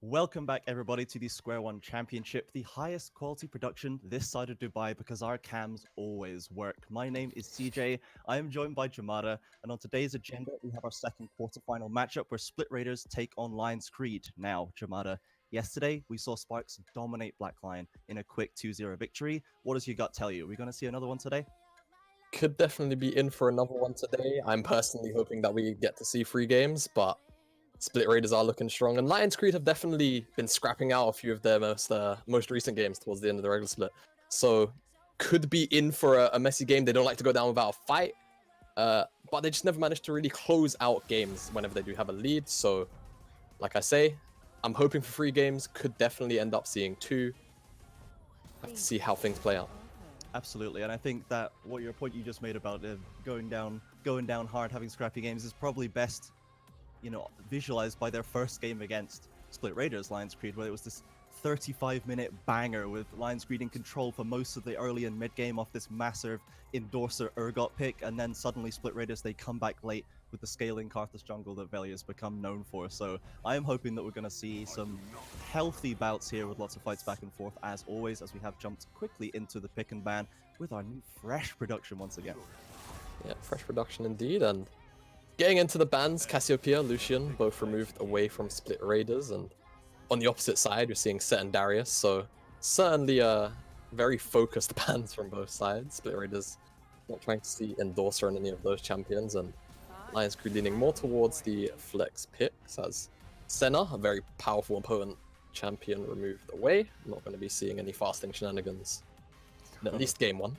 Welcome back, everybody, to the SQ1 Championship, the highest quality production this side of Dubai because our cams always work. My name is CJ. I am joined by Jamada, and on today's agenda, we have our second quarterfinal matchup where Split Raiders take on Lionscreed. Now, Jamada, yesterday we saw Sparks dominate Black Lion in a quick 2-0 victory. What does your gut tell you? Are we going to see another one today? Could definitely be in for another one today. I'm personally hoping that we get to see 3 games, but Split Raiders are looking strong, and Lionscreed have definitely been scrapping out a few of their most recent games towards the end of the regular split. So could be in for a messy game. They don't like to go down without a fight, but they just never managed to really close out games whenever they do have a lead. So like I say, I'm hoping for 3 games. Could definitely end up seeing 2. Have to see how things play out. Absolutely, and I think that your point you just made about going down hard, having scrappy games is probably best, visualized by their first game against Split Raiders, Lionscreed, where it was this 35-minute banger with Lionscreed in control for most of the early and mid game off this massive endorser Urgot pick, and then suddenly Split Raiders, they come back late with the scaling Karthus jungle that Velia has become known for. So I am hoping that we're going to see some healthy bouts here with lots of fights back and forth, as always, as we have jumped quickly into the pick and ban with our new fresh production once again. Yeah, fresh production indeed, and getting into the bans, Cassiopeia, Lucian, both removed away from Split Raiders, and on the opposite side, you're seeing Set and Darius, so certainly very focused bans from both sides. Split Raiders not trying to see Endorser on any of those champions, and Lionscreed leaning more towards the flex picks, as Senna, a very powerful and potent champion, removed away. Not going to be seeing any fasting shenanigans in at least game 1.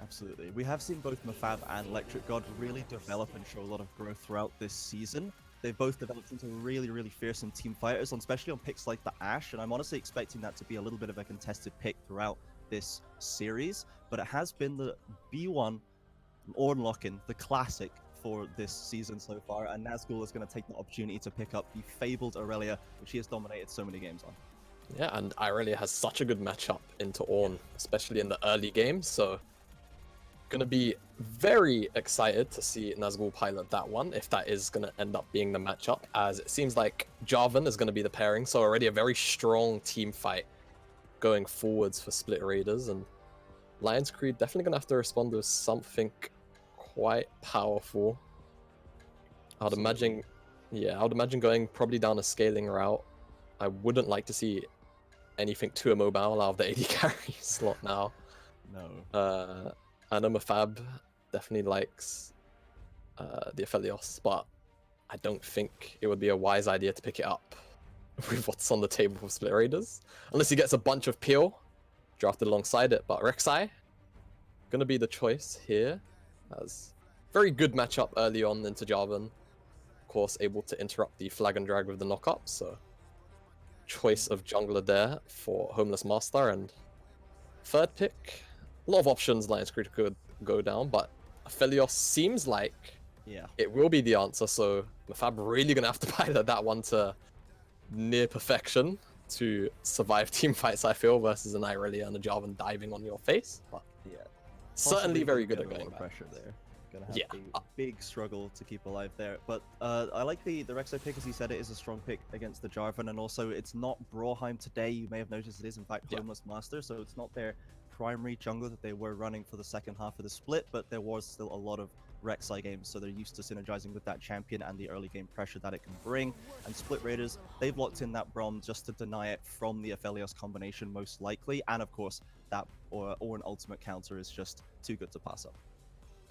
Absolutely. We have seen both Mafab and Electric God really develop and show a lot of growth throughout this season. They've both developed into really, really fearsome team fighters, especially on picks like the Ashe, and I'm honestly expecting that to be a little bit of a contested pick throughout this series, but it has been the B1 Ornlockin, the classic for this season so far, and Nazgul is going to take the opportunity to pick up the fabled Aurelia, which he has dominated so many games on. Yeah, and Aurelia has such a good matchup into Ornn, especially in the early games, so gonna be very excited to see Nazgul pilot that one, if that is gonna end up being the matchup, as it seems like Jarvan is gonna be the pairing, so already a very strong team fight going forwards for Split Raiders, and Lionscreed definitely gonna have to respond to something quite powerful. I'd imagine going probably down a scaling route. I wouldn't like to see anything too immobile out of the AD carry slot now. No. I know Mafab definitely likes the Aphelios, but I don't think it would be a wise idea to pick it up with what's on the table for Split Raiders. Unless he gets a bunch of Peel drafted alongside it, but Rek'Sai gonna be the choice here, as very good matchup early on into Jarvan. Of course, able to interrupt the flag and drag with the knock-up, so choice of jungler there for Homeless Master, and third pick, a lot of options Lionscreed could go down, but Aphelios seems like Yeah. it will be the answer, so Mafab really gonna have to pilot that one to near perfection to survive team fights, I feel, versus an Irelia and a Jarvan diving on your face. But Yeah. certainly Possibly very gonna good be at under a going lot of back. pressure there. Gonna have Yeah. a big struggle to keep alive there. But I like the Rek'Sai pick, as you said. It is a strong pick against the Jarvan, and also it's not Brawlheim today. You may have noticed it is in fact Yeah. Homeless Master, so it's not their primary jungler that they were running for the second half of the split, but there was still a lot of Rek'Sai games, so they're used to synergizing with that champion and the early game pressure that it can bring. And Split Raiders, they've locked in that Braum just to deny it from the Aphelios combination most likely, and of course that or an ultimate counter is just too good to pass up.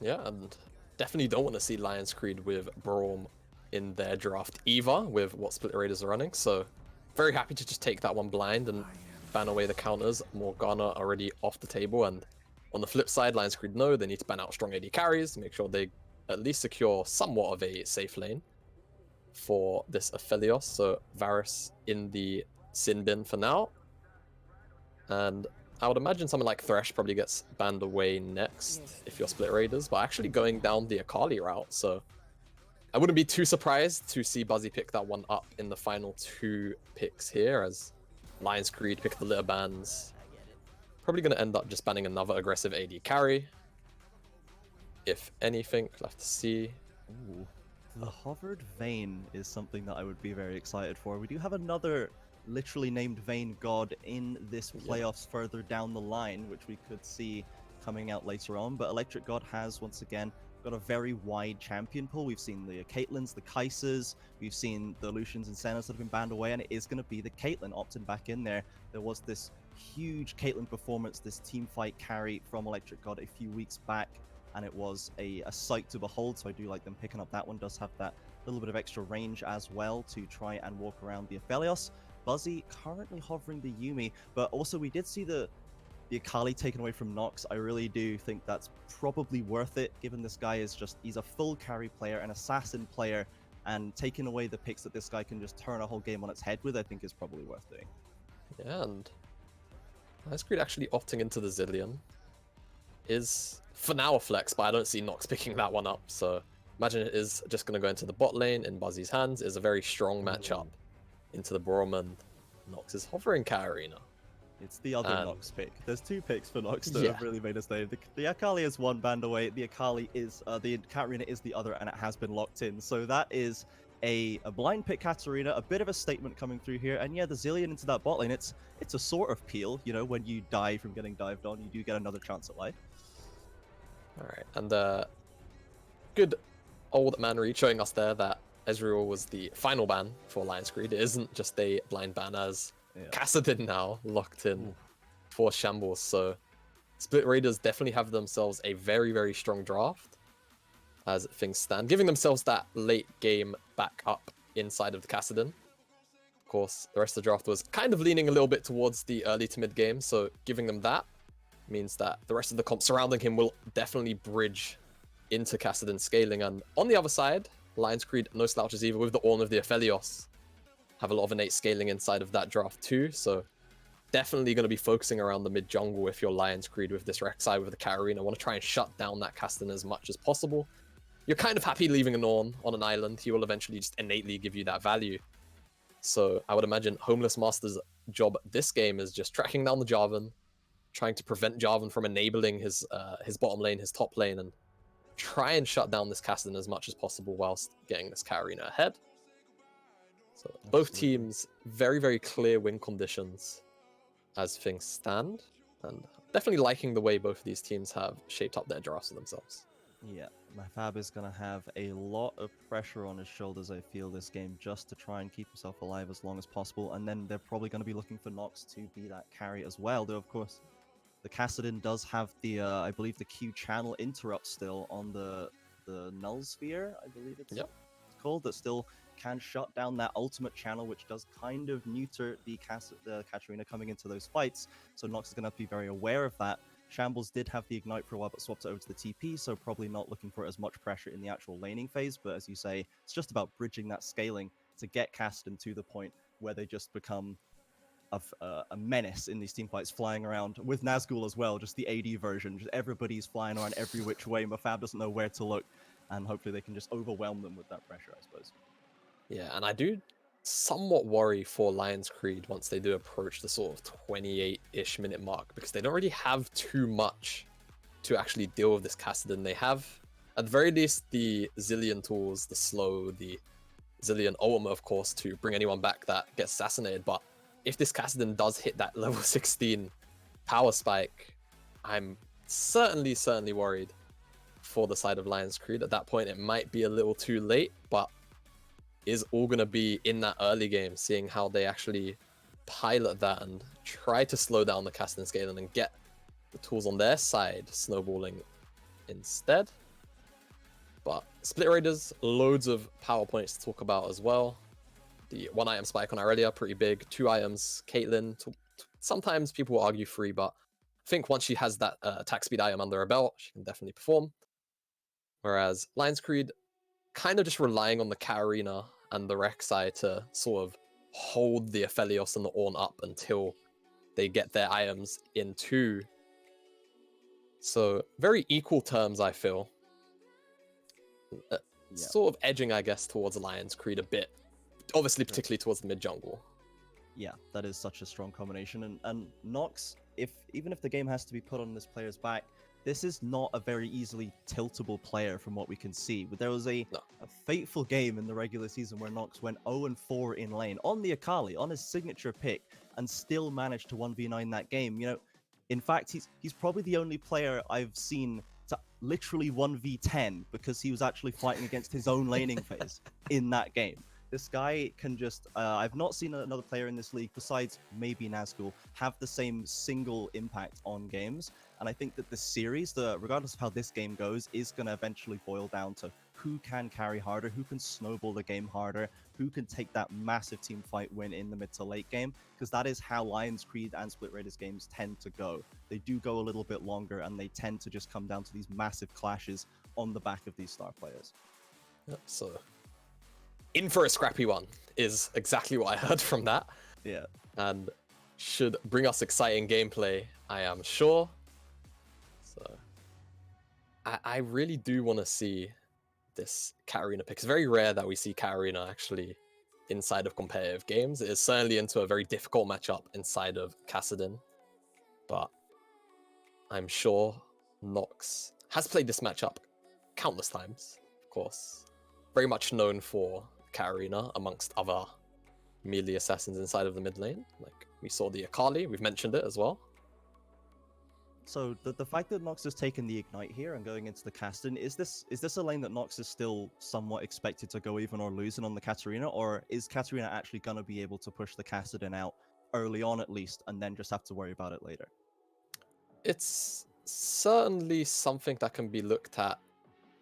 Yeah, and definitely don't want to see Lionscreed with Braum in their draft either, with what Split Raiders are running. So very happy to just take that one blind and ban away the counters. Morgana already off the table, and on the flip side, Lionscreed know they need to ban out strong AD carries, make sure they at least secure somewhat of a safe lane for this Aphelios. So Varus in the sin bin for now. And I would imagine something like Thresh probably gets banned away next if you're Split Raiders, but actually going down the Akali route, so I wouldn't be too surprised to see Buzzy pick that one up in the final two picks here, as Lionscreed pick the litter bans. Probably going to end up just banning another aggressive AD carry. If anything, we'll have to see. Ooh. The Hovered Vayne is something that I would be very excited for. We do have another literally named Vayne god in this playoffs further down the line, which we could see coming out later on. But Electric God has, once again, got a very wide champion pool. We've seen the Caitlyn's, the Kaisers, we've seen the Lucians and Sennas that have been banned away, and it is going to be the Caitlyn opting back in there. There was this huge Caitlyn performance, this team fight carry from Electric God a few weeks back, and it was a sight to behold, so I do like them picking up that one. Does have that little bit of extra range as well to try and walk around the Aphelios. Buzzy currently hovering the Yuumi, but also we did see the Akali taken away from Nox. I really do think that's probably worth it, given this guy is just, he's a full carry player, an assassin player, and taking away the picks that this guy can just turn a whole game on its head with, I think is probably worth doing. Yeah, and Lionscreed actually opting into the Zillion is for now a flex, but I don't see Nox picking that one up, so imagine it is just going to go into the bot lane in Buzzy's hands. Is a very strong matchup into the Braum, and Nox is hovering Katarina. It's the other Nox pick. There's two picks for Nox that have really made us name. The Akali is one banned away. The Akali is the Katarina is the other, and it has been locked in. So that is a blind pick Katarina. A bit of a statement coming through here, and yeah, the Zillion into that bot lane. It's a sort of peel. You know, when you die from getting dived on, you do get another chance at life. All right, and good old man Reed showing us there that Ezreal was the final ban for Lionscreed. It isn't just a blind ban, as Kassadin now locked in for Shambles. So Split Raiders definitely have themselves a very, very strong draft as things stand, giving themselves that late game back up inside of the Kassadin. Of course, the rest of the draft was kind of leaning a little bit towards the early to mid game, so giving them that means that the rest of the comp surrounding him will definitely bridge into Kassadin scaling. And on the other side, Lionscreed, no slouches either, with the Ornn of the Aphelios, have a lot of innate scaling inside of that draft too, so definitely going to be focusing around the mid jungle if you're Lionscreed with this Rek'Sai with the Katarina. Want to try and shut down that Kassadin as much as possible. You're kind of happy leaving an Ornn on an island. He will eventually just innately give you that value. So I would imagine Homeless Master's job this game is just tracking down the Jarvan, trying to prevent Jarvan from enabling his bottom lane, his top lane, and try and shut down this Kassadin as much as possible whilst getting this Katarina ahead. So both teams, very, very clear win conditions as things stand, and definitely liking the way both of these teams have shaped up their drafts for themselves. Yeah, Mafab is going to have a lot of pressure on his shoulders, I feel, this game, just to try and keep himself alive as long as possible, and then they're probably going to be looking for Nox to be that carry as well, though, of course, the Kassadin does have the, I believe, the Q channel interrupt still on the Null Sphere, I believe it's called, that still can shut down that ultimate channel, which does kind of neuter the Katarina coming into those fights, so Nox is going to have to be very aware of that. Shambles did have the Ignite for a while, but swapped it over to the TP, so probably not looking for as much pressure in the actual laning phase, but as you say, it's just about bridging that scaling to get Kassadin to the point where they just become a menace in these team fights, flying around with Nazgul as well, just the AD version. Just everybody's flying around every which way. Mafab doesn't know where to look, and hopefully they can just overwhelm them with that pressure, I suppose. Yeah, and I do somewhat worry for Lionscreed once they do approach the sort of 28-ish minute mark, because they don't really have too much to actually deal with this Kassadin. They have, at the very least, the Zillion tools, the slow, the Zillion ultimate, of course, to bring anyone back that gets assassinated. But if this Kassadin does hit that level 16 power spike, I'm certainly worried for the side of Lionscreed. At that point, it might be a little too late, but is all going to be in that early game, seeing how they actually pilot that and try to slow down the Kassadin scaling and get the tools on their side snowballing instead. But Split Raiders, loads of power points to talk about as well. The 1 item spike on Aurelia, pretty big. 2 items, Caitlyn. Sometimes people will argue 3, but I think once she has that attack speed item under her belt, she can definitely perform. Whereas Lionscreed, kind of just relying on the Katarina and the Rek'Sai to sort of hold the Aphelios and the Ornn up until they get their items in too. So very equal terms, I feel. Sort of edging, I guess, towards Lionscreed a bit. Obviously, particularly towards the mid jungle. Yeah, that is such a strong combination. And Nox, even if the game has to be put on this player's back, this is not a very easily tiltable player from what we can see. But there was a fateful game in the regular season where Nox went 0-4 in lane on the Akali, on his signature pick, and still managed to 1v9 that game. You know, in fact, he's probably the only player I've seen to literally 1v10 because he was actually fighting against his own laning phase in that game. This guy can just, I've not seen another player in this league besides maybe Nazgul have the same single impact on games. And I think that the series, regardless of how this game goes, is going to eventually boil down to who can carry harder, who can snowball the game harder, who can take that massive team fight win in the mid to late game, because that is how Lionscreed and Split Raiders games tend to go. They do go a little bit longer, and they tend to just come down to these massive clashes on the back of these star players. Yep, so in for a scrappy one is exactly what I heard from that. Yeah. And should bring us exciting gameplay, I am sure. So I really do want to see this Katarina pick. It's very rare that we see Katarina actually inside of competitive games. It is certainly into a very difficult matchup inside of Kassadin. But I'm sure Nox has played this matchup countless times, of course. Very much known for Katarina amongst other melee assassins inside of the mid lane. Like we saw the Akali, we've mentioned it as well. So the fact that Nox has taken the Ignite here and going into the Kassadin, is this a lane that Nox is still somewhat expected to go even or losing on the Katarina, or is Katarina actually going to be able to push the Kassadin out early on at least and then just have to worry about it later? It's certainly something that can be looked at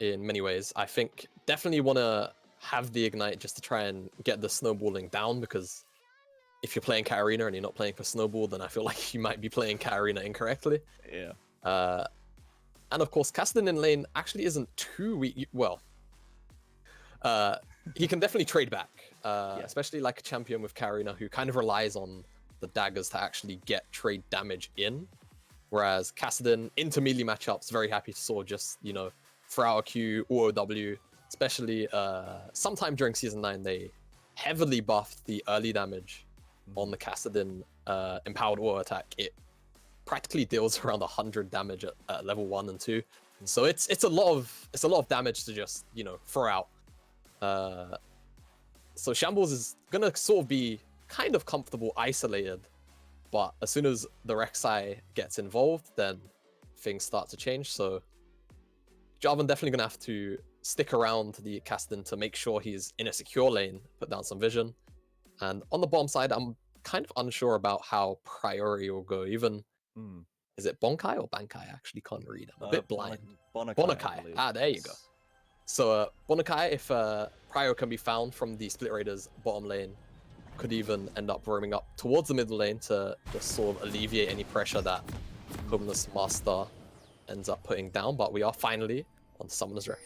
in many ways. I think definitely want to have the Ignite just to try and get the snowballing down, because if you're playing Katarina and you're not playing for snowball, then I feel like you might be playing Katarina incorrectly. Yeah. And of course, Kassadin in lane actually isn't too weak. Well, he can definitely trade back, especially like a champion with Katarina who kind of relies on the daggers to actually get trade damage in. Whereas Kassadin into melee matchups, very happy to sort of just, you know, throw out a Q, OOW, especially sometime during Season 9, they heavily buffed the early damage on the Kassadin empowered auto attack. It practically deals around 100 damage at level 1 and 2. So it's a lot of damage to just, you know, throw out. So Shambles is gonna sort of be kind of comfortable isolated, but as soon as the Rek'Sai gets involved, then things start to change. So Jarvan definitely gonna have to stick around the Kassadin to make sure he's in a secure lane, put down some vision. And on the bottom side, I'm kind of unsure about how Priori will go. Even is it Bonkai or Bankai? I actually can't read. I'm a bit blind. Bonkai. There you go. So Bonkai, if Prior can be found from the Split Raiders bottom lane, could even end up roaming up towards the middle lane to just sort of alleviate any pressure that Homeless Master ends up putting down. But we are finally on Summoner's Rift.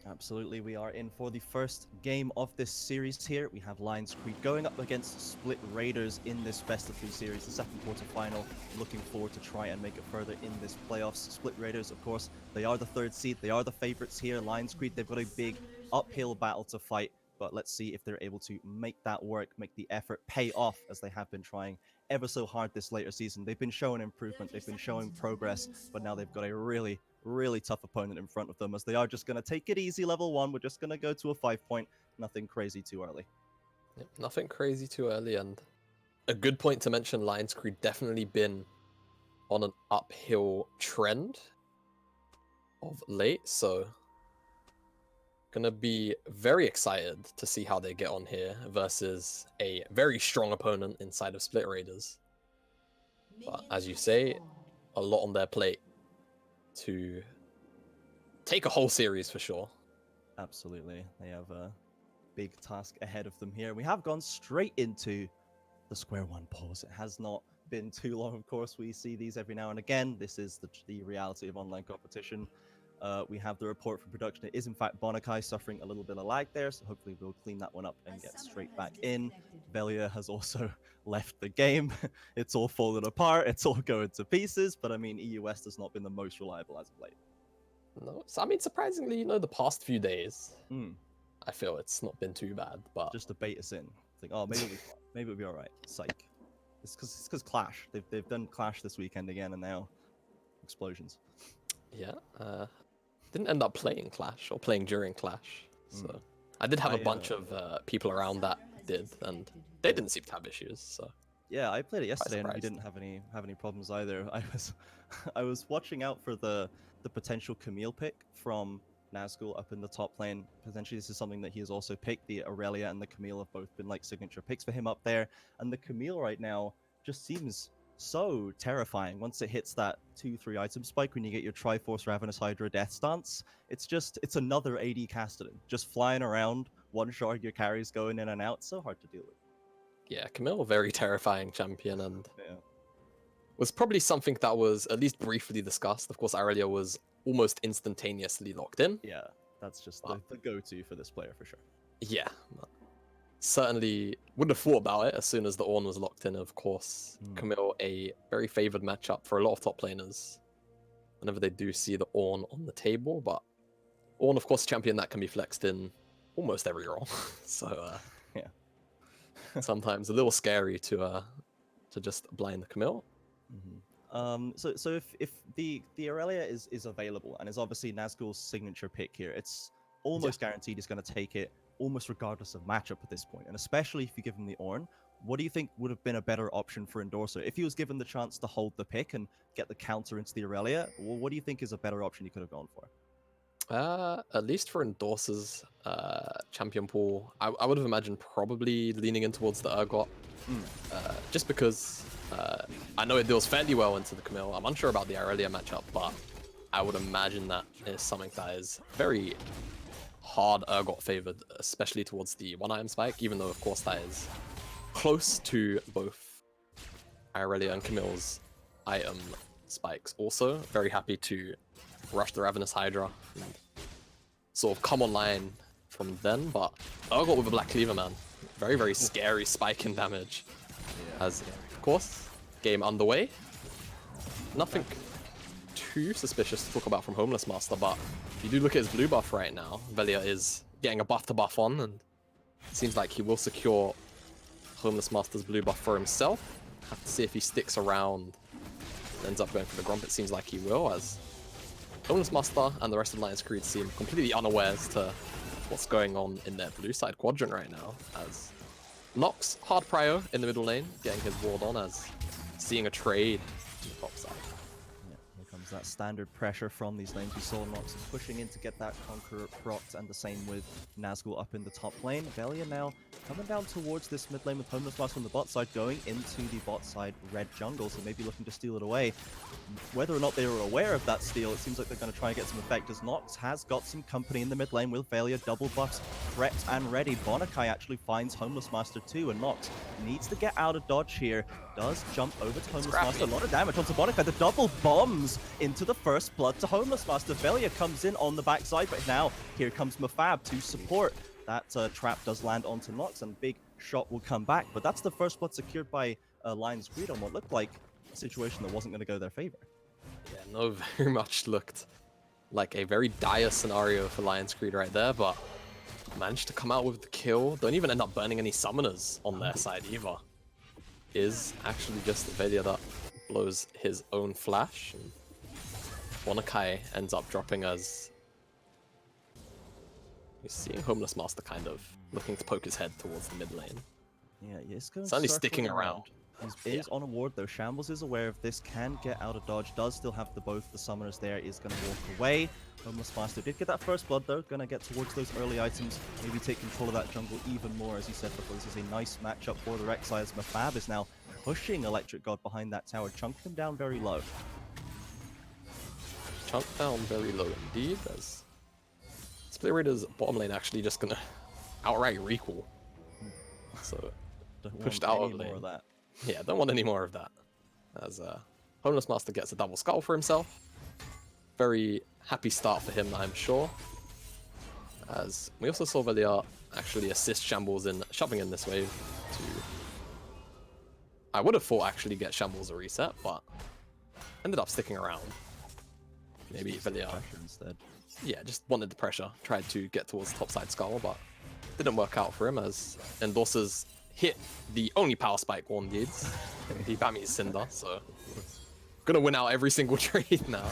Absolutely, we are in for the first game of this series here. We have Lionscreed going up against Split Raiders in this best-of-3 series, the second quarterfinal. Looking forward to try and make it further in this playoffs. Split Raiders, of course, they are the third seed. They are the favorites here. Lionscreed, they've got a big uphill battle to fight, but let's see if they're able to make that work, make the effort pay off, as they have been trying ever so hard this later season. They've been showing improvement, they've been showing progress, but now they've got a really tough opponent in front of them, as they are just going to take it easy level 1. We're just going to go to a 5-point, nothing crazy too early. Yep, nothing crazy too early, and a good point to mention, Lionscreed definitely been on an uphill trend of late, so gonna be very excited to see how they get on here versus a very strong opponent inside of Split Raiders. But as you say, a lot on their plate to take a whole series for sure. Absolutely. They have a big task ahead of them here. We have gone straight into the square one pause. It has not been too long, of course. We see these every now and again. This is the reality of online competition. We have the report from production. It is, in fact, Bonakai suffering a little bit of lag there, so hopefully we'll clean that one up and get straight back in. Velia has also left the game. It's all fallen apart. It's all going to pieces, but I mean, EU West has not been the most reliable as of late. No, so I mean, surprisingly, the past few days, I feel it's not been too bad, but just to bait us in. Think, oh, maybe it'll be all right. Psych. It's because Clash. They've done Clash this weekend again, and now explosions. Yeah. Didn't end up playing Clash or playing during Clash, so I did have a bunch of people around that did, and they didn't seem to have issues. So yeah, I played it yesterday, and we didn't have any problems either. I was watching out for the potential Camille pick from Nazgul up in the top lane. Potentially, this is something that he has also picked. The Aurelia and the Camille have both been like signature picks for him up there, and the Camille right now just seems so terrifying once it hits that 2-3 item spike when you get your Triforce Ravenous Hydra Death Stance. It's another AD Castellan just flying around, one-shot your carries going in and out. So hard to deal with. Yeah, Camille, very terrifying champion, and was probably something that was at least briefly discussed. Of course, Aurelia was almost instantaneously locked in. Yeah, that's just the go-to for this player for sure. Yeah, certainly wouldn't have thought about it as soon as the Ornn was locked in. Of course, Camille, a very favored matchup for a lot of top laners whenever they do see the Ornn on the table. But Ornn, of course, a champion that can be flexed in almost every role. So yeah, sometimes a little scary to just blind the Camille. So if the Aurelia is available and is obviously Nazgul's signature pick here, it's almost guaranteed he's going to take it almost regardless of matchup at this point. And especially if you give him the Ornn, what do you think would have been a better option for Endorser? If he was given the chance to hold the pick and get the counter into the Aurelia, well, what do you think is a better option he could have gone for? At least for Endorser's champion pool, I would have imagined probably leaning in towards the Urgot. Just because I know it deals fairly well into the Camille. I'm unsure about the Aurelia matchup, but I would imagine that is something that is very hard Urgot favored, especially towards the one-item spike, even though, of course, that is close to both Aurelia and Camille's item spikes. Also, very happy to rush the Ravenous Hydra and sort of come online from then, but Urgot with a Black Cleaver, man. Very, very scary spike in damage. As, of course, game underway. Nothing too suspicious to talk about from Homeless Master, but if you do look at his blue buff right now, Velia is getting a buff to buff on, and it seems like he will secure Homeless Master's blue buff for himself. Have to see if he sticks around and ends up going for the Grump. It seems like he will, as Homeless Master and the rest of Lionscreed seem completely unawares to what's going on in their blue side quadrant right now, as Nox, hard prio in the middle lane, getting his ward on, as seeing a trade on the top side. Yeah, here comes that standard pressure from these lanes. We saw Nox pushing in to get that Conqueror procced, and the same with Nazgul up in the top lane. Velia now coming down towards this mid lane with Homeless Master on the bot side, going into the bot side red jungle, so maybe looking to steal it away. Whether or not they were aware of that steal, it seems like they're going to try and get some effect, as Nox has got some company in the mid lane with Velia double buffs prepped and ready. Bonakai actually finds Homeless Master too, and Nox needs to get out of dodge here. does jump over to Homeless Scrappy. Master. A lot of damage onto Monica. The double bombs into the first blood to Homeless Master. Velia comes in on the backside, but now here comes Mafab to support. That trap does land onto Nox, and big shot will come back. But that's the first blood secured by Lionscreed on what looked like a situation that wasn't going to go their favor. Yeah, no, very much looked like a very dire scenario for Lionscreed right there, but managed to come out with the kill. Don't even end up burning any summoners on their side either. Is actually just Velia that blows his own flash. And Wanakai ends up dropping as you're seeing Homeless Master kind of looking to poke his head towards the mid lane. Yeah, it's going Certainly sticking around. Is on a ward though. Shambles is aware of this, can get out of dodge, does still have both the summoners there, is going to walk away. Homeless Master did get that first blood though, going to get towards those early items, maybe take control of that jungle even more. As you said before, this is a nice matchup for the Rek'Sai as Mafab is now pushing Electric God behind that tower, chunking him down very low. Chunk down very low indeed, as Split Raiders bottom lane actually just going to outright recall. So pushed out of lane. More of that. Yeah, don't want any more of that. As Homeless Master gets a double skull for himself. Very happy start for him, I'm sure. As we also saw Velia actually assist Shambles in shoving in this wave to... I would have thought actually get Shambles a reset, but ended up sticking around. Maybe Velia instead. Yeah, just wanted the pressure. Tried to get towards the topside skull, but didn't work out for him as Endorser's hit the only power spike one needs. The Bami's Cinder, so gonna win out every single trade now.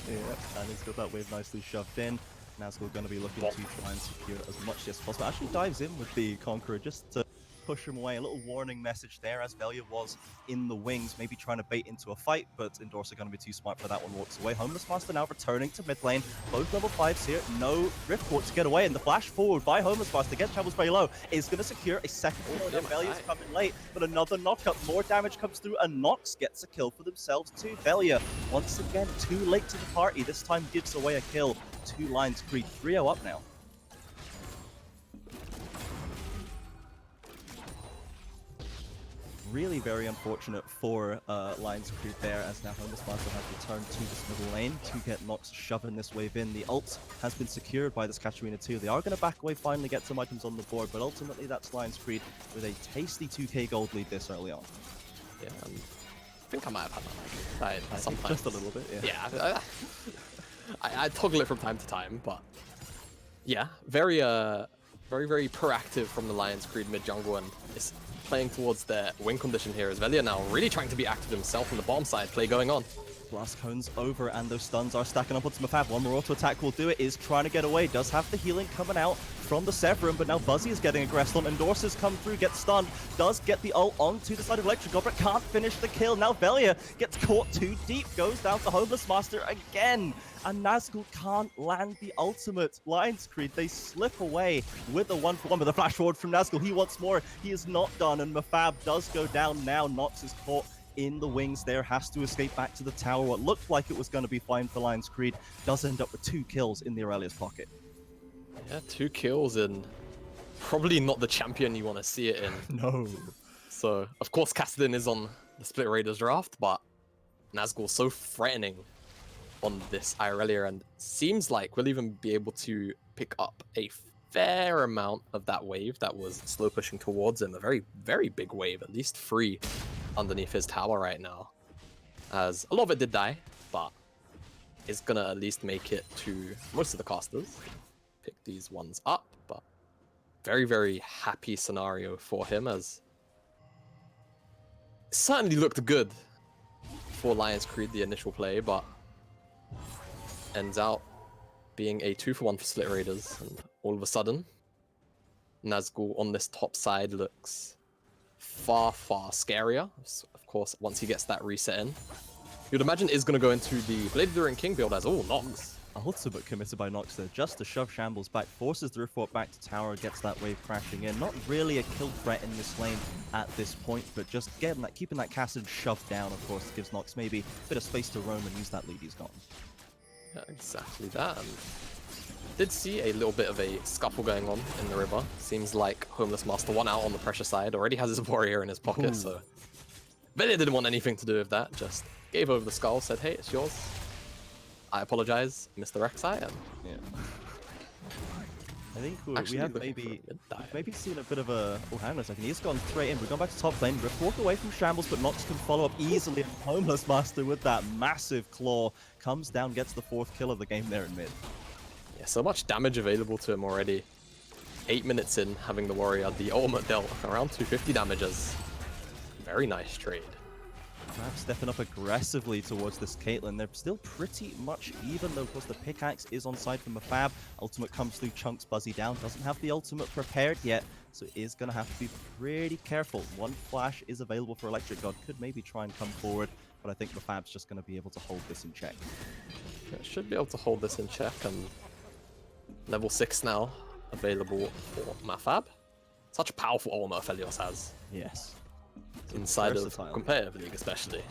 Yeah, and he's got that wave nicely shoved in. Nazgul gonna be looking to try and secure as much as possible. Actually dives in with the Conqueror just to push him away. A little warning message there as Velia was in the wings, maybe trying to bait into a fight, but Endorser going to be too smart for that one, walks away. Homeless Master now returning to mid lane. Both level 5s here, no Rift Court to get away, and the flash forward by Homeless Master against Shambles very low is going to secure a second kill. Velia's coming late, but another knockup. More damage comes through, and Nox gets a kill for themselves too. Velia, once again, too late to the party. This time gives away a kill to Lionscreed. 3-0 up now. Really very unfortunate for Lionscreed there, as now Homeless Master has returned to this middle lane to get Nox shoving this wave in. The ult has been secured by this Katarina too. They are going to back away, finally get some items on the board, but ultimately that's Lionscreed with a tasty 2k gold lead this early on. Yeah, I think I might have had that. Sometimes. Just a little bit, yeah. Yeah, I toggle it from time to time, but yeah, very proactive from the Lionscreed mid jungle, and it's playing towards their win condition here as Velia now really trying to be active himself on the bottom side. Play going on. Blast cones over, and those stuns are stacking up onto Mafab. One more auto attack will do it. Is trying to get away. Does have the healing coming out from the Severin, but now Buzzy is getting aggressed on. Endorser's come through, gets stunned. Does get the ult onto the side of Electric God, but can't finish the kill. Now Velia gets caught too deep. Goes down to Homeless Master again. And Nazgul can't land the ultimate. Lionscreed, they slip away with a 1-for-1, but the flash forward from Nazgul. He wants more. He is not done, and Mafab does go down now. Nox is caught in the wings there, has to escape back to the tower. What looked like it was going to be fine for Lionscreed does end up with 2 kills in the Aurelia's pocket. Yeah, 2 kills in probably not the champion you want to see it in. No. So, of course, Kassadin is on the Split Raiders draft, but Nazgul so threatening on this Irelia, and seems like we'll even be able to pick up a fair amount of that wave that was slow pushing towards him. A very, very big wave, at least 3 underneath his tower right now. As a lot of it did die, but is gonna at least make it to most of the casters. Pick these ones up, but very, very happy scenario for him, as it certainly looked good for Lionscreed, the initial play, but ends out being a 2-for-1 for Split Raiders, and all of a sudden, Nazgul on this top side looks far, far scarier. Of course, once he gets that reset in, you'd imagine is going to go into the Blade of the Ring King build as Nox. Ultimate committed by Nox there, just to shove Shambles back, forces the Rift Fort back to tower, gets that wave crashing in. Not really a kill threat in this lane at this point, but just getting that, keeping that Kassadin shoved down, of course, gives Nox maybe a bit of space to roam and use that lead he's got. Yeah, exactly that. And did see a little bit of a scuffle going on in the river. Seems like Homeless Master won out on the pressure side. Already has his warrior in his pocket, so Velia didn't want anything to do with that, just gave over the skull, said, hey, it's yours. I apologize, Mr. Rek'Sai. And Yeah. I think we actually have looking for a maybe mid-dive. maybe seen a bit of a... Oh, hang on a second. He's gone straight in. We've gone back to top lane. Rift walk away from Shambles, but Nox can follow up easily. And Homeless Master with that massive claw comes down, gets the 4th kill of the game there in mid. Yeah, so much damage available to him already. 8 minutes in, having the warrior, the ultimate dealt around 250 damages. Very nice trade. Perhaps stepping up aggressively towards this Caitlyn. They're still pretty much even, though, of course, the pickaxe is on side from Mafab. Ultimate comes through, chunks Buzzy down. Doesn't have the ultimate prepared yet, so is going to have to be pretty careful. One flash is available for Electric God. Could maybe try and come forward, but I think Mafab's just going to be able to hold this in check. It should be able to hold this in check, and level 6 now available for Mafab. Such a powerful ultimate Aphelios has. Yes. Inside versatile. of competitive league especially.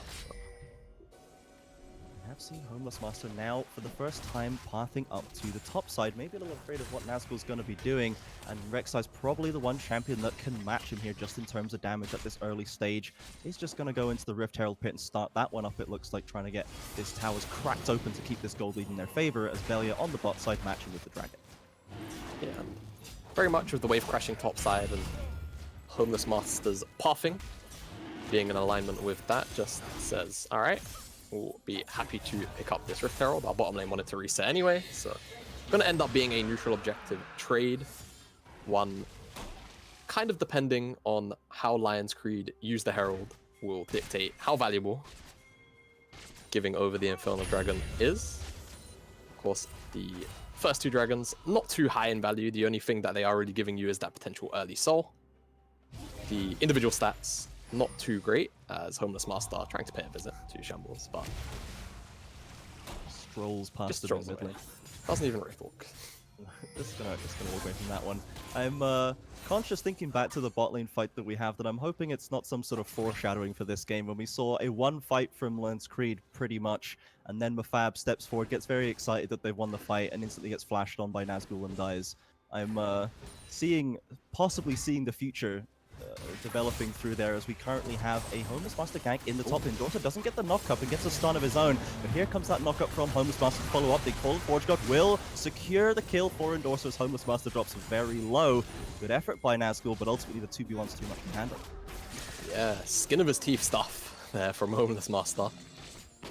We have seen Homeless Master now for the first time pathing up to the top side. Maybe a little afraid of what Nazgul's going to be doing, and Rek'Sai's probably the one champion that can match him here just in terms of damage at this early stage. He's just going to go into the Rift Herald pit and start that one up, it looks like, trying to get his towers cracked open to keep this gold lead in their favor, as Velia on the bot side matching with the Dragon. Yeah, very much with the wave crashing top side and Homeless Master's pathing being in alignment with that, just says, alright, we'll be happy to pick up this Rift Herald. Our bottom lane wanted to reset anyway, so gonna end up being a neutral objective trade. One kind of depending on how Lionscreed use the Herald will dictate how valuable giving over the Infernal Dragon is. Of course, the first 2 dragons, not too high in value. The only thing that they are really giving you is that potential early soul. The individual stats, not too great, as Homeless Master trying to pay a visit to Shambles, but Strolls past just the strolls mid away. lane. Doesn't even Rift Walk. Just gonna walk away from that one. I'm conscious thinking back to the bot lane fight that we have, that I'm hoping it's not some sort of foreshadowing for this game when we saw a one fight from Lionscreed pretty much, and then Mafab steps forward, gets very excited that they've won the fight, and instantly gets flashed on by Nazgul and dies. I'm possibly seeing the future developing through there, as we currently have a Homeless Master gank in the top lane. Dorsa doesn't get the knock-up and gets a stun of his own, but here comes that knock-up from Homeless Master to follow up. They call Forge God, will secure the kill for Endorser as Homeless Master drops very low. Good effort by Nazgul, but ultimately the 2v1's too much to handle. Yeah, skin of his teeth stuff there from Homeless Master.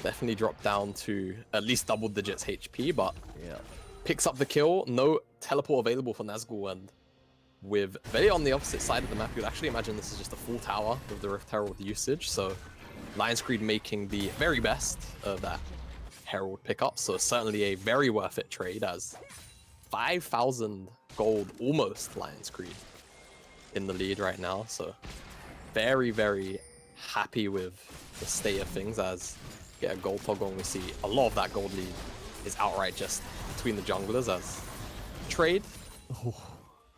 Definitely dropped down to at least double digits HP, but Yeah. picks up the kill. No teleport available for Nazgul, and with Velia on the opposite side of the map, you'd actually imagine this is just a full tower with the Rift Herald usage. So Lionscreed making the very best of that Herald pickup. So certainly a very worth it trade, as 5,000 gold almost Lionscreed in the lead right now. So very, very happy with the state of things, as get a gold toggle, and we see a lot of that gold lead is outright just between the junglers, as trade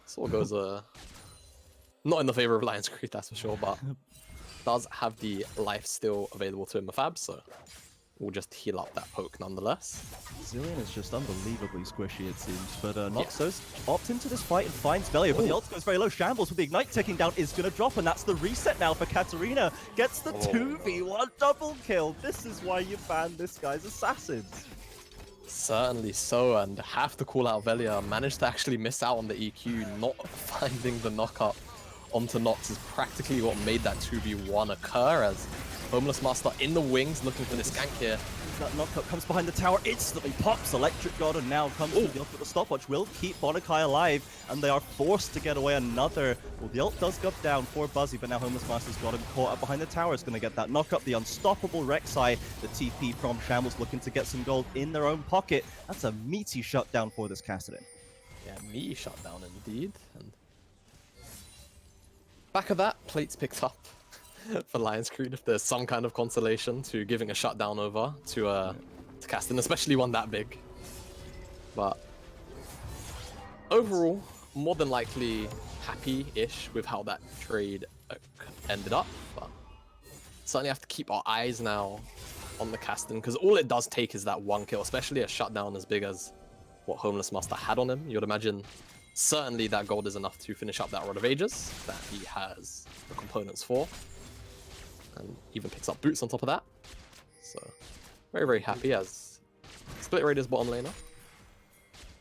sort of goes not in the favor of Lionscreed, that's for sure, but does have the life still available to Mafab, so we'll just heal up that poke nonetheless. Zillion is just unbelievably squishy, it seems, but Noxos opts into this fight and finds Velia, but the ult goes very low. Shambles with the Ignite ticking down is going to drop, and that's the reset now for Katarina. Gets the 2v1 double kill. This is why you ban this guy's assassins. Certainly so, and have to call out Velia. Managed to actually miss out on the EQ, not finding the knockup onto Nox is practically what made that 2v1 occur, as Homeless Master in the wings looking for this gank here. That knockup comes behind the tower, instantly pops Electric God, and now comes to the ult, but the stopwatch will keep Bonakai alive, and they are forced to get away another. Well, the ult does go down for Buzzy, but now Homeless Master's got him caught up behind the tower. Is going to get that knockup. The unstoppable Rek'Sai, the TP from Shambles, looking to get some gold in their own pocket. That's a meaty shutdown for this Kassadin. Yeah, me shutdown indeed. And back of that, plates picked up for Lionscreed, if there's some kind of consolation to giving a shutdown over to Kassadin, especially one that big. But overall, more than likely happy-ish with how that trade ended up. But certainly have to keep our eyes now on the Kassadin, because all it does take is that one kill, especially a shutdown as big as what Homeless Master had on him. You'd imagine certainly that gold is enough to finish up that Rod of Ages that he has the components for. and even picks up boots on top of that. So very, very happy as Split Raiders bottom laner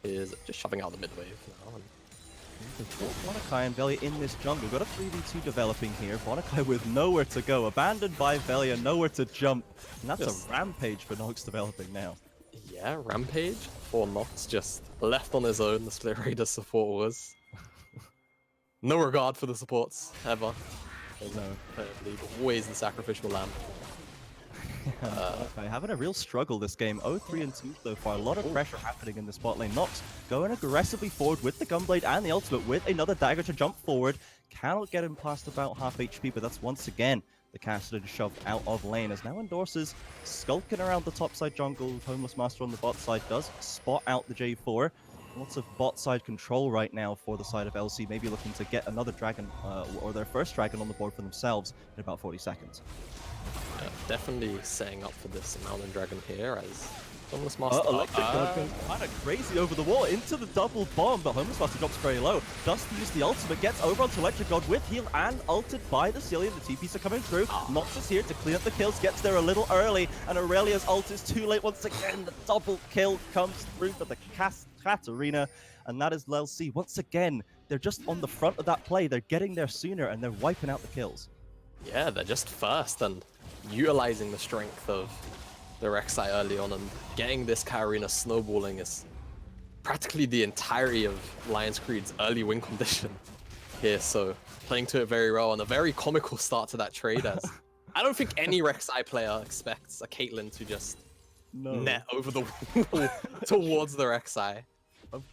is just shoving out the mid wave now. And Bonakai and Velia in this jungle. Got a 3v2 developing here. Bonakai with nowhere to go. Abandoned by Velia, nowhere to jump. And that's a rampage for Nox developing now. Yeah, rampage for Nox, just left on his own. The Split Raiders support was. No regard for the supports, ever. No. Always the sacrificial lamb. Bonakai having a real struggle this game. 0-3-2 so far. A lot of pressure happening in the spot lane. Nox going aggressively forward with the Gunblade and the ultimate with another dagger to jump forward. Cannot get him past about half HP, but that's once again the caster to shove out of lane as now Endorses skulking around the top side jungle. Homeless Master on the bot side does spot out the J4. Lots of bot side control right now for the side of LC, maybe looking to get another dragon or their first dragon on the board for themselves in about 40 seconds. Definitely setting up for this Mountain Dragon here as Homeless Master Electric God goes kind of crazy over the wall into the double bomb, but Homeless Master drops very low. Does use the ultimate, gets over onto Electric God with heal and ulted by the Cillian. The TPs are coming through. Nox is here to clean up the kills, gets there a little early, and Aurelia's ult is too late once again. The double kill comes through for the Katarina, and that is LC. Once again, they're just on the front of that play. They're getting there sooner, and they're wiping out the kills. Yeah, they're just first and utilizing the strength of the Rek'Sai early on and getting this Katarina snowballing is practically the entirety of Lionscreed's early win condition here. So playing to it very well and a very comical start to that trade as I don't think any Rek'Sai player expects a Caitlyn to just net over the wall towards the Rek'Sai.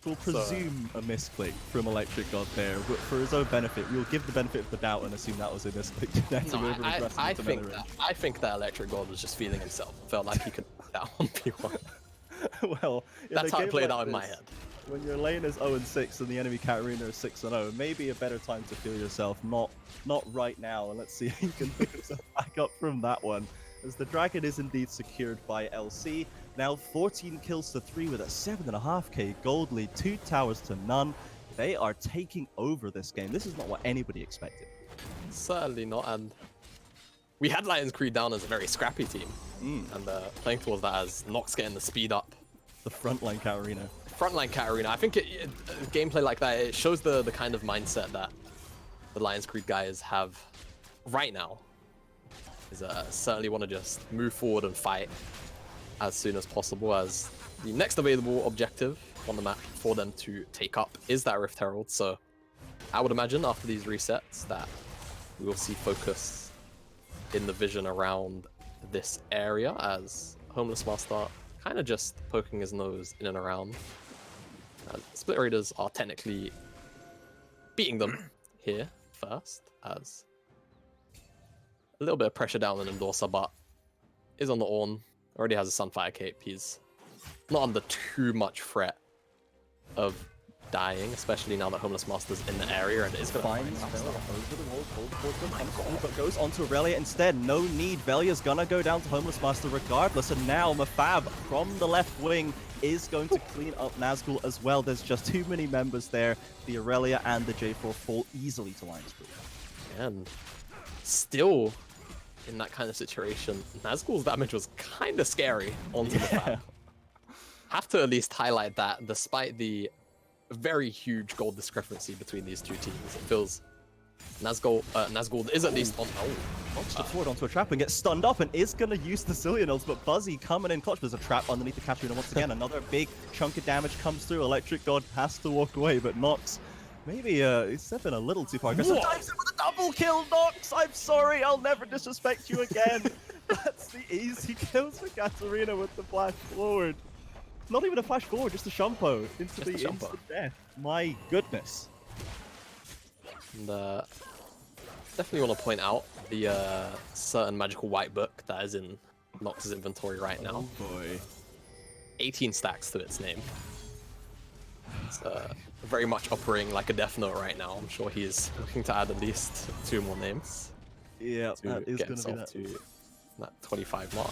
We'll presume a misclick from Electric God there, but for his own benefit, we'll give the benefit of the doubt and assume that was a misclick. I think that Electric God was just feeling himself. Felt like he could put that 1v1. Well, that's how it played out in my head. When your lane is 0-6 and the enemy Katarina is 6-0, maybe a better time to feel yourself. Not right now. And let's see if he can pick himself back up from that one. As the dragon is indeed secured by LC. Now 14 kills to 3 with a 7.5k gold lead, 2 towers to none. They are taking over this game. This is not what anybody expected. Certainly not, and we had Lionscreed down as a very scrappy team. And playing towards that as Nox getting the speed up. The frontline Katarina. Frontline Katarina. I think gameplay like that, it shows the kind of mindset that the Lionscreed guys have right now. Is certainly want to just move forward and fight as soon as possible, as the next available objective on the map for them to take up is that Rift Herald. So I would imagine after these resets that we will see focus in the vision around this area as Homeless Master kind of just poking his nose in and around. Split Raiders are technically beating them here first, as a little bit of pressure down on Endorser, but is on the Ornn. Already has a Sunfire Cape. He's not under too much threat of dying, especially now that Homeless Master's in the area and is going to find over the wall, cold portal comes through, but goes onto Aurelia instead. No need. Velia's gonna go down to Homeless Master regardless, and now Mafab from the left wing is going to clean up Nazgul as well. There's just too many members there. The Aurelia and the J4 fall easily to Lionscreed. And still in that kind of situation, Nazgul's damage was kind of scary onto Mafab. Have to at least highlight that despite the very huge gold discrepancy between these two teams, it feels Nazgul is at least on. Launches forward onto a trap and gets stunned up and is going to use the Cillian ult, but Buzzy coming in clutch. There's a trap underneath the Katarina once again. Another big chunk of damage comes through. Electric God has to walk away, but Nox maybe he's stepping a little too far. Dives in with a double kill, Nox! I'm sorry, I'll never disrespect you again. That's the easy kills for Katarina with the flash forward. Not even a flash forward, just a Shumpo into the instant death. My goodness. And definitely want to point out the certain magical white book that is in Nox's inventory right now. Oh boy. 18 stacks to its name. It's very much operating like a Death Note right now. I'm sure he's looking to add at least 2 more names. Yeah, that is get going to be himself to that 25 mark.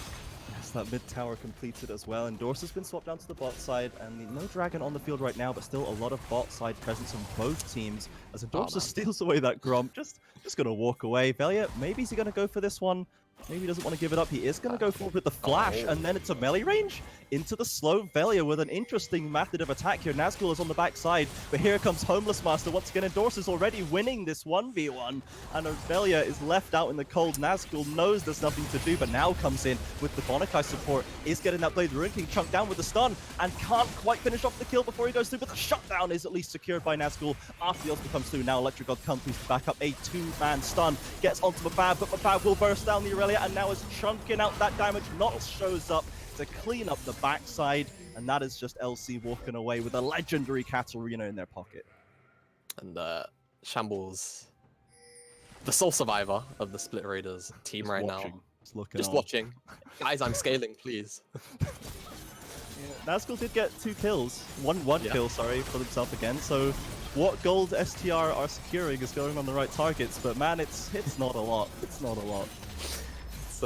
Yes, that mid tower completed as well. And Dorse has been swapped down to the bot side, and no Dragon on the field right now, but still a lot of bot side presence on both teams. As Dorse steals away that Gromp, just gonna walk away. Velia, maybe is he gonna go for this one? Maybe he doesn't want to give it up. He is going to go forward with the flash, and then it's a melee range into the slow Velia with an interesting method of attack here. Nazgul is on the backside, but here comes Homeless Master once again, and Dorse is already winning this 1v1, and Velia is left out in the cold. Nazgul knows there's nothing to do, but now comes in with the Bonakai support, is getting that blade. The Rune King chunked down with the stun, and can't quite finish off the kill before he goes through, but the shutdown is at least secured by Nazgul after the ultimate comes through. Now Electric God comes to back up a 2-man stun, gets onto Mafab, but Mafab will burst down the Aurelia, and now is chunking out that damage. Nox shows up to clean up the backside, and that is just LC walking away with a legendary Katarina in their pocket. And Shambles, the sole survivor of the Split Raiders team Just right watching. now. Just watching. Guys, I'm scaling, please. Yeah, Nazgul did get 2 kills. One kill, sorry, for themselves again. So what gold STR are securing is going on the right targets, but man, it's not a lot. It's not a lot. It's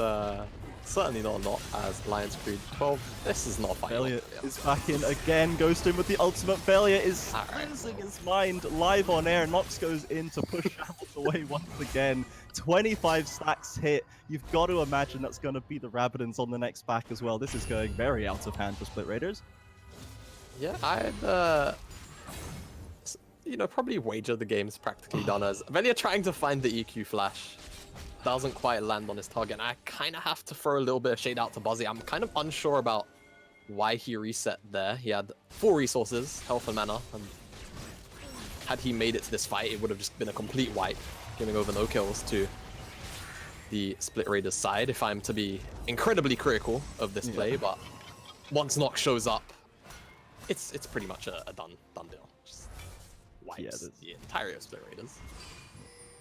certainly not a lot as Lionscreed 12. This is not final. Velia is back in again, goes to him with the ultimate. Velia is losing his mind live on air. Nox goes in to push Shambles away once again. 25 stacks hit. You've got to imagine that's going to be the Rabadons on the next back as well. This is going very out of hand for Split Raiders. Yeah, I'd probably wager the game's practically done as Velia trying to find the EQ flash. Doesn't quite land on his target, and I kind of have to throw a little bit of shade out to Buzzy. I'm kind of unsure about why he reset there. He had 4 resources, health and mana, and had he made it to this fight, it would have just been a complete wipe, giving over no kills to the Split Raiders side, if I'm to be incredibly critical of this play. But once Nox shows up, it's pretty much a done deal. Just wipes the entirety of Split Raiders.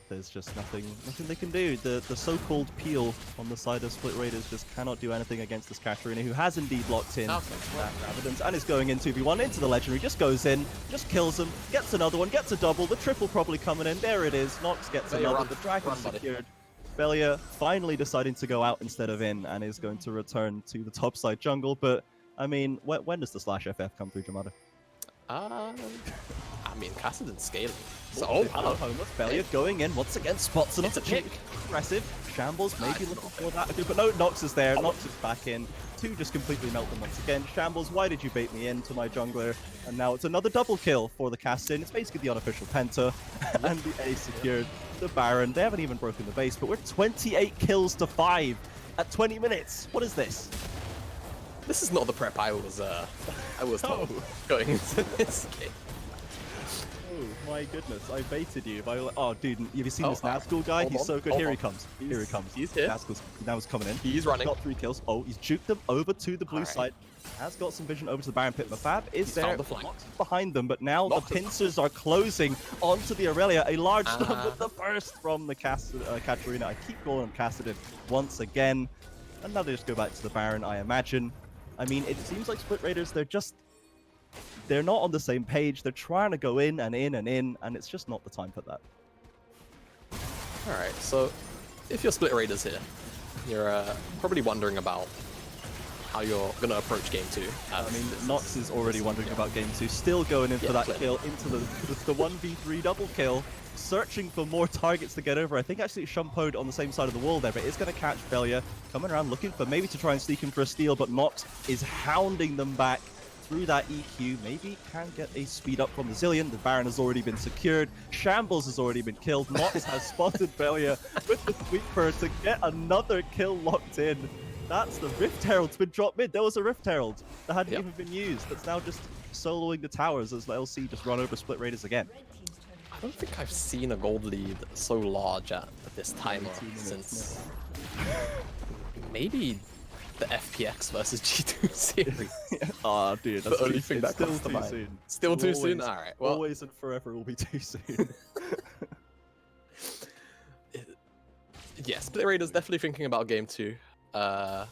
There's just nothing they can do. The so-called peel on the side of Split Raiders just cannot do anything against this Katarina, who has indeed locked in that Rabadons and is going in 2v1 into the Legendary. Just goes in, just kills him, gets another one, gets a double. The triple probably coming in. There it is. Nox gets another. The Dragon secured. Velia finally deciding to go out instead of in, and is going to return to the top side jungle. But I mean, when does the /FF come through, Jamada? I mean, Kassadin's scaling. So, hello. Velia going in once again, spots another chick. Aggressive. Shambles maybe looking for that, but no, Nox is there. Nox is back in. 2 just completely melt them once again. Shambles, why did you bait me into my jungler? And now it's another double kill for the Kassadin. It's basically the unofficial Penta, and the A secured. The Baron, they haven't even broken the base, but we're 28 kills to 5 at 20 minutes. What is this? This is not the prep I was told going into this game. Oh my goodness, I baited you. Oh dude, have you seen this Nazgul guy? He's so good. Here he comes. Here he comes. He's here. Nazgul's now he's coming in. He's running. Got 3 kills. Oh, he's juked them over to the blue side. Has got some vision over to the Baron pit. Mafab is there. Nox behind them, but now the pincers are closing onto the Aurelia. A large stun with the burst from the Katarina. I keep calling him Kassadin once again. And now they just go back to the Baron, I imagine. I mean, it seems like Split Raiders, they're not on the same page. They're trying to go in and in and in, and it's just not the time for that. Alright, so if you're Split Raiders here, you're probably wondering about how you're going to approach Game 2. I mean, Nox is already wondering about Game 2, still going in for that kill, into the 1v3 double kill, searching for more targets to get over. I think actually Shumpoed on the same side of the wall there, but it's going to catch Velia, coming around looking for maybe to try and sneak him for a steal, but Nox is hounding them back through that EQ. Maybe can get a speed up from the Zillion. The Baron has already been secured. Shambles has already been killed. Nox has spotted Velia with the sweeper to get another kill locked in. That's the Rift Herald's been dropped mid. There was a Rift Herald that hadn't even been used. That's now just soloing the towers as the LC just run over Split Raiders again. I don't think I've seen a gold lead so large at this timer since maybe the FPX versus G2 series. Oh, dude, that's the only thing that still too soon. Still too soon? Alright, well. Always and forever will be too soon. Yeah, Split Raiders definitely thinking about Game 2. Have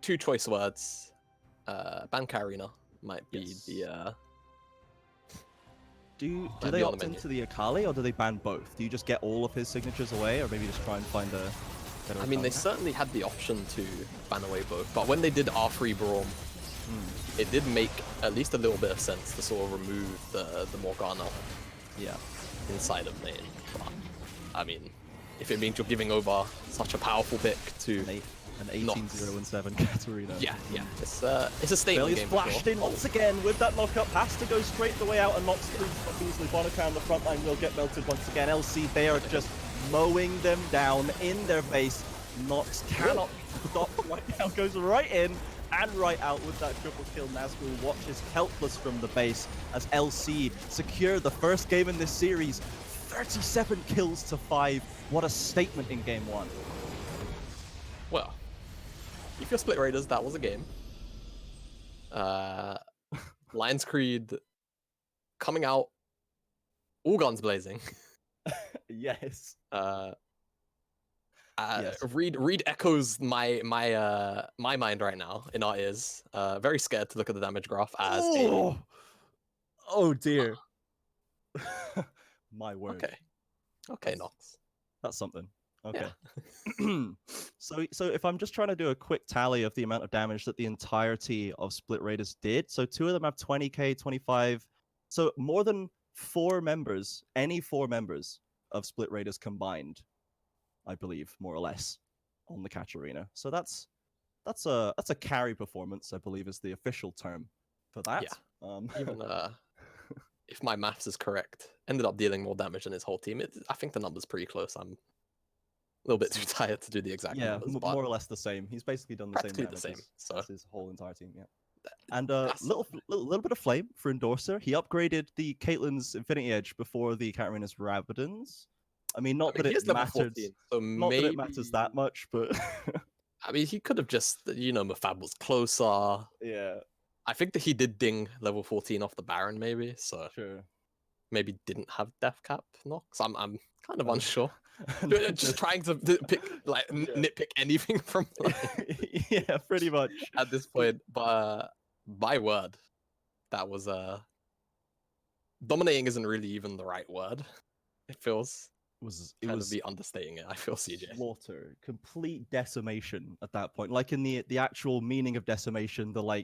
2 choice words. Ban Karina might be the... Do they opt into the Akali, or do they ban both? Do you just get all of his signatures away, or maybe just try and find I mean, they certainly had the option to ban away both, but when they did R3 Braum, it did make at least a little bit of sense to sort of remove the Morgana inside of lane. But, I mean, if it means you're giving over such a powerful pick to an 18-0-7 Katarina. Yeah. It's a statement game. Flashed in once again with that knockup, has to go straight the way out and knocks through easily. Bonacar on the front line will get melted once again. LC, they are just mowing them down in their base. Nox cannot stop right now, goes right in and right out with that triple kill. Nazgul watches helpless from the base as LC secure the first game in this series. 37 kills to 5. What a statement in game 1. Well, if you're Split Raiders, that was a game. Lionscreed coming out, all guns blazing. Yes. Yes. Reed echoes my mind right now in our ears. Very scared to look at the damage graph as oh dear. My word. Okay, Nox. That's something. Okay. Yeah. So if I'm just trying to do a quick tally of the amount of damage that the entirety of Split Raiders did, so 2 of them have 20k, 25. So more than 4 members, any 4 members of Split Raiders combined, I believe, more or less, on the Katarina. So that's a carry performance, I believe, is the official term for that. Yeah. Even if my maths is correct, ended up dealing more damage than his whole team. I think the number's pretty close. I'm a little bit too tired to do the exact numbers. But more or less the same. He's basically done the same damage as his whole entire team. Yeah. And little bit of flame for Endorser. He upgraded the Caitlyn's Infinity Edge before the Katarina's Rabadons. I mean, not that it mattered. 14, so not that it matters that much, but I mean, he could have just, Mafab was closer. Yeah. I think that he did ding level 14 off the Baron, maybe. So maybe didn't have death cap Nox. I'm kind of unsure. Just trying to pick nitpick anything from yeah, pretty much at this point. But my word, that was dominating isn't really even the right word. It feels it was be understating it. I feel CJ slaughter, complete decimation at that point. Like in the actual meaning of decimation, the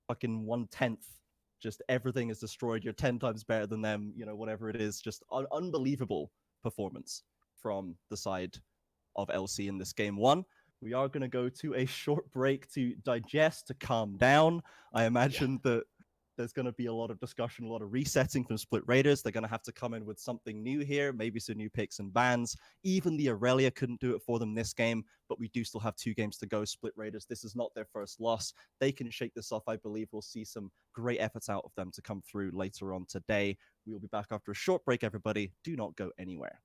fucking 1/10. Just everything is destroyed. You're 10 times better than them. Whatever it is, just unbelievable performance from the side of LC in this game 1. We are going to go to a short break to digest, to calm down. I imagine that there's going to be a lot of discussion, a lot of resetting from Split Raiders. They're going to have to come in with something new here, maybe some new picks and bans. Even the Aurelia couldn't do it for them this game, but we do still have 2 games to go. Split Raiders, this is not their first loss. They can shake this off. I believe we'll see some great efforts out of them to come through later on today. We'll be back after a short break, everybody. Do not go anywhere.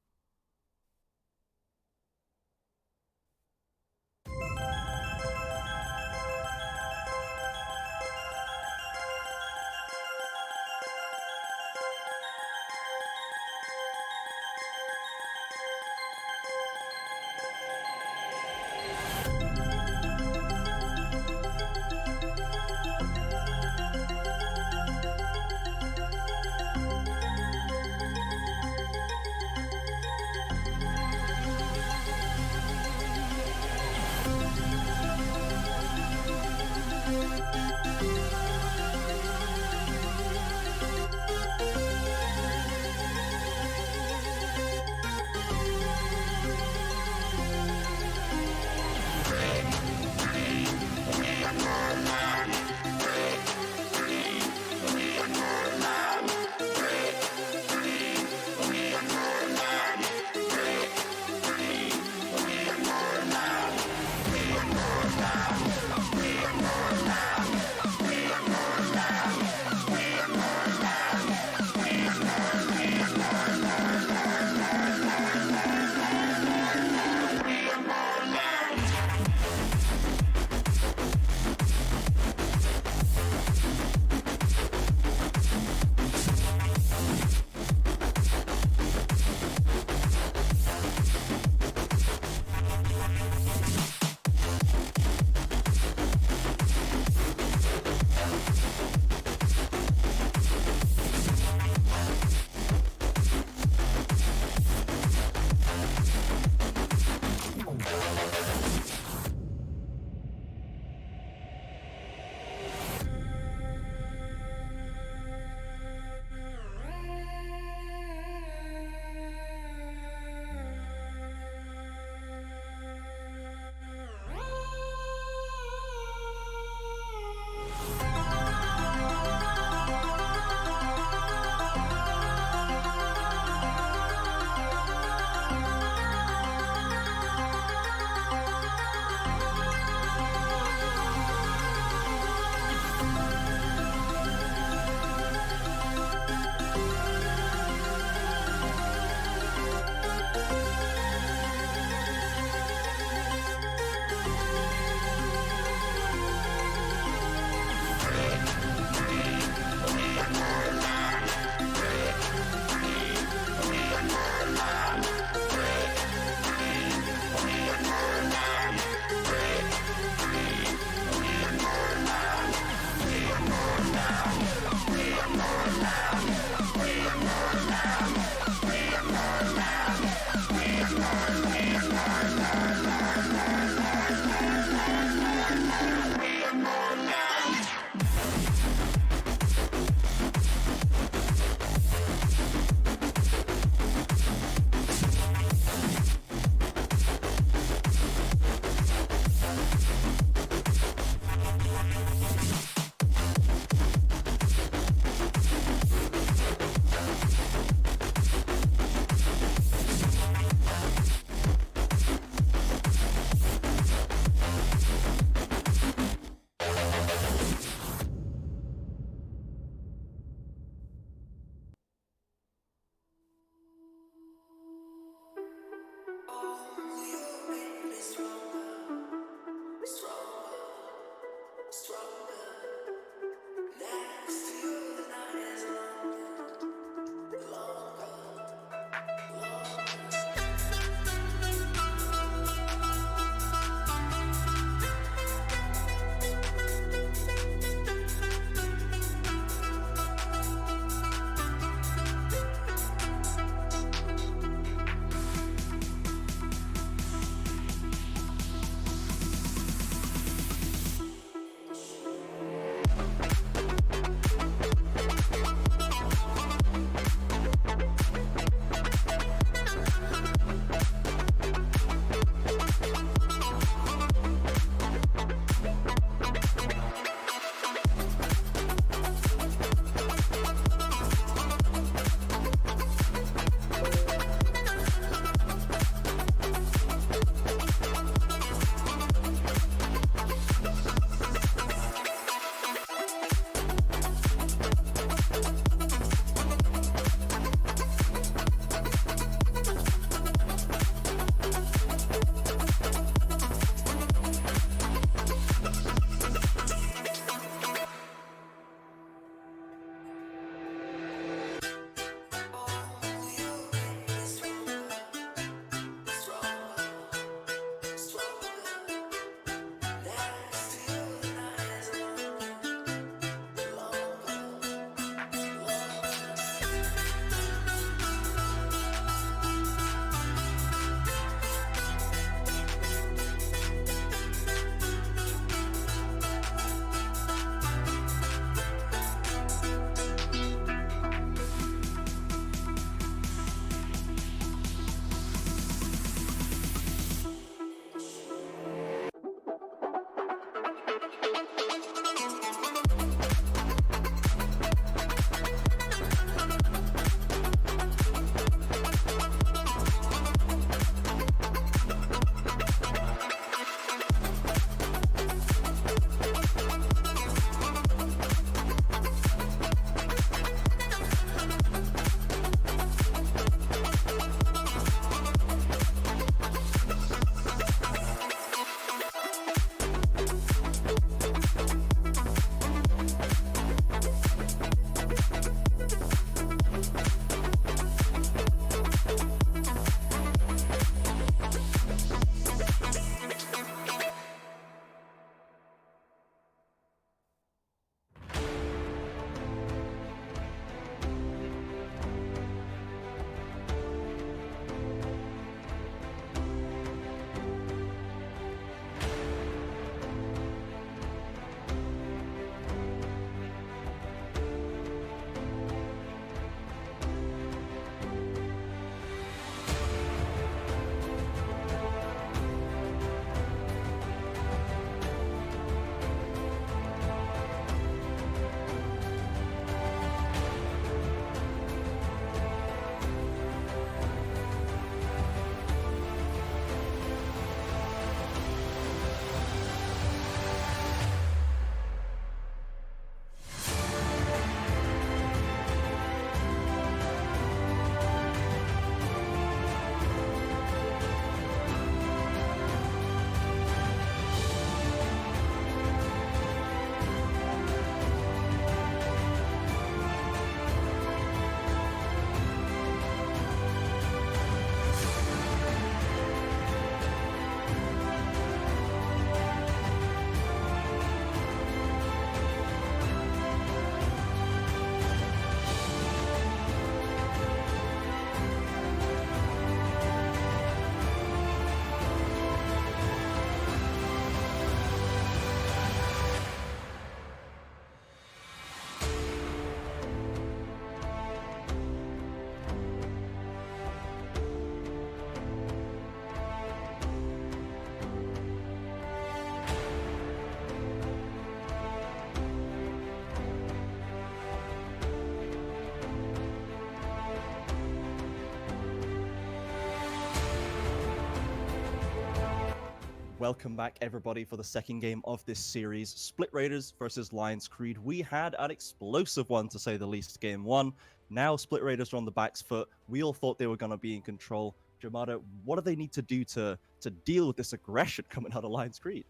welcome back everybody for the second game of this series, Split Raiders versus Lionscreed. We had an explosive one to say the least, game one. Now Split Raiders are on the back's foot. We all thought they were going to be in control. Jamada, what do they need to do to deal with this aggression coming out of Lionscreed?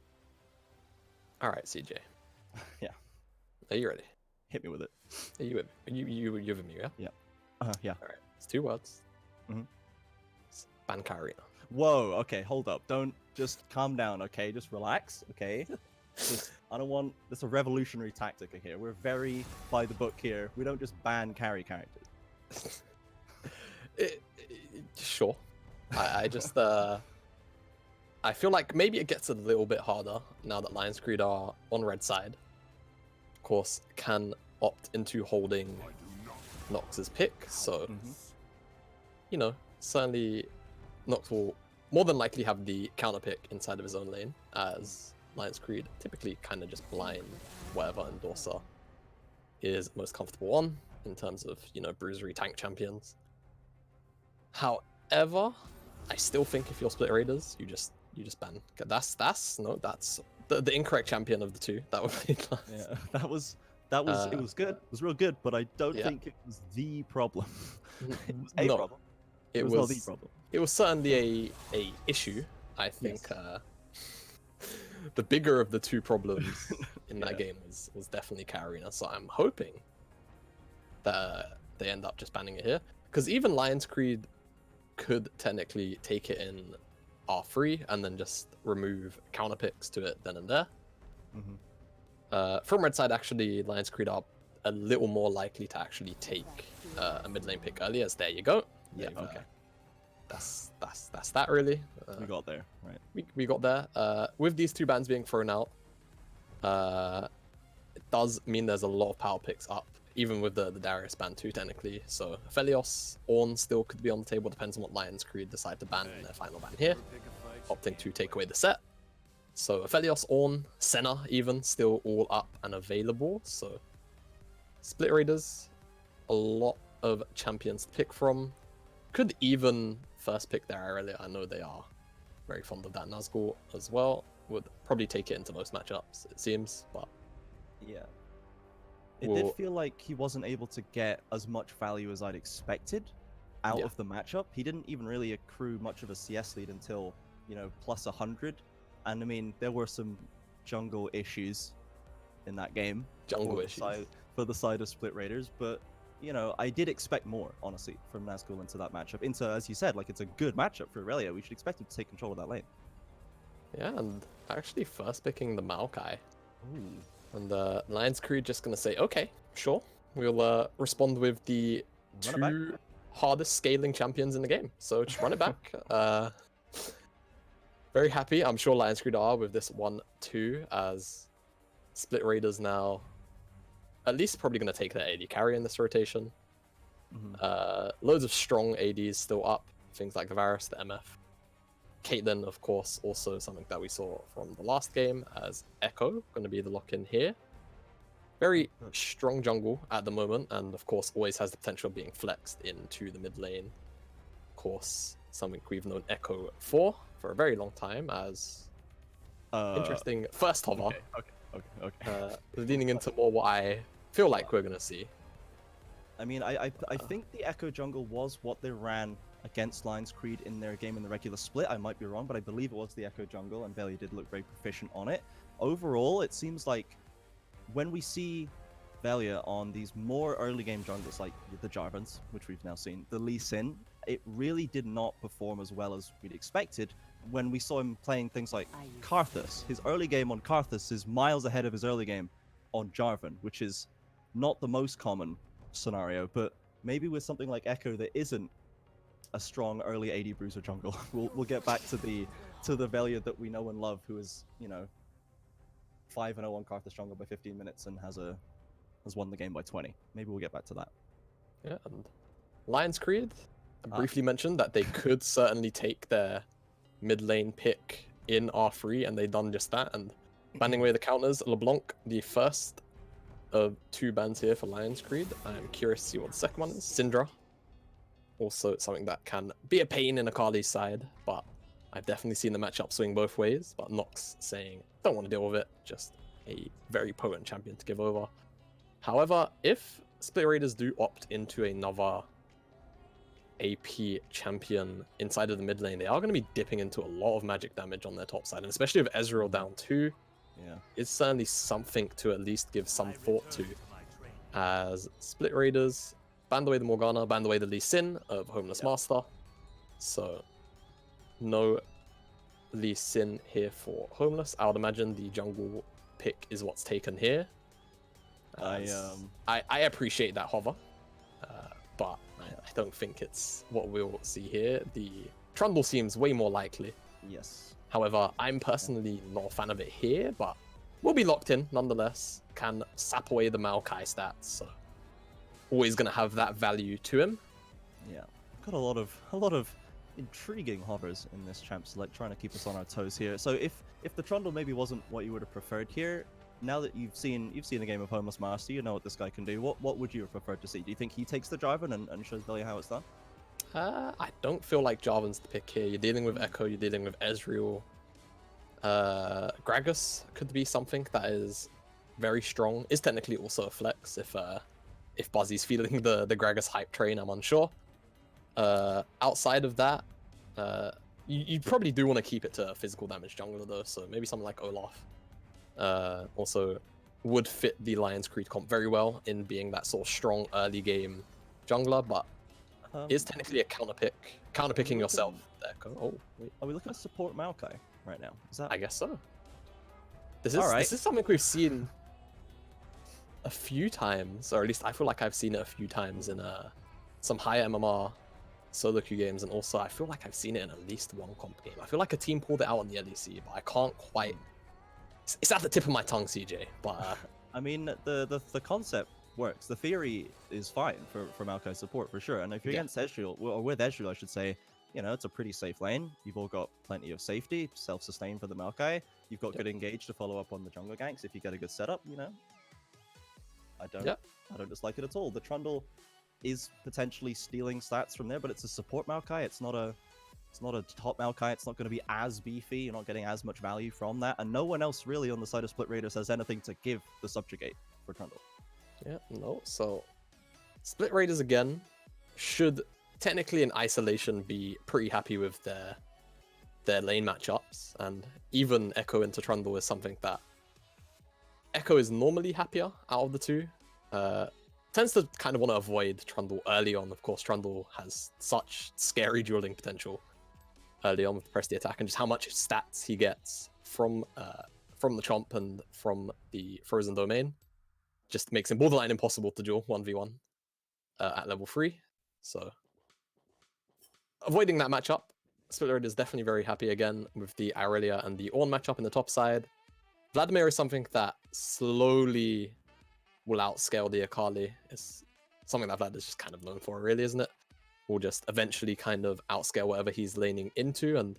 All right, CJ. Yeah. Are you ready? Hit me with it. Are you with me, yeah? Yeah. Yeah. All right. It's 2 words. Mhm. It's Bancarina. Whoa, okay, hold up. Don't just calm down, okay? Just relax, okay? I don't want this a revolutionary tactic here. We're very by the book here. We don't just ban carry characters. Sure. I just I feel like maybe it gets a little bit harder now that Lionscreed are on red side. Of course, can opt into holding Nox's pick, so you know, certainly Nox will more than likely have the counter pick inside of his own lane, as Lionscreed typically kind of just blind whatever endorser is most comfortable on in terms of, you know, bruisery tank champions. However, I still think if you're Split Raiders, you just ban. That's the incorrect champion of the two that would be class. Yeah, that was it was good. It was real good, but I don't think it was the problem. It was a problem. It was not the problem. It was certainly a issue. I think the bigger of the two problems in that game was definitely Karina. So I'm hoping that they end up just banning it here, because even Lionscreed could technically take it in R3 and then just remove counter picks to it then and there. From red side, actually, Lionscreed are a little more likely to actually take a mid lane pick early, as there you go. Yeah, okay. That's that really. We got there, right? We got there. With these two bans being thrown out, it does mean there's a lot of power picks up, even with the Darius ban too, technically. So Aphelios, Ornn still could be on the table, depends on what Lionscreed decide to ban in their final ban here, opting to take away the set. So Aphelios, Ornn, Senna even still all up and available. So Split Raiders, a lot of champions to pick from. Could even first pick their earlier. I know they are very fond of that Nazgul as well. Would probably take it into most matchups, it seems, but yeah. It did feel like he wasn't able to get as much value as I'd expected out of the matchup. He didn't even really accrue much of a CS lead until, you know, plus 100. And I mean, there were some jungle issues in that game. For the side of Split Raiders, but you know, I did expect more, honestly, from Nazgul into that matchup. Into, as you said, like, it's a good matchup for Aurelia. We should expect him to take control of that lane. Yeah, and actually first picking the Maokai. Ooh. And Lionscreed just gonna say, okay, sure. We'll respond with the two hardest scaling champions in the game. So just run it back. Very happy, I'm sure Lionscreed are, with this 1-2, as Split Raiders now at least probably going to take their AD carry in this rotation. Loads of strong ADs still up. Things like the Varus, the MF. Caitlyn, of course, also something that we saw from the last game, as Echo going to be the lock-in here. Very strong jungle at the moment, and of course always has the potential of being flexed into the mid lane. Of course, something we've known Echo for a very long time, as interesting first hover. Okay. Leaning into more what I feel like we're gonna see. I mean, I think the Echo jungle was what they ran against Lionscreed in their game in the regular split. I might be wrong, but I believe it was the Echo jungle, and Velia did look very proficient on it. Overall, it seems like when we see Velia on these more early game jungles, like the Jarvans, which we've now seen, the Lee Sin, it really did not perform as well as we'd expected. When we saw him playing things like Karthus, his early game on Karthus is miles ahead of his early game on Jarvan, which is not the most common scenario, but maybe with something like Echo that isn't a strong early AD bruiser jungle, we'll get back to the Velia that we know and love, who is, you know, 5-0 on Karthus jungle by 15 minutes and has won the game by 20. Maybe we'll get back to that. Yeah, and Lionscreed briefly mentioned that they could certainly take their mid lane pick in R3, and they've done just that, and banning away the counters. LeBlanc, the first of 2 bans here for Lionscreed. I'm curious to see what the second one is. Syndra, also something that can be a pain in Akali's side, but I've definitely seen the matchup swing both ways, but Nox saying, don't want to deal with it, just a very potent champion to give over. However, if Split Raiders do opt into another AP champion inside of the mid lane, they are going to be dipping into a lot of magic damage on their top side, and especially with Ezreal down 2, it's certainly something to at least give some thought to, as Split Raiders banned away the Morgana, banned away the Lee Sin of Homeless Master, so no Lee Sin here for Homeless. I would imagine the jungle pick is what's taken here. I appreciate that hover, but I don't think it's what we'll see here. The Trundle seems way more likely. Yes. However, I'm personally not a fan of it here, but we'll be locked in nonetheless. Can sap away the Maokai stats, so always going to have that value to him. Yeah, got a lot of intriguing hovers in this champ select, trying to keep us on our toes here. So if the Trundle maybe wasn't what you would have preferred here, now that you've seen a game of Homeless Master, you know what this guy can do. What would you have preferred to see? Do you think he takes the Jarvan and shows Billy how it's done? I don't feel like Jarvan's the pick here. You're dealing with Echo, you're dealing with Ezreal. Gragas could be something that is very strong. Is technically also a flex if Buzzy's feeling the Gragas hype train, I'm unsure. Outside of that, you probably do want to keep it to a physical damage jungler though, so maybe something like Olaf. Also would fit the Lionscreed comp very well in being that sort of strong early game jungler, but is technically a counterpicking yourself. Oh, wait. Are we looking to support Maokai right now? Is that? I guess so. This is something we've seen a few times, or at least I feel like I've seen it a few times in some higher MMR solo queue games, and also I feel like I've seen it in at least one comp game. I feel like a team pulled it out on the LEC, but I can't quite. It's at the tip of my tongue, CJ. But I mean, the concept works. The theory is fine for Maokai support for sure. And if you're against Ezreal, or with Ezreal, I should say, you know, it's a pretty safe lane. You've all got plenty of safety, self-sustain for the Maokai. You've got good engage to follow up on the jungle ganks if you get a good setup. You know, I don't dislike it at all. The Trundle is potentially stealing stats from there, but it's a support Maokai. It's not a top Maokai. It's not going to be as beefy. You're not getting as much value from that, and no one else really on the side of Split Raiders has anything to give the subjugate for Trundle. Yeah, no. So Split Raiders again should technically in isolation be pretty happy with their lane matchups, and even Echo into Trundle is something that Echo is normally happier out of the two. Tends to kind of want to avoid Trundle early on. Of course, Trundle has such scary dueling potential early on with the press the attack, and just how much stats he gets from the Chomp and from the Frozen Domain just makes him borderline impossible to duel 1v1 at level 3. So avoiding that matchup, Split Raiders is definitely very happy again with the Aurelia and the Ornn matchup in the top side. Vladimir is something that slowly will outscale the Akali. It's something that Vlad is just kind of known for, really, isn't it? Will just eventually kind of outscale whatever he's laning into, and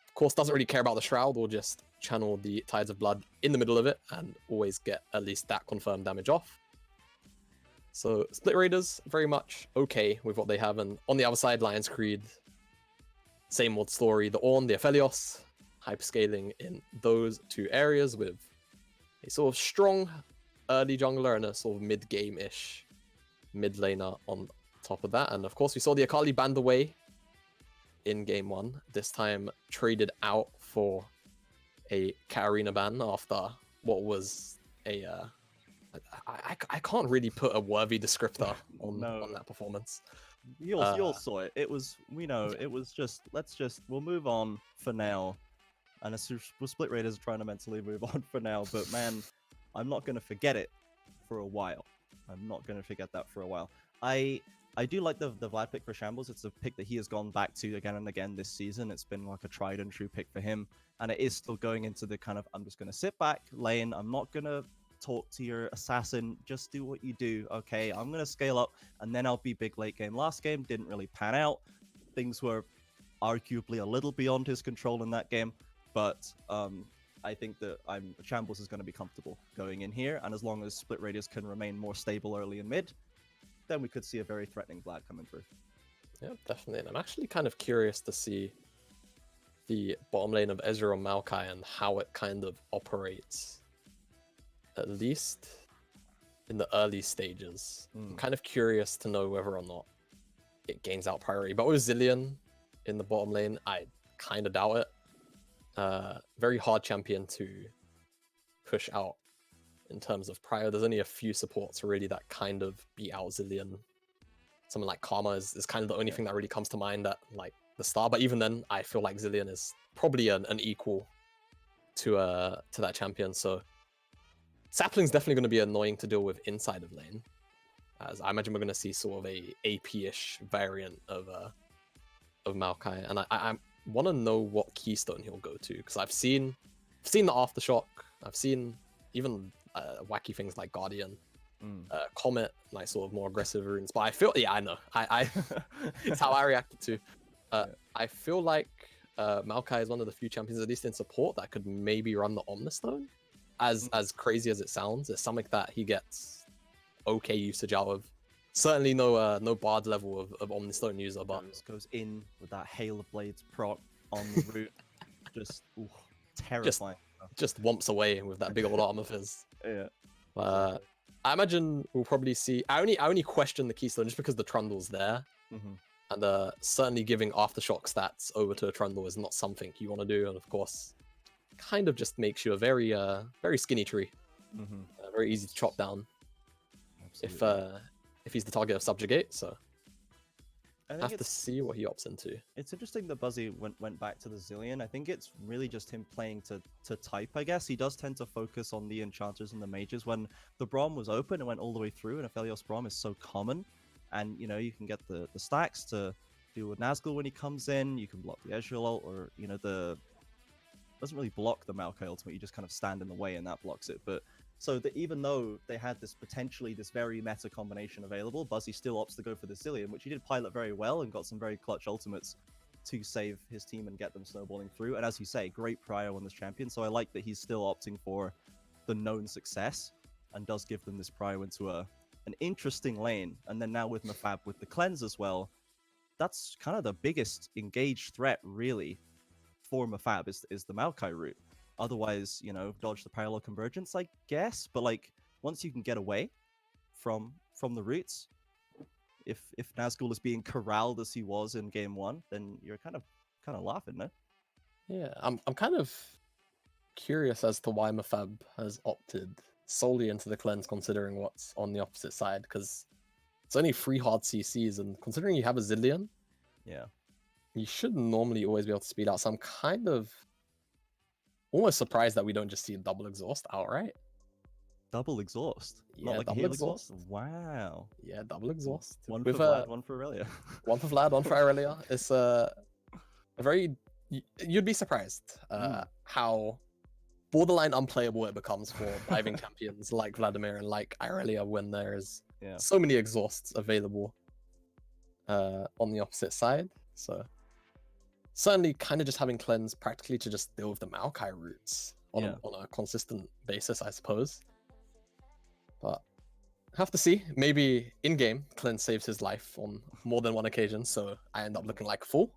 of course doesn't really care about the Shroud. Will just channel the Tides of Blood in the middle of it and always get at least that confirmed damage off. So Split Raiders very much okay with what they have, and on the other side, Lionscreed, same old story. The Ornn, the Aphelios, hyperscaling in those two areas with a sort of strong early jungler and a sort of mid-game-ish mid laner on top of that. And of course, we saw the Akali banned away in game 1. This time traded out for a Katarina ban after what was a I can't really put a worthy descriptor on that performance. You all saw it. It was, we know, it was just, we'll move on for now. And we're Split Raiders trying to mentally move on for now. But man, I'm not going to forget it for a while. I'm not going to forget that for a while. I do like the Vlad pick for Shambles. It's a pick that he has gone back to again and again this season. It's been like a tried and true pick for him. And it is still going into the kind of, I'm just going to sit back, lane. I'm not going to talk to your assassin. Just do what you do. Okay, I'm going to scale up and then I'll be big late game. Last game didn't really pan out. Things were arguably a little beyond his control in that game. But I think that Shambles is going to be comfortable going in here. And as long as Split Raiders can remain more stable early and mid, then we could see a very threatening Vlad coming through. Yeah, definitely. And I'm actually kind of curious to see the bottom lane of Ezreal and Maokai and how it kind of operates, at least in the early stages. I'm kind of curious to know whether or not it gains out priority. But with Zilean in the bottom lane, I kind of doubt it. Very hard champion to push out in terms of prior. There's only a few supports really that kind of beat out Zilean. Something like Karma is kind of the only thing that really comes to mind at like the start. But even then, I feel like Zilean is probably an equal to that champion. So Sapling's definitely going to be annoying to deal with inside of lane, as I imagine we're going to see sort of a AP-ish variant of Maokai, and I want to know what keystone he'll go to, because I've seen the Aftershock, I've seen even wacky things like Guardian, Comet, like sort of more aggressive runes. But I feel, yeah, I know, I it's how I reacted to. I feel like Maokai is one of the few champions, at least in support, that could maybe run the Omnistone. As crazy as it sounds, it's something that he gets okay usage out of. Certainly no Bard level of Omnistone user, but goes in with that Hail of Blades proc on the route. Just terrifying. Just womps away with that big old arm of his. Yeah. I imagine we'll probably see. I only question the keystone just because the Trundle's there, and certainly giving Aftershock stats over to a Trundle is not something you want to do, and of course, kind of just makes you a very skinny tree, very easy to chop down. Absolutely. If he's the target of Subjugate, so I have to see what he opts into. It's interesting that Buzzy went back to the Zilean. I think it's really just him playing to type, I guess. He does tend to focus on the enchanters and the mages. When the Braum was open, it went all the way through, and Aphelios Braum is so common. And, you know, you can get the stacks to deal with Nazgul when he comes in. You can block the Ezreal ult, or, you know, doesn't really block the Maokai ultimate. You just kind of stand in the way, and that blocks it. But so that even though they had this very meta combination available, Buzzy still opts to go for the Zilean, which he did pilot very well and got some very clutch ultimates to save his team and get them snowballing through. And as you say, great prior on this champion. So I like that he's still opting for the known success and does give them this prior into an interesting lane. And then now with Mafab with the cleanse as well, that's kind of the biggest engaged threat really for Mafab is the Maokai route. Otherwise, you know, dodge the parallel convergence, I guess. But like, once you can get away from the roots, if Nazgul is being corralled as he was in game 1, then you're kind of laughing, no? Yeah, I'm kind of curious as to why Mafab has opted solely into the cleanse, considering what's on the opposite side, because it's only 3 hard CCs, and considering you have a Zilean, yeah, you should normally always be able to speed out. So I'm kind of almost surprised that we don't just see a double exhaust outright. Double exhaust? Yeah, not like double exhaust. Wow. Yeah, double exhaust. One for Vlad, one for Aurelia. One for Vlad, one for Aurelia. It's a very... You'd be surprised how borderline unplayable it becomes for diving champions like Vladimir and like Aurelia when there's so many exhausts available on the opposite side. So certainly kind of just having cleanse practically to just deal with the Maokai roots on a consistent basis, I suppose. But have to see. Maybe in-game, cleanse saves his life on more than one occasion, so I end up looking like a fool.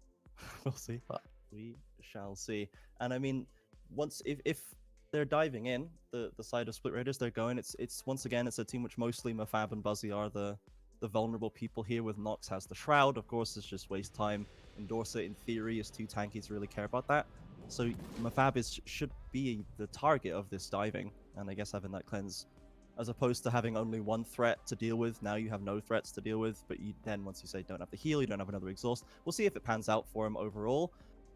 We'll see. But we shall see. And I mean, once if they're diving in the side of Split Raiders, they're going. It's once again, it's a team which mostly Mafab and Buzzy are the vulnerable people here. With Nox has the Shroud, of course, it's just waste time. Endorser, in theory, is too tanky to really care about that. So Mafab should be the target of this diving, and I guess having that cleanse, as opposed to having only one threat to deal with, now you have no threats to deal with, but you then, once you say don't have the heal, you don't have another exhaust. We'll see if it pans out for him overall.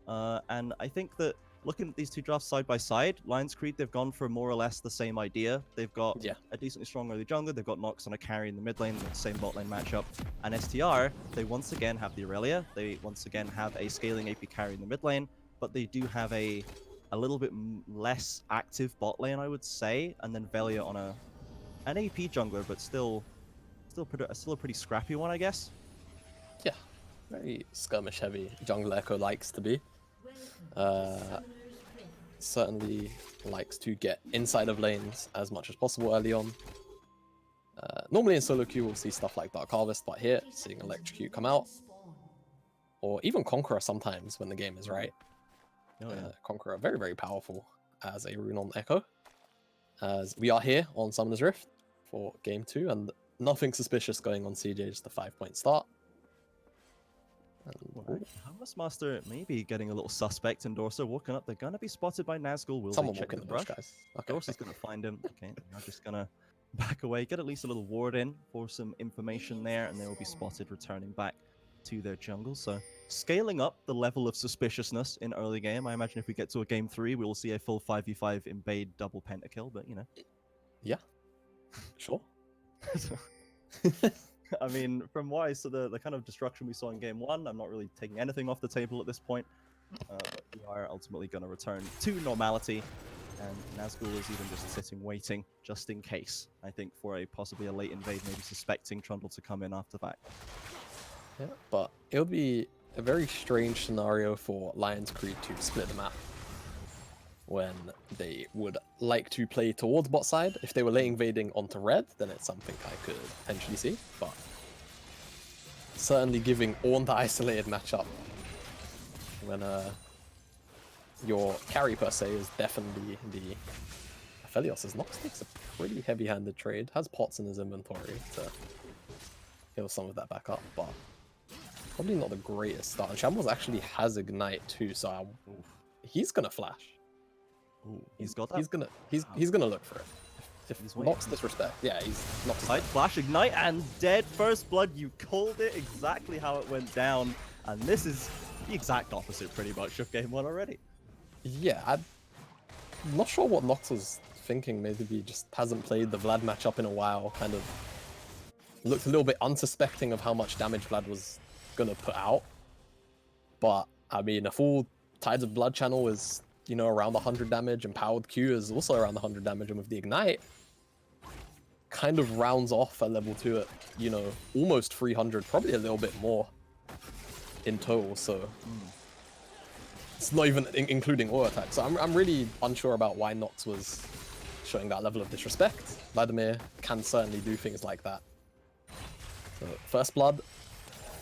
And I think that looking at these two drafts side by side, Lionscreed, they've gone for more or less the same idea. They've got a decently strong early jungler, they've got Nox on a carry in the mid lane, the same bot lane matchup. And STR, they once again have the Aurelia, they once again have a scaling AP carry in the mid lane, but they do have a little bit less active bot lane, I would say, and then Velia on an AP jungler, but still a pretty scrappy one, I guess. Yeah, very skirmish heavy jungle Echo likes to be. Certainly likes to get inside of lanes as much as possible early on. Normally in solo queue we'll see stuff like Dark Harvest, but here seeing Electrocute come out, or even Conqueror sometimes when the game is right. Oh, yeah. Conqueror, very, very powerful as a rune on Echo. As we are here on Summoner's Rift for game 2, and nothing suspicious going on CJ, just a 5-point start. And, Homeless Master maybe getting a little suspect, and Dorso walking up. They're gonna be spotted by Nazgul. Will someone they check walk in the bush, guys. Okay, Dorso's gonna find him. Okay, they're just gonna back away, get at least a little ward in for some information there, and they will be spotted returning back to their jungle. So scaling up the level of suspiciousness in early game. I imagine if we get to a game 3, we will see a full 5v5 invade double pentakill, but you know. Yeah, sure. I mean, from what I saw, the kind of destruction we saw in game 1, I'm not really taking anything off the table at this point. But we are ultimately going to return to normality, and Nazgul is even just sitting waiting, just in case, I think, for possibly a late invade, maybe suspecting Trundle to come in after that. Yeah, but it would be a very strange scenario for Lionscreed to split the map when they would like to play towards bot side. If they were late invading onto red, then it's something I could potentially see, but certainly giving Ornn the isolated matchup when your carry per se is definitely the Aphelios. Nox takes a pretty heavy-handed trade, has pots in his inventory to heal some of that back up, but probably not the greatest start. And Shambles actually has Ignite too, so he's gonna flash. Ooh, he's got that. He's gonna look for it. If Nox disrespect, yeah, he's not. Side flash, ignite, and dead. First blood. You called it exactly how it went down, and this is the exact opposite, pretty much, of game 1 already. Yeah, I'm not sure what Nox was thinking. Maybe he just hasn't played the Vlad matchup in a while. Kind of looked a little bit unsuspecting of how much damage Vlad was gonna put out. But I mean, a full Tides of Blood channel is, you know, around 100 damage, and Powered Q is also around 100 damage, and with the Ignite, kind of rounds off at level 2 at, you know, almost 300, probably a little bit more in total, so it's not even including auto attack. So I'm really unsure about why Nox was showing that level of disrespect. Vladimir can certainly do things like that. So first blood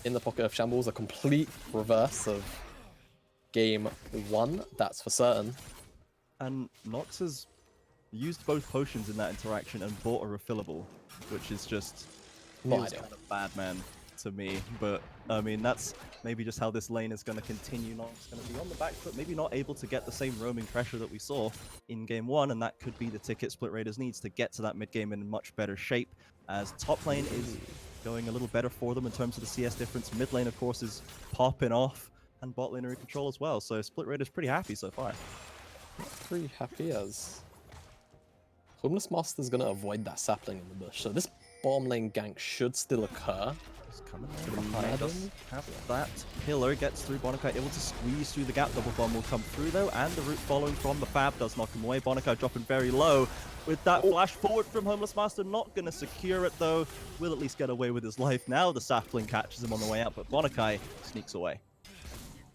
in the pocket of Shambles, a complete reverse of game 1, that's for certain. And Nox has used both potions in that interaction and bought a refillable, which is just feels kind of bad, man, to me. But I mean, that's maybe just how this lane is going to continue. Nox going to be on the back foot, maybe not able to get the same roaming pressure that we saw in game 1, and that could be the ticket Split Raiders needs to get to that mid game in much better shape, as top lane is going a little better for them in terms of the CS difference. Mid lane, of course, is popping off, and bot lane are in control as well. So Split Raiders pretty happy so far. Pretty happy, as Homeless Master's going to avoid that sapling in the bush. So this bottom lane gank should still occur. Just coming behind us. Have that pillar, gets through. Bonakai able to squeeze through the gap. Double bomb will come through though, and the root following from the Fab does knock him away. Bonakai dropping very low. With that flash forward from Homeless Master, not going to secure it though. Will at least get away with his life. Now the sapling catches him on the way out, but Bonakai sneaks away.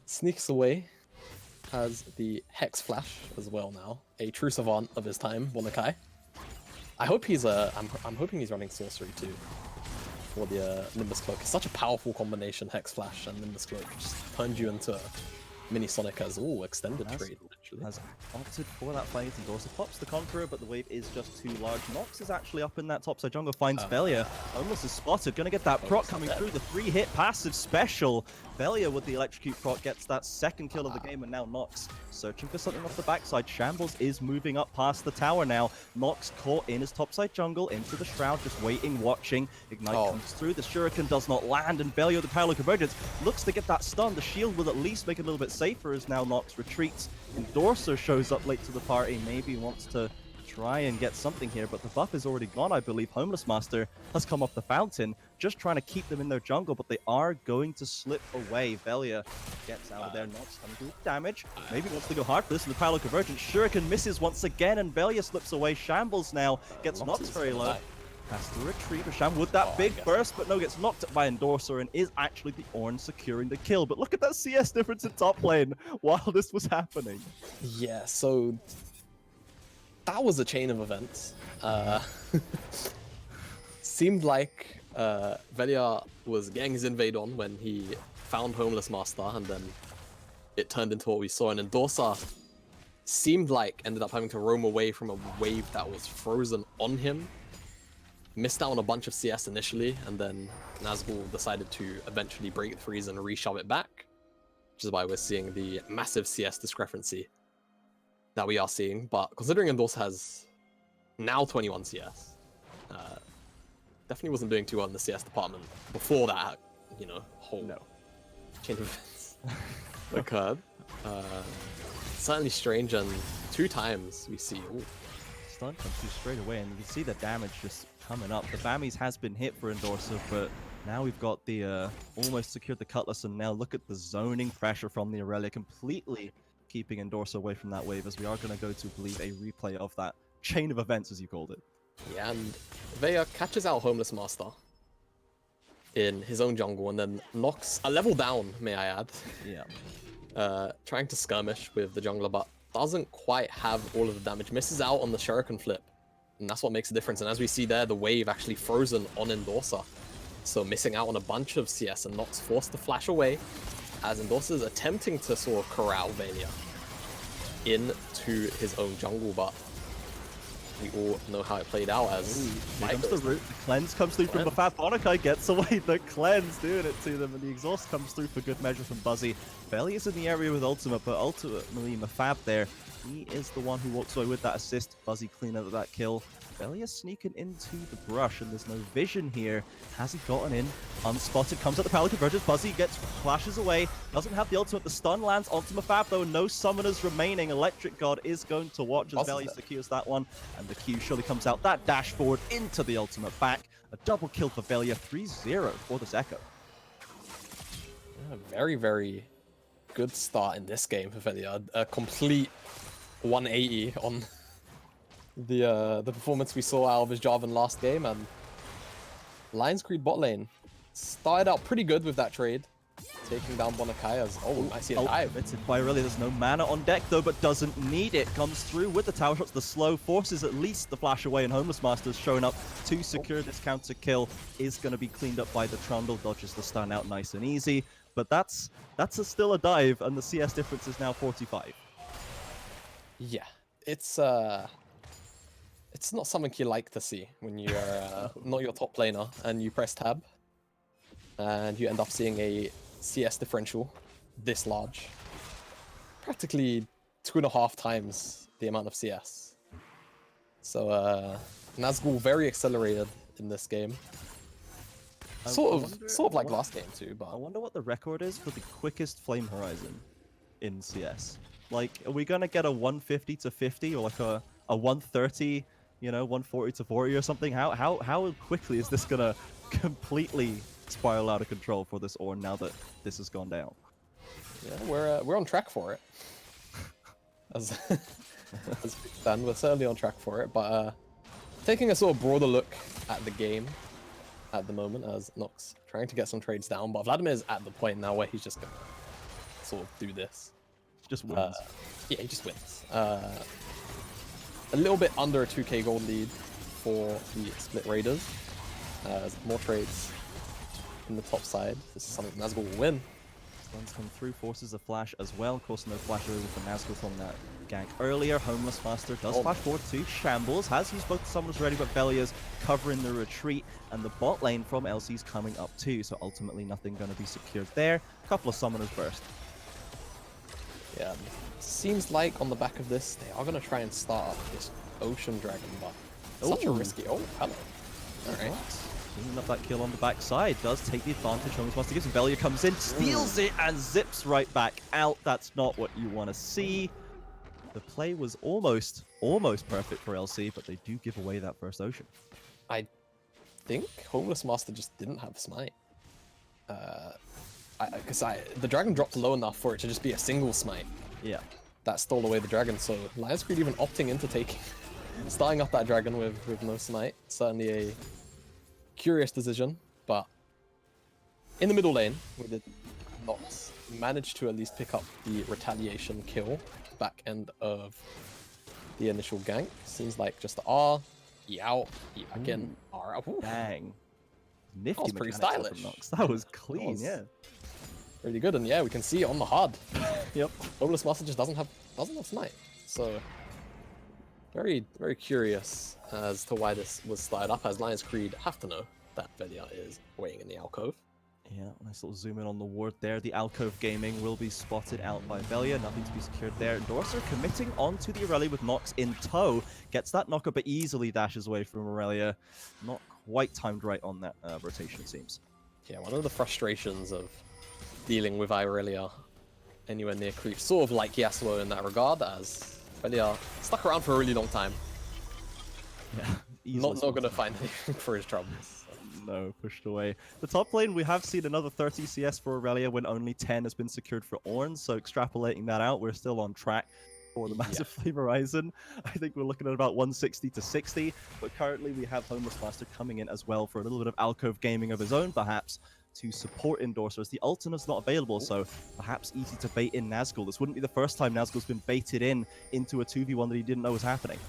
Sneaks away. Has the Hex Flash as well now. A true savant of his time, Bonakai. I hope he's I'm hoping he's running sorcery too for the Nimbus Cloak. It's such a powerful combination, Hex Flash and Nimbus Cloak. Just turns you into a mini Sonic as extended trade actually. Has opted for that fight and Dorsa pops the Conqueror, but the wave is just too large. Nox is actually up in that topside jungle, finds Velia. Homeless is spotted, gonna get that proc coming through, the 3-hit passive special. Velia with the electrocute proc gets that second kill of the game, and now Nox searching for something off the backside. Shambles is moving up past the tower now. Nox caught in his topside jungle, into the Shroud, just waiting, watching. Ignite comes through, the Shuriken does not land, and Velia, the Power Convergence, looks to get that stun. The shield will at least make it a little bit safer as now Nox retreats. Endorser shows up late to the party, maybe wants to try and get something here, but the buff is already gone, I believe. Homeless Master has come off the fountain, just trying to keep them in their jungle, but they are going to slip away. Velia gets out of there, Nox coming through damage, maybe wants to go hard for this in the Palo Convergence. Shuriken misses once again, and Velia slips away. Shambles now gets Nox very low. Has to retreat. Sham with that big burst, but no, gets knocked by Endorser and is actually the Ornn securing the kill. But look at that CS difference in top lane while this was happening. Yeah, so that was a chain of events. Seemed like Velia was getting his invade on when he found Homeless Master, and then it turned into what we saw. And Endorsa seemed like ended up having to roam away from a wave that was frozen on him. Missed out on a bunch of CS initially, and then Nazgul decided to eventually break the freeze and reshove it back, which is why we're seeing the massive CS discrepancy that we are seeing. But considering Endorsa has now 21 CS, definitely wasn't doing too well in the CS department before that, whole chain of events occurred. Certainly strange, and 2 times we see. Ooh. Stun comes through straight away, and you can see the damage just coming up. The Bammies has been hit for Endorsa, but now we've got the almost secured the Cutlass, and now look at the zoning pressure from the Aurelia, completely keeping Endorsa away from that wave, as we are going to go to, believe, a replay of that chain of events, as you called it. Yeah, and Veya catches out Homeless Master in his own jungle, and then knocks a level down, may I add. Yeah. Trying to skirmish with the jungler, but doesn't quite have all of the damage. Misses out on the Shuriken flip, and that's what makes a difference. And as we see there, the wave actually frozen on Endorsa, so missing out on a bunch of CS, and Nox forced to flash away as Endorsa is attempting to sort of corral Vania into his own jungle, but we all know how it played out as here comes the root. The cleanse comes through from Mafab. Bonakai gets away. The cleanse doing it to them, and the exhaust comes through for good measure from Buzzy. Belly is in the area with ultimate, but ultimately Mafab there, he is the one who walks away with that assist. Buzzy clean out of that kill. Belly is sneaking into the brush, and there's no vision here. Has he gotten in? Unspotted, comes at the power convergence. Buzzy flashes away. Doesn't have the ultimate. The stun lands onto Mafab, though. No summoners remaining. Electric God is going to watch as Belly secures that one. And the Q surely comes out. That dash forward into the ultimate back. A double kill for Velia. 3-0 for this Echo. Yeah, very, very good start in this game for Velia. A complete 180 on the performance we saw out of his Jarvan last game. And Lionscreed bot lane started out pretty good with that trade, taking down Bonakaya's. Oh, I see a dive. It's by really, there's no mana on deck though, but doesn't need it. Comes through with the tower shots, the slow forces at least the flash away, and Homeless Master's showing up to secure this counter kill. Is going to be cleaned up by the Trundle, dodges the stun out nice and easy. But that's still a dive, and the CS difference is now 45. Yeah, it's not something you like to see when you're not your top laner and you press tab and you end up seeing a CS differential this large. Practically 2.5 times the amount of CS. So Nazgul very accelerated in this game. Sort of like last game too, but I wonder what the record is for the quickest flame horizon in CS. Like, are we gonna get a 150 to 50 or like a 130, 140 to 40 or something? How quickly is this gonna completely spiral out of control for this Ornn now that this has gone down? Yeah, we're on track for it. As we stand, we're certainly on track for it. But taking a sort of broader look at the game at the moment, as Nox trying to get some trades down, but Vladimir's at the point now where he's just gonna sort of do this. Just wins. Yeah, he just wins. A little bit under a 2k gold lead for the Split Raiders. More trades in the top side. This is something Nazgul will win. Stuns come through, forces a flash as well. Of course, no flash over for Nazgul from that gank earlier. Homeless Master does flash forward to Shambles. Has used both the summoners ready, but Velia's covering the retreat. And the bot lane from LC's coming up too. So ultimately nothing going to be secured there. A couple of summoners burst. Yeah, seems like on the back of this, they are going to try and start up this Ocean Dragon, but such a risky... Oh, hello. Alright. Cleaning up that kill on the backside. Does take the advantage. Homeless Master gives him. Velia comes in, steals it, and zips right back out. That's not what you want to see. The play was almost perfect for LC, but they do give away that first Ocean. I think Homeless Master just didn't have Smite. Because the dragon dropped low enough for it to just be a single smite. Yeah. That stole away the dragon, so Lionscreed even opting into starting up that dragon with no smite. Certainly a curious decision, but in the middle lane, we did not manage to at least pick up the retaliation kill back end of the initial gank. Seems like just the R, E out, E back in, R out. Ooh. Dang. Nifty, that was pretty stylish. That was clean, yeah. Really good, and yeah, we can see on the HUD. Yep. Homeless Master just doesn't have smite. So very curious as to why this was started up, as Lionscreed have to know that Velia is waiting in the alcove. Yeah, nice little zoom in on the ward there. The Alcove Gaming will be spotted out by Velia. Nothing to be secured there. Dorser committing onto the Aurelia with Nox in tow. Gets that knockup, but easily dashes away from Aurelia. Not quite timed right on that rotation, it seems. Yeah, one of the frustrations of dealing with Aurelia anywhere near creep, sort of like Yasuo in that regard, as Velia stuck around for a really long time. Yeah, not going to find anything for his troubles. No, pushed away. The top lane, we have seen another 30 CS for Aurelia when only 10 has been secured for Ornn, so extrapolating that out, we're still on track for the Massive Flame Horizon. I think we're looking at about 160 to 60, but currently we have Homeless Master coming in as well for a little bit of Alcove Gaming of his own, perhaps, to support Endorser, as the ultimate's not available, so perhaps easy to bait in Nazgul. This wouldn't be the first time Nazgul's been baited into a 2v1 that he didn't know was happening.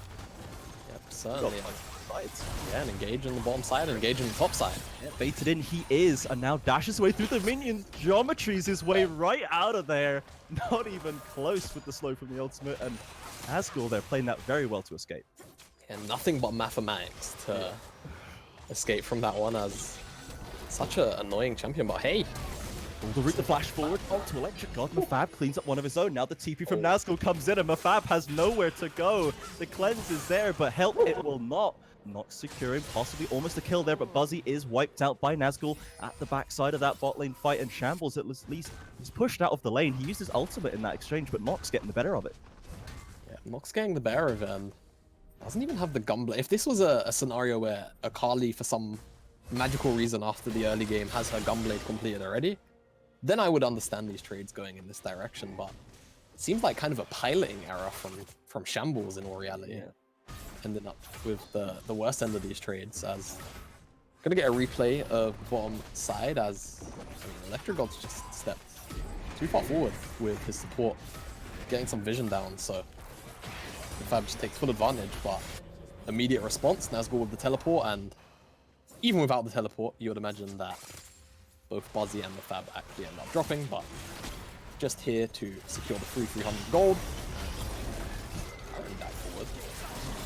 Yep, certainly. Yeah, and engage on the bottom side and engage on the top side. Yeah, baited in he is, and now dashes away through the minions, geometries his way right out of there. Not even close with the slow from the ultimate, and Nazgul, they're playing that very well to escape. And nothing but mathematics to escape from that one, as such an annoying champion, but hey. The route the flash forward onto Electric God. Mafab cleans up one of his own. Now the TP from Nazgul comes in, and Mafab has nowhere to go. The cleanse is there, but help it will not. Nox securing possibly almost a kill there, but Buzzy is wiped out by Nazgul at the backside of that bot lane fight, and Shambles at least is pushed out of the lane. He used his ultimate in that exchange, but Nox getting the better of it. Yeah, Nox getting the better of him. Doesn't even have the gunblade. If this was a scenario where Akali, for some magical reason after the early game, has her gunblade completed already, then I would understand these trades going in this direction, but it seems like kind of a piloting error from Shambles in all reality. Yeah. Ended up with the worst end of these trades, as gonna get a replay of bottom side, as I mean, Electric God's just stepped too far forward with his support, getting some vision down, so Fab just takes full advantage, but immediate response, Nazgul with the teleport, and even without the teleport, you would imagine that both Buzzy and the Fab actually end up dropping, but just here to secure the free 300 gold.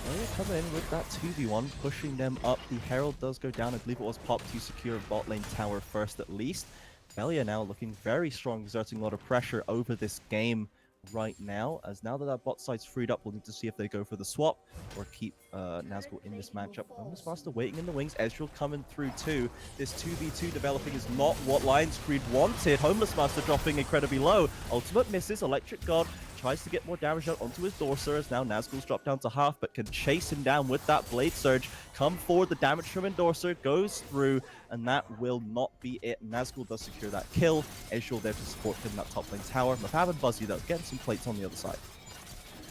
Velia coming in with that 2v1, pushing them up. The Herald does go down. I believe it was popped to secure bot lane tower first at least. Velia now looking very strong, exerting a lot of pressure over this game right now, as now that that bot side's freed up, we'll need to see if they go for the swap or keep Nazgul in this matchup. Homeless Master waiting in the wings, Ezreal coming through too. This 2v2 developing is not what Lionscreed wanted. Homeless Master dropping incredibly low. Ultimate misses, Electric God tries to get more damage out onto his Dorser, as now Nazgul's dropped down to half, but can chase him down with that Blade Surge. Come forward, the damage from Endorser goes through, and that will not be it. Nazgul does secure that kill. Ezreal there to support him in that top lane tower. Mafab and Buzzy though, getting some plates on the other side.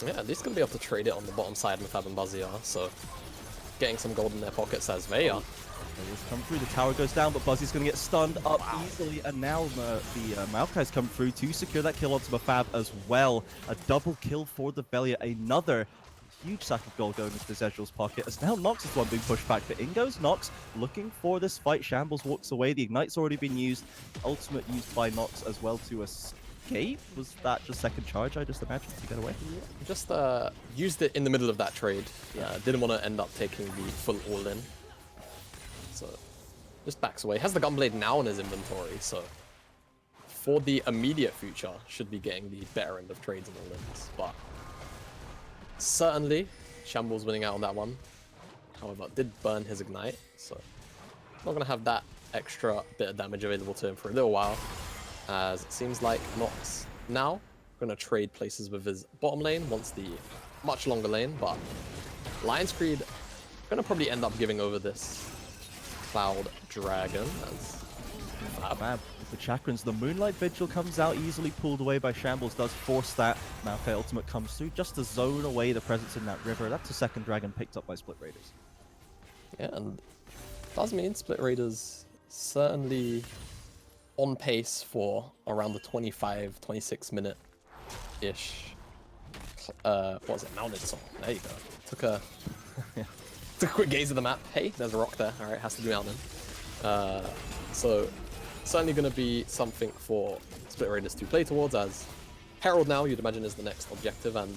Yeah, at least gonna be able to trade it on the bottom side, Mafab and Buzzy are, so getting some gold in their pockets as they are. Come through, the tower goes down, but Buzzy's going to get stunned up easily, and now the Maokai's come through to secure that kill onto Mafab as well. A double kill for the Velia, another huge sack of gold going into this Ezreal's pocket, as now Nox is one being pushed back, but in goes Nox, looking for this fight. Shambles walks away, the Ignite's already been used, ultimate used by Nox as well to escape. Was that just second charge, I just imagined, to get away? Just used it in the middle of that trade. Didn't want to end up taking the full all-in. So just backs away. Has the Gunblade now in his inventory, so for the immediate future should be getting the better end of trades and all-ins. But certainly Shambles winning out on that one. However, did burn his Ignite, so not going to have that extra bit of damage available to him for a little while, as it seems like Nox now going to trade places with his bottom lane, wants the much longer lane, but Lionscreed going to probably end up giving over this Cloud Dragon as Fab. The Chakrans, the Moonlight Vigil comes out, easily pulled away by Shambles, does force that. Maokai ultimate comes through just to zone away the presence in that river. That's a second dragon picked up by Split Raiders. Yeah, and does mean Split Raiders certainly on pace for around the 25-26 minute-ish. What was it? Mounted Song. There you go. Took a quick gaze at the map. Hey, there's a rock there. All right, has to be mounted. So certainly going to be something for Split Raiders to play towards, as Herald now, you'd imagine, is the next objective, and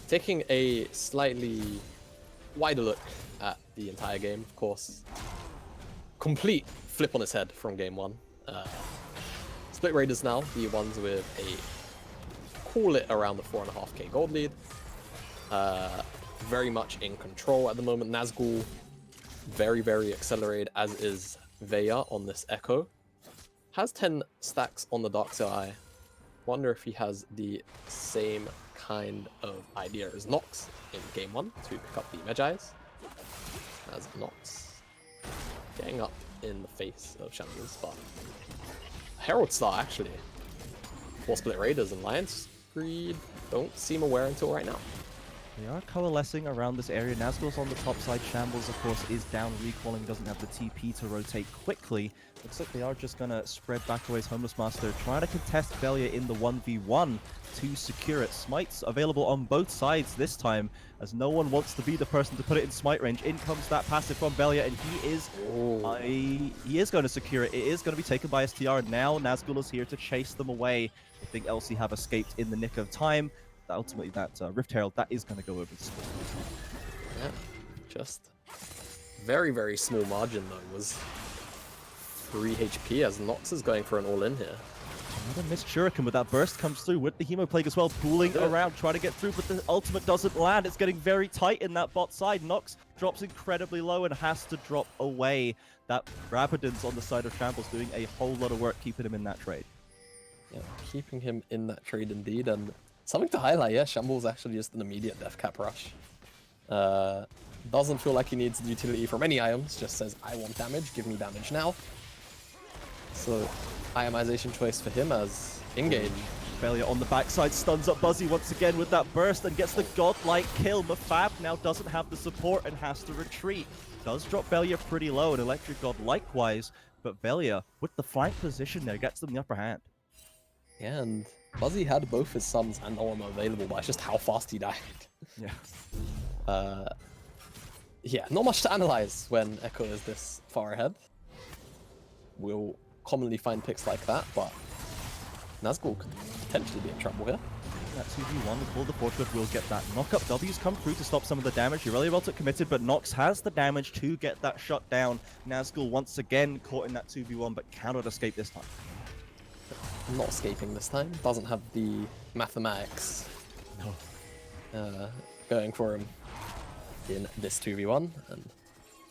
taking a slightly wider look at the entire game, of course. Complete flip on its head from game one. Split Raiders now, the ones with a, call it around the 4.5k gold lead. Very much in control at the moment. Nazgul, very, very accelerated, as is Veya on this Echo. Has 10 stacks on the Dark Eye. Wonder if he has the same kind of idea as Nox in game one to pick up the Medjais. As Nox getting up in the face of Shambles, but Herald Star actually for Split Raiders and Lionscreed don't seem aware until right now. They are coalescing around this area. Nazgul's on the top side. Shambles, of course, is down, recalling, doesn't have the TP to rotate quickly. Looks like they are just going to spread back away as Homeless Master, trying to contest Velia in the 1v1 to secure it. Smite's available on both sides this time, as no one wants to be the person to put it in smite range. In comes that passive from Velia, and he is going to secure it. It is going to be taken by STR. Now Nazgul is here to chase them away. I think LC have escaped in the nick of time. Ultimately, that Rift Herald, that is going to go over the Split. Yeah, just very, very small margin though. Was 3 HP as Nox is going for an all-in here. Another missed Shuriken, but that burst comes through with the Hemoplague as well, pooling around, trying to get through, but the ultimate doesn't land. It's getting very tight in that bot side. Nox drops incredibly low and has to drop away. That Rabadon's on the side of Shambles doing a whole lot of work keeping him in that trade. Yeah, keeping him in that trade indeed, and something to highlight, yeah, Shambles actually just an immediate death cap rush. Doesn't feel like he needs the utility from any items, just says, I want damage, give me damage now. So, itemization choice for him as engage. Velia on the backside stuns up Buzzy once again with that burst and gets the godlike kill. Mafab now doesn't have the support and has to retreat. Does drop Velia pretty low, and Electric God likewise, but Velia, with the flank position there, gets them the upper hand. Yeah, and Buzzy had both his sons and Norma available, but it's just how fast he died. Yeah. Yeah, not much to analyze when Echo is this far ahead. We'll commonly find picks like that, but Nazgul could potentially be in trouble here. That 2v1 with Pull the Fortune will get that knock-up. W's come through to stop some of the damage. You're really well committed, but Nox has the damage to get that shut down. Nazgul once again caught in that 2v1, but cannot escape this time. Not escaping this time. Doesn't have the mathematics going for him in this 2v1. And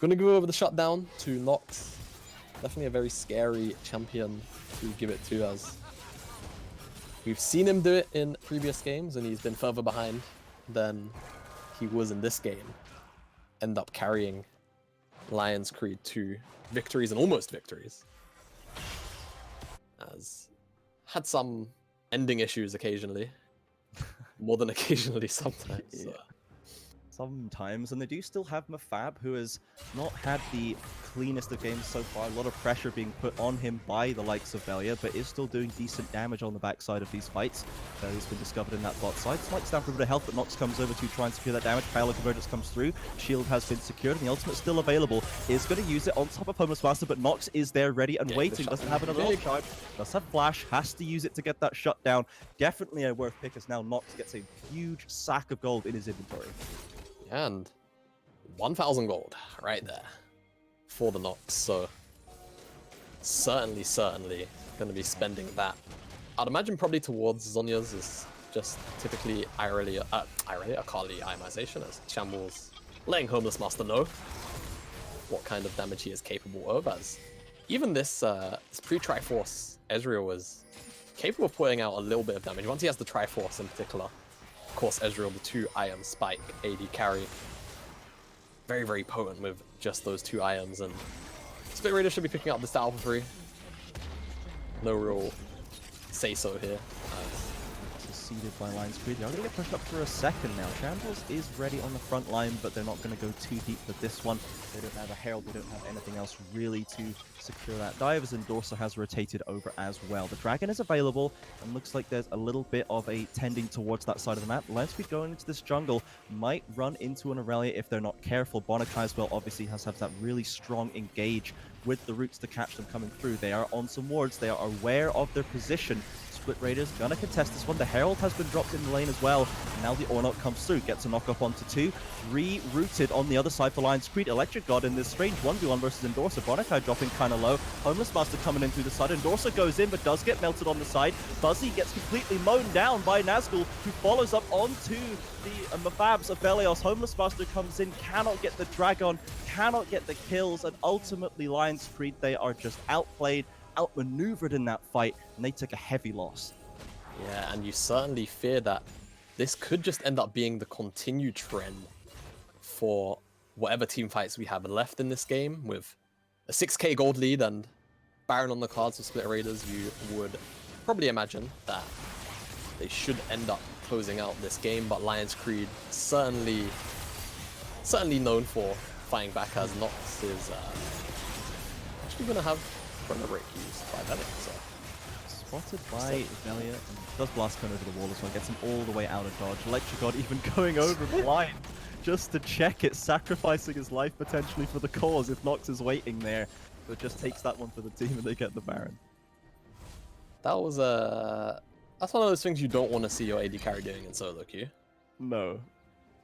gonna go over the shutdown to Nox. Definitely a very scary champion to give it to, as we've seen him do it in previous games, and he's been further behind than he was in this game. End up carrying Lionscreed to victories and almost victories. As had some ending issues occasionally. More than occasionally sometimes. So. Sometimes, and they do still have Mafab, who has not had the cleanest of games so far. A lot of pressure being put on him by the likes of Velia, but is still doing decent damage on the backside of these fights. Velia's been discovered in that bot side. Slight down for a bit of health, but Nox comes over to try and secure that damage. Kylo Convergence comes through. Shield has been secured, and the ultimate still available. Is going to use it on top of Homeless Master, but Nox is there ready and waiting. Doesn't have another ult charge. Does have flash, has to use it to get that shut down. Definitely a worth pick, as now Nox gets a huge sack of gold in his inventory. And 1,000 gold right there for the Nox, so certainly going to be spending that. I'd imagine probably towards Zhonya's is just typically Irelia Akali itemization, as Shambles letting Homeless Master know what kind of damage he is capable of, as even this pre-Triforce Ezreal was capable of putting out a little bit of damage. Once he has the Triforce in particular, of course, Ezreal, the 2 item spike AD carry. Very, very potent with just those 2 items, and Split Raiders should be picking up this tower for free. No real say-so here. Seeded by Lionscreed. They're going to get pushed up for a second now. Shambles is ready on the front line, but they're not going to go too deep with this one. They don't have a Herald, they don't have anything else really to secure that dive, as Endorser has rotated over as well. The Dragon is available, and looks like there's a little bit of a tending towards that side of the map. Lionscreed going into this jungle might run into an Aurelia if they're not careful. Bonakai as well obviously has that really strong engage with the roots to catch them coming through. They are on some wards, they are aware of their position. Split Raiders gonna contest this one. The Herald has been dropped in the lane as well. And now the Ornok comes through, gets a knock up onto 2. 3 rooted on the other side for Lionscreed. Electric God in this strange 1v1 versus Endorser. Bonakai dropping kind of low. Homeless Master coming in through the side. Endorser goes in, but does get melted on the side. Buzzy gets completely mown down by Nazgul, who follows up onto the Mafabs of Belios. Homeless Master comes in, cannot get the Dragon, cannot get the kills, and ultimately Lionscreed, they are just outplayed, outmaneuvered in that fight, and they took a heavy loss. Yeah, and you certainly fear that this could just end up being the continued trend for whatever team fights we have left in this game. With a 6k gold lead and Baron on the cards with Split Raiders, you would probably imagine that they should end up closing out this game, but Lionscreed certainly known for fighting back, as Nox is actually going to have Chrono Break used by Venom, so. Spotted by Velia, and does blast cone over the wall as well, gets him all the way out of dodge. Electric God even going over blind just to check it, sacrificing his life potentially for the cause if Nox is waiting there. But just takes that one for the team and they get the Baron. That was that's one of those things you don't want to see your AD carry doing in solo queue. No.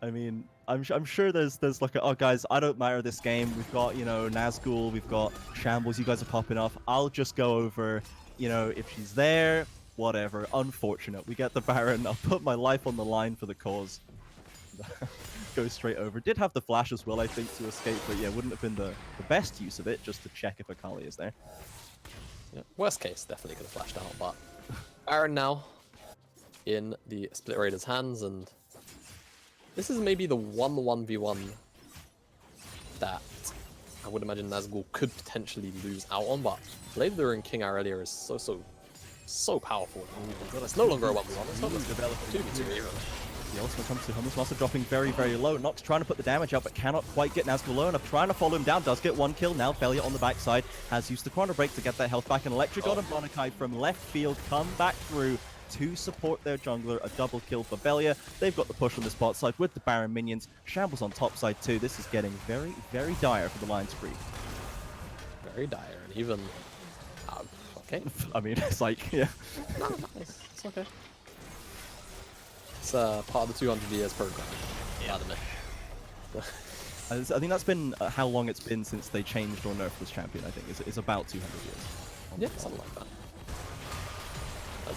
I mean, I'm sure there's like oh guys, I don't matter this game. We've got, you know, Nazgul, we've got Shambles, you guys are popping off. I'll just go over, you know, if she's there, whatever. Unfortunate. We get the Baron. I'll put my life on the line for the cause. Go straight over. Did have the flash as well, I think, to escape, but yeah, wouldn't have been the best use of it, just to check if Akali is there. Yeah, worst case, definitely could have flashed out, but Baron now in the Split Raiders' hands, and this is maybe the 1v1 that I would imagine Nazgul could potentially lose out on, but Blade Lure and King Aurelia is so powerful. It's no longer a 1v1, it's almost a 2v2 even. The ultimate comes to Homeless Master, dropping very, very low. Nox trying to put the damage out, but cannot quite get Nazgul low enough. Trying to follow him down, does get 1 kill. Now Velia on the backside has used the Chrono Break to get that health back. And Electric God and Bonakai from left field come back through to support their jungler. A double kill for Velia. They've got the push on the spot side with the Baron minions. Shambles on top side too. This is getting very, very dire for the Lionscreed. Very dire, and even... okay. I mean, it's like, yeah. No, it's okay. It's part of the 200 years program. Yeah. I think that's been how long it's been since they changed or nerfed this champion, I think. It's about 200 years. Yeah, something like that.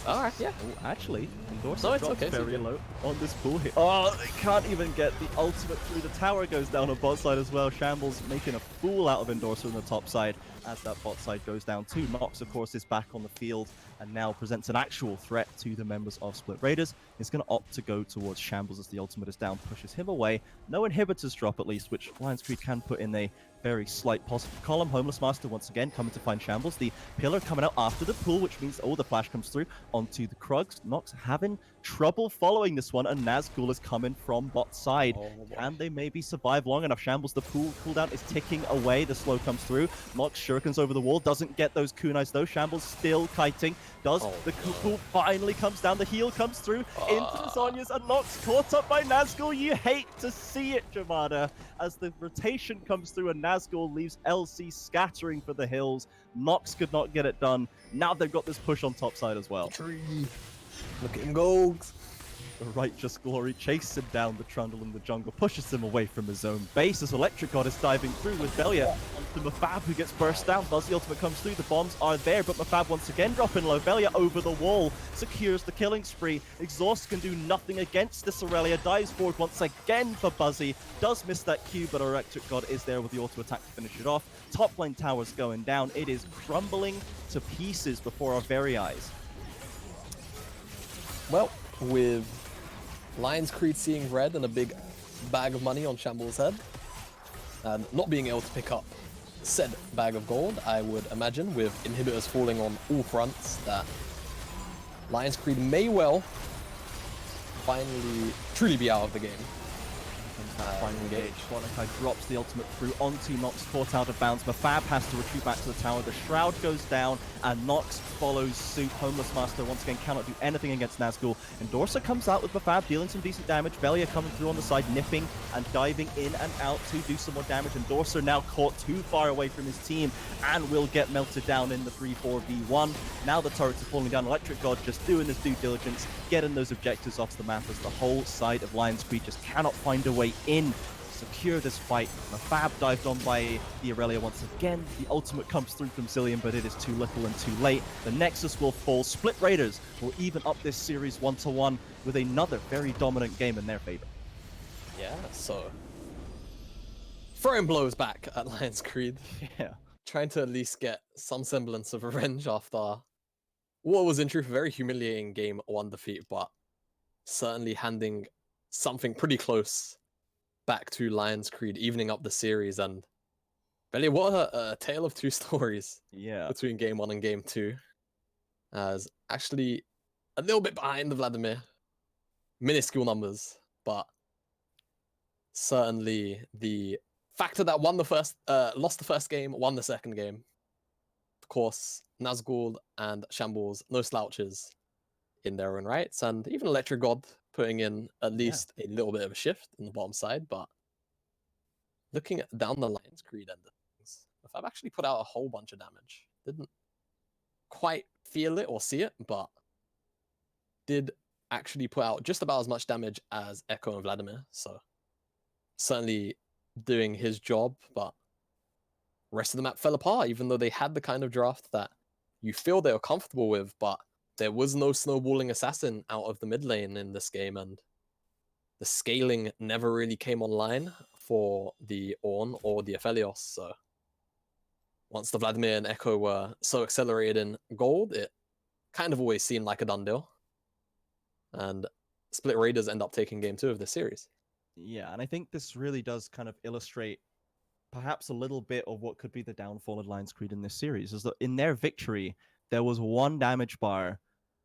Alright, yeah. Oh, actually, Endorser no, it's drops okay, very low on this pool here. Oh, they can't even get the ultimate through. The tower goes down on bot side as well. Shambles making a fool out of Endorser on the top side as that bot side goes down too. Nox, of course, is back on the field and now presents an actual threat to the members of Split Raiders. He's going to opt to go towards Shambles as the ultimate is down, pushes him away. No inhibitors drop at least, which Lionscreed can put in a very slight positive column. Homeless Master once again coming to find Shambles. The pillar coming out after the pool, which means the flash comes through onto the Krugs. Nox having trouble following this one, and Nazgul is coming from bot side. Can they maybe survive long enough? Shambles, the pool cooldown is ticking away. The slow comes through. Nox shurikens over the wall, doesn't get those kunais though. Shambles still kiting. The pool finally comes down. The heal comes through into the Zhonya's, and Nox caught up by Nazgul. You hate to see it, Jamada, as the rotation comes through and Nazgul leaves LC scattering for the hills. Nox could not get it done. Now they've got this push on top side as well. Look at him go. The Righteous Glory chases him down the trundle in the jungle, pushes him away from his own base as Electric God is diving through with Velia onto Mafab, who gets burst down. Buzz, the ultimate comes through, the bombs are there, but Mafab once again dropping low. Velia over the wall, secures the killing spree. Exhaust can do nothing against this Aurelia, dives forward once again for Buzzy. Does miss that Q, but Electric God is there with the auto attack to finish it off. Top lane tower's going down. It is crumbling to pieces before our very eyes. Well, with Lionscreed seeing red and a big bag of money on Shambles' head, and not being able to pick up said bag of gold, I would imagine, with inhibitors falling on all fronts, that Lionscreed may well finally truly be out of the game. Comes that final engage. Engage. Qualikai drops the ultimate through onto Nox, caught out of bounds. Mafab has to retreat back to the tower. The Shroud goes down, and Nox follows suit. Homeless Master once again cannot do anything against Nazgul. Endorser comes out with Mafab, dealing some decent damage. Velia coming through on the side, nipping and diving in and out to do some more damage. Endorser now caught too far away from his team and will get melted down in the 3-4v1. Now the turrets are falling down. Electric God just doing his due diligence, getting those objectives off the map as the whole side of Lionscreed just cannot find a way in to secure this fight. Mafab dived on by the Aurelia once again. The ultimate comes through from Zillion, but it is too little and too late. The Nexus will fall. Split Raiders will even up this series 1-1 with another very dominant game in their favor. Yeah, so throwing blows back at Lionscreed. Yeah. Trying to at least get some semblance of revenge after what was in truth a very humiliating game 1 defeat, but certainly handing something pretty close back to Lionscreed, evening up the series. And really, what a tale of two stories between game 1 and game 2. As actually a little bit behind the Vladimir, minuscule numbers, but certainly the factor that lost the first game, won the second game. Of course, Nazgul and Shambles, no slouches in their own rights, and even Electric God putting in at least a little bit of a shift in the bottom side. But looking down the Lionscreed end of things, I've actually put out a whole bunch of damage. Didn't quite feel it or see it, but did actually put out just about as much damage as Echo and Vladimir. So certainly doing his job, but rest of the map fell apart, even though they had the kind of draft that you feel they were comfortable with, but there was no snowballing assassin out of the mid lane in this game, and the scaling never really came online for the Ornn or the Aphelios. So once the Vladimir and Echo were so accelerated in gold, it kind of always seemed like a done deal. And Split Raiders end up taking game 2 of this series. Yeah, and I think this really does kind of illustrate perhaps a little bit of what could be the downfall of Lionscreed in this series, is that in their victory, there was one damage bar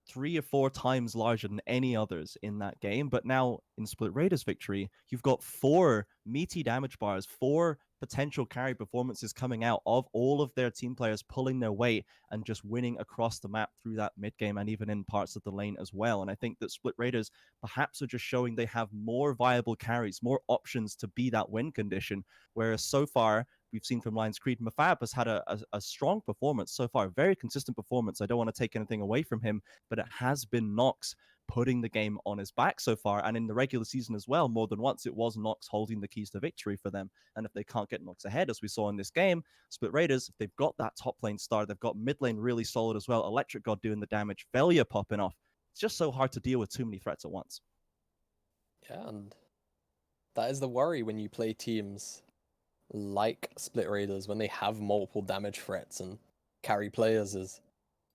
3 or 4 times larger than any others in that game. But now in Split Raiders' victory, you've got 4 meaty damage bars, 4 potential carry performances coming out of all of their team players pulling their weight and just winning across the map through that mid game and even in parts of the lane as well. And I think that Split Raiders perhaps are just showing they have more viable carries, more options to be that win condition, whereas so far we've seen from Lionscreed, Mafab has had a strong performance so far, very consistent performance. I don't want to take anything away from him, but it has been Nox putting the game on his back so far. And in the regular season as well, more than once, it was Nox holding the keys to victory for them. And if they can't get Nox ahead, as we saw in this game, Split Raiders, if they've got that top lane star, they've got mid lane really solid as well, Electric God doing the damage, Velia popping off. It's just so hard to deal with too many threats at once. Yeah, and that is the worry when you play teams like Split Raiders, when they have multiple damage threats and carry players, is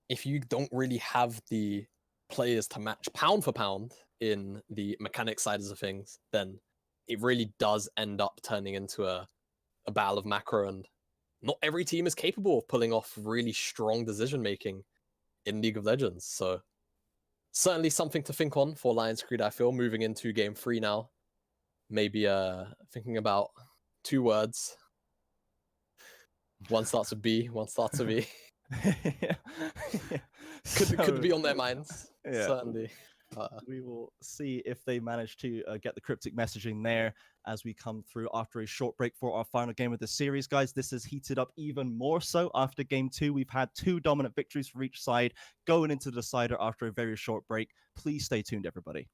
if you don't really have the players to match pound for pound in the mechanic side of things, then it really does end up turning into a battle of macro, and not every team is capable of pulling off really strong decision making in League of Legends. So certainly something to think on for Lionscreed, I feel, moving into game 3 now. Maybe thinking about 2 words. One starts with B, one starts with E. Could be on their minds, certainly. We will see if they manage to get the cryptic messaging there as we come through after a short break for our final game of the series. Guys, this has heated up even more so after game 2. We've had 2 dominant victories for each side going into the decider after a very short break. Please stay tuned, everybody.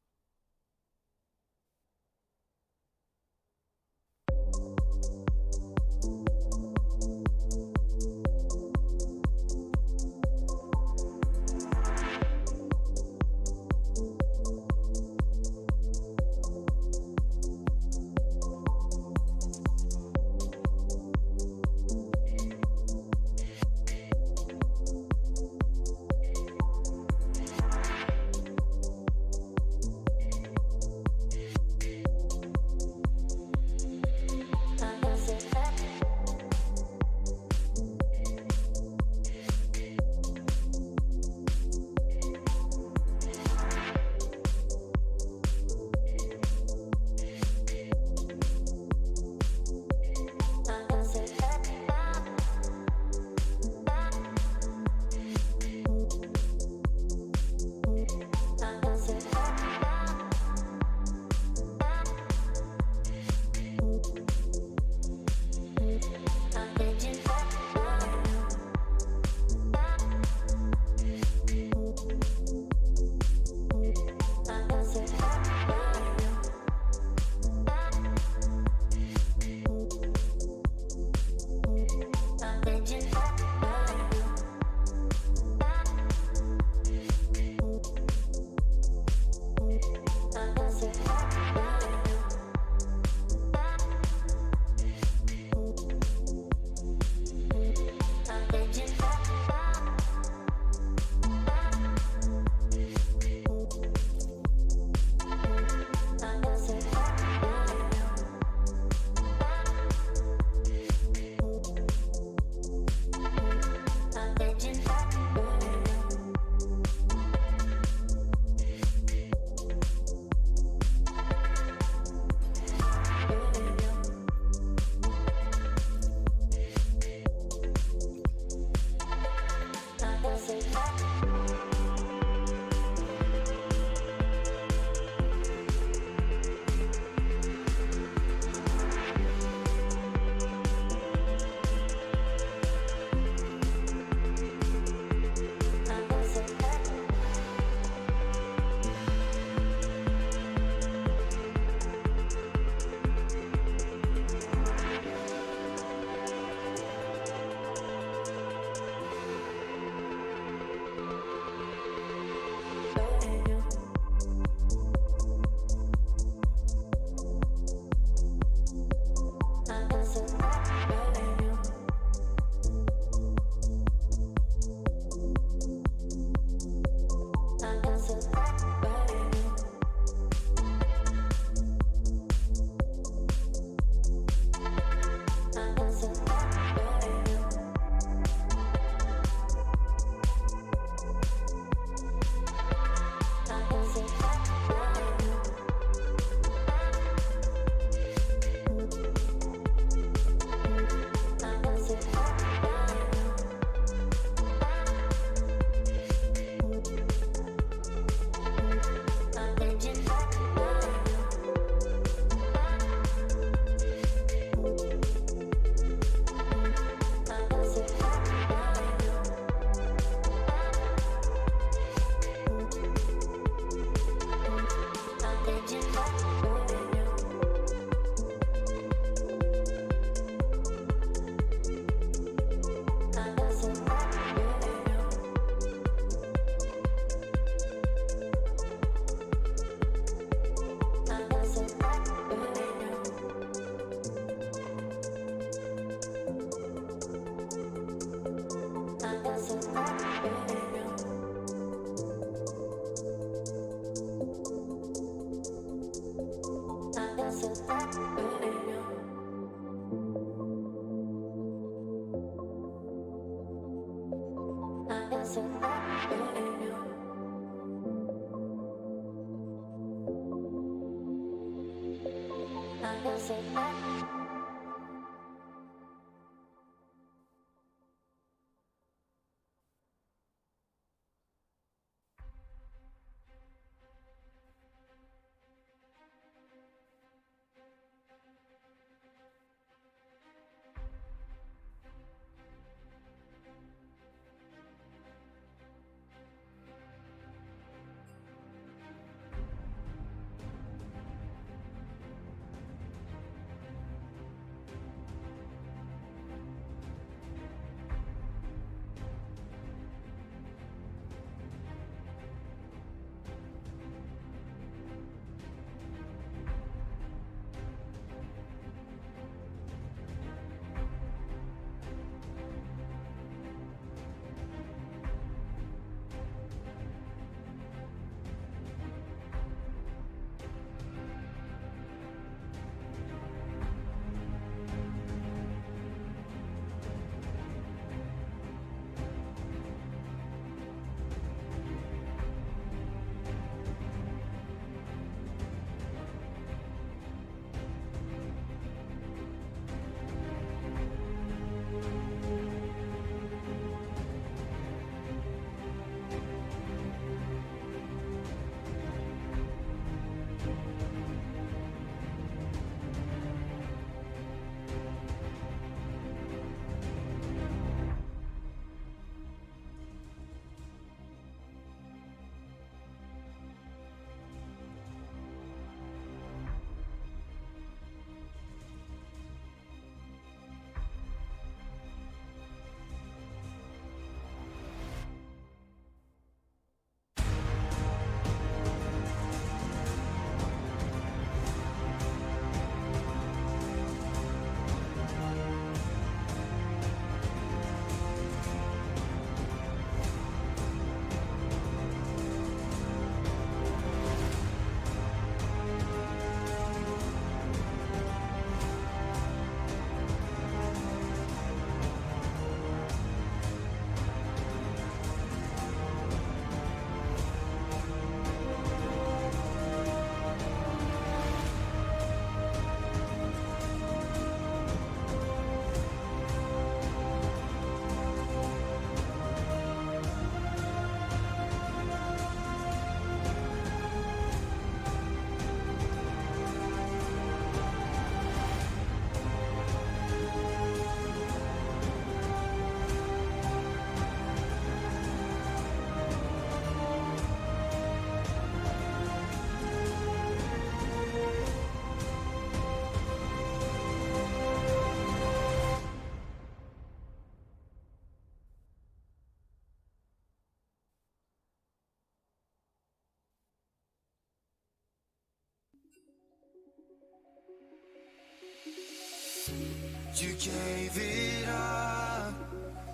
You gave it up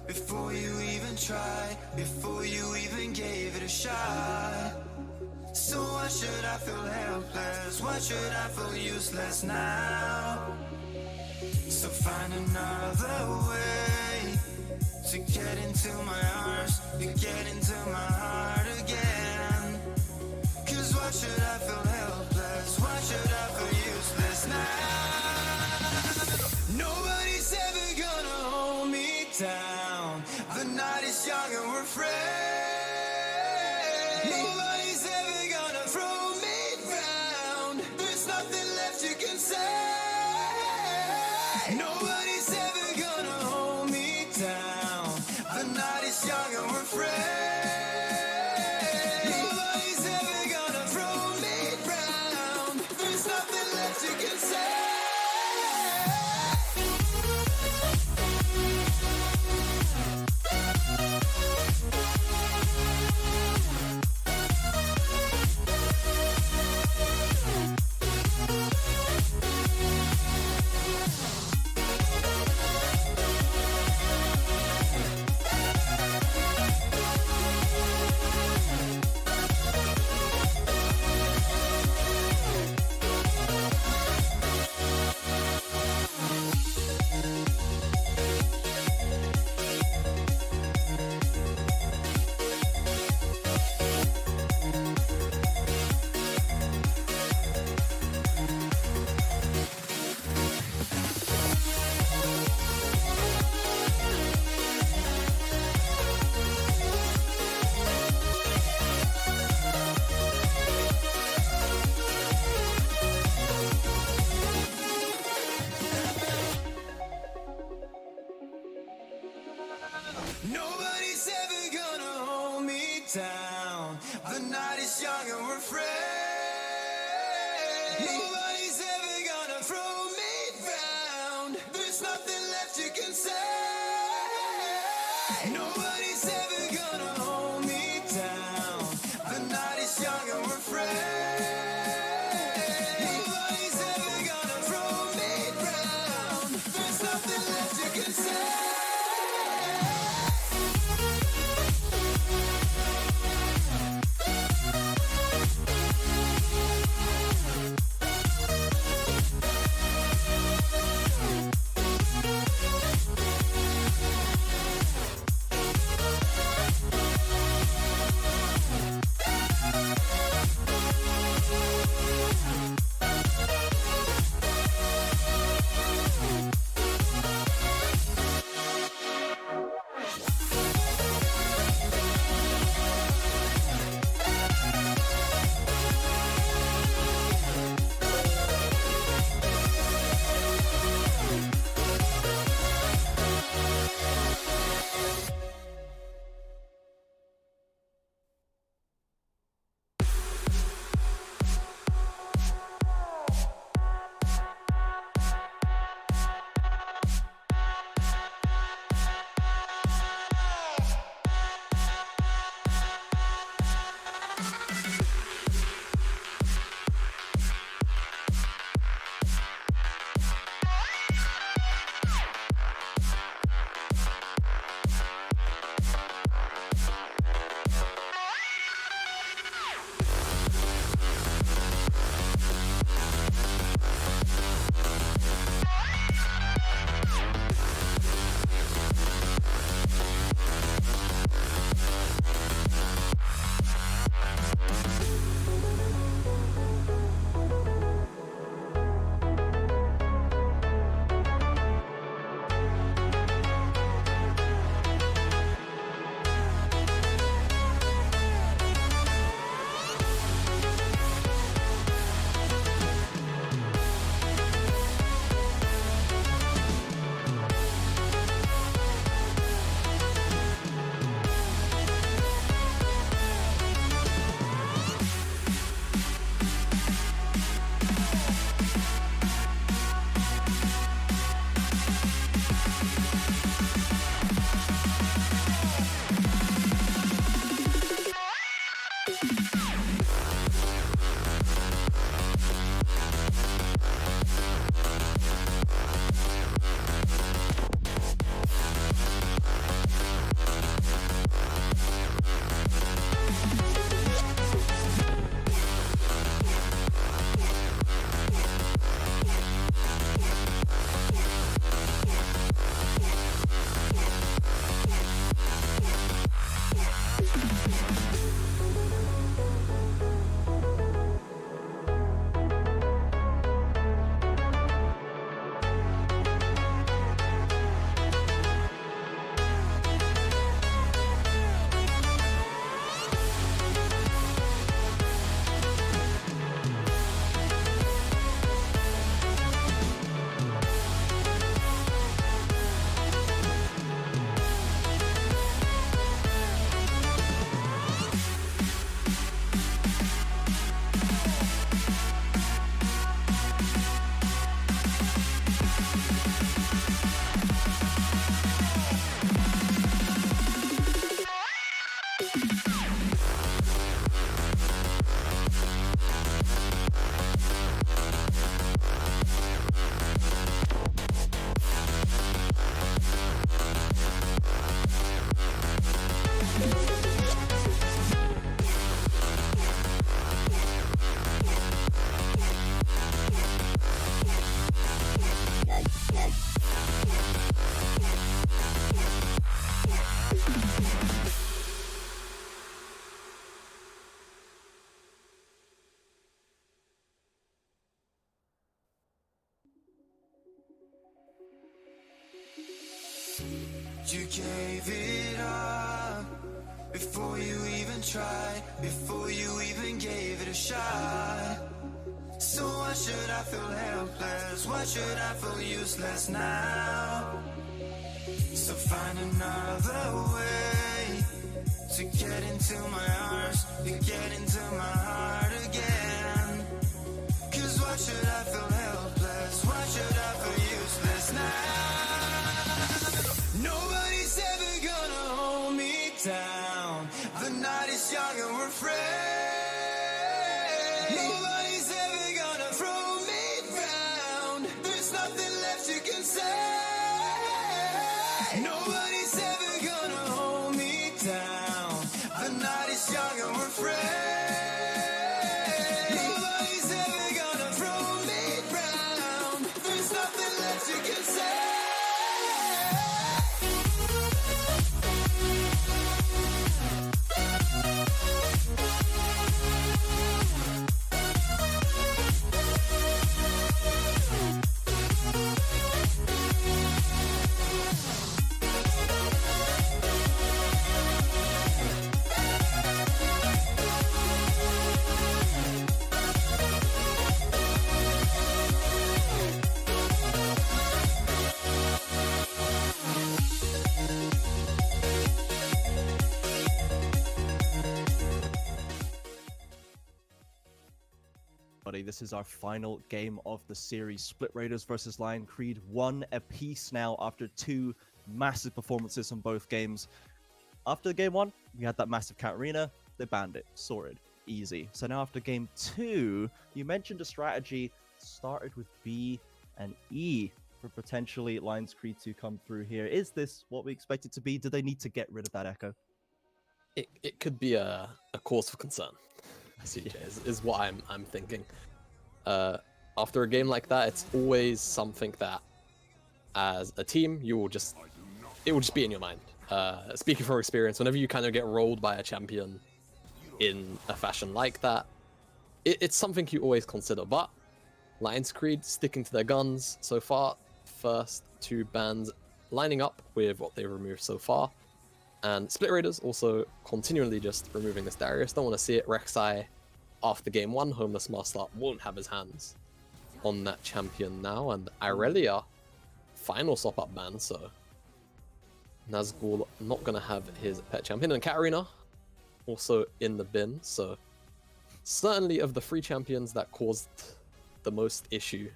before you even tried, before you even gave it a shot. So why should I feel helpless? Why should I feel useless now? So find another way to get into my arms, to get into my heart again. Cause why should I feel helpless? Why should I feel useless now? Nobody's ever gonna hold me down. The night is young and we're friends. Nobody's ever gonna throw me down. There's nothing left you can say. Nobody's ever gonna hold me down. The night is young and we're friends. Nobody's ever gonna throw me down. There's nothing left you can say. The night is young and we're free. Nobody's ever gonna throw me down. There's nothing left you can say. Nobody's ever gonna hold me down. The night is young and we're free. Nobody's ever gonna throw me down. There's nothing left you can say. You gave it up before you even tried, before you even gave it a shot. So why should I feel helpless? Why should I feel useless now? So find another way to get into my arms, to get into my heart again. Cause why should I feel helpless? Why should I feel useless now? Nobody's ever gonna hold me down. The night is young and we're free. Nobody's ever gonna throw me down. There's nothing left you can say. Nobody's ever gonna hold me down. The night is young and we're free. Nobody's ever gonna throw me down. There's nothing left you can say. This is our final game of the series. Split Raiders versus Lionscreed, 1 apiece now after 2 massive performances in both games. After game 1, we had that massive Katarina. They banned it. Sorted. Easy. So now after game 2, you mentioned a strategy started with B and E for potentially Lionscreed to come through here. Is this what we expect it to be? Do they need to get rid of that Echo? It could be a cause for concern, CJ, is what I'm thinking. After a game like that, it's always something that, as a team, it will just be in your mind. Speaking from experience, whenever you kind of get rolled by a champion in a fashion like that, it's something you always consider. But Lionscreed sticking to their guns so far, first 2 bans lining up with what they've removed so far, and Split Raiders also continually just removing this Darius. Don't want to see it. Rek'Sai, after game 1, Homeless Master won't have his hands on that champion now, and Irelia, final swap-up ban, so Nazgul not going to have his pet champion, and Katarina also in the bin, so certainly of the 3 champions that caused the most issue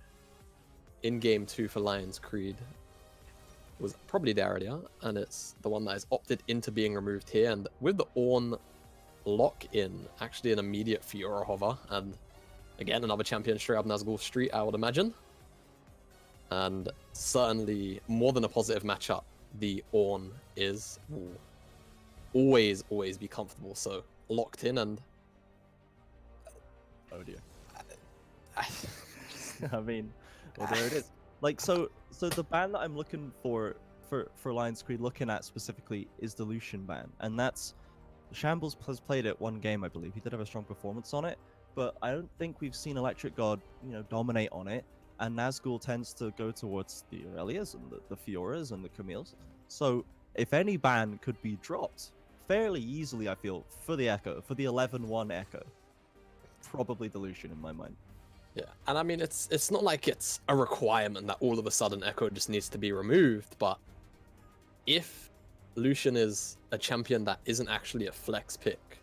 in game 2 for Lionscreed was probably Darilia, and it's the one that has opted into being removed here, and with the Ornn lock-in, actually an immediate Fiora hover, and again another champion straight up Nazgul Street, I would imagine, and certainly more than a positive matchup. The Ornn is will always be comfortable, so locked in, and oh dear. I mean, well, there it is. Like, so the ban that I'm looking for Lionscreed looking at specifically is the Lucian ban, and that's Shambles has played it 1 game, I believe. He did have a strong performance on it, but I don't think we've seen Electric God, dominate on it. And Nazgul tends to go towards the Aurelias and the Fioras and the Camille's. So if any ban could be dropped fairly easily, I feel, for the Echo, for the 11-1 Echo, probably the Lucian in my mind. Yeah, and I mean, it's not like it's a requirement that all of a sudden Echo just needs to be removed, but if Lucian is a champion that isn't actually a flex pick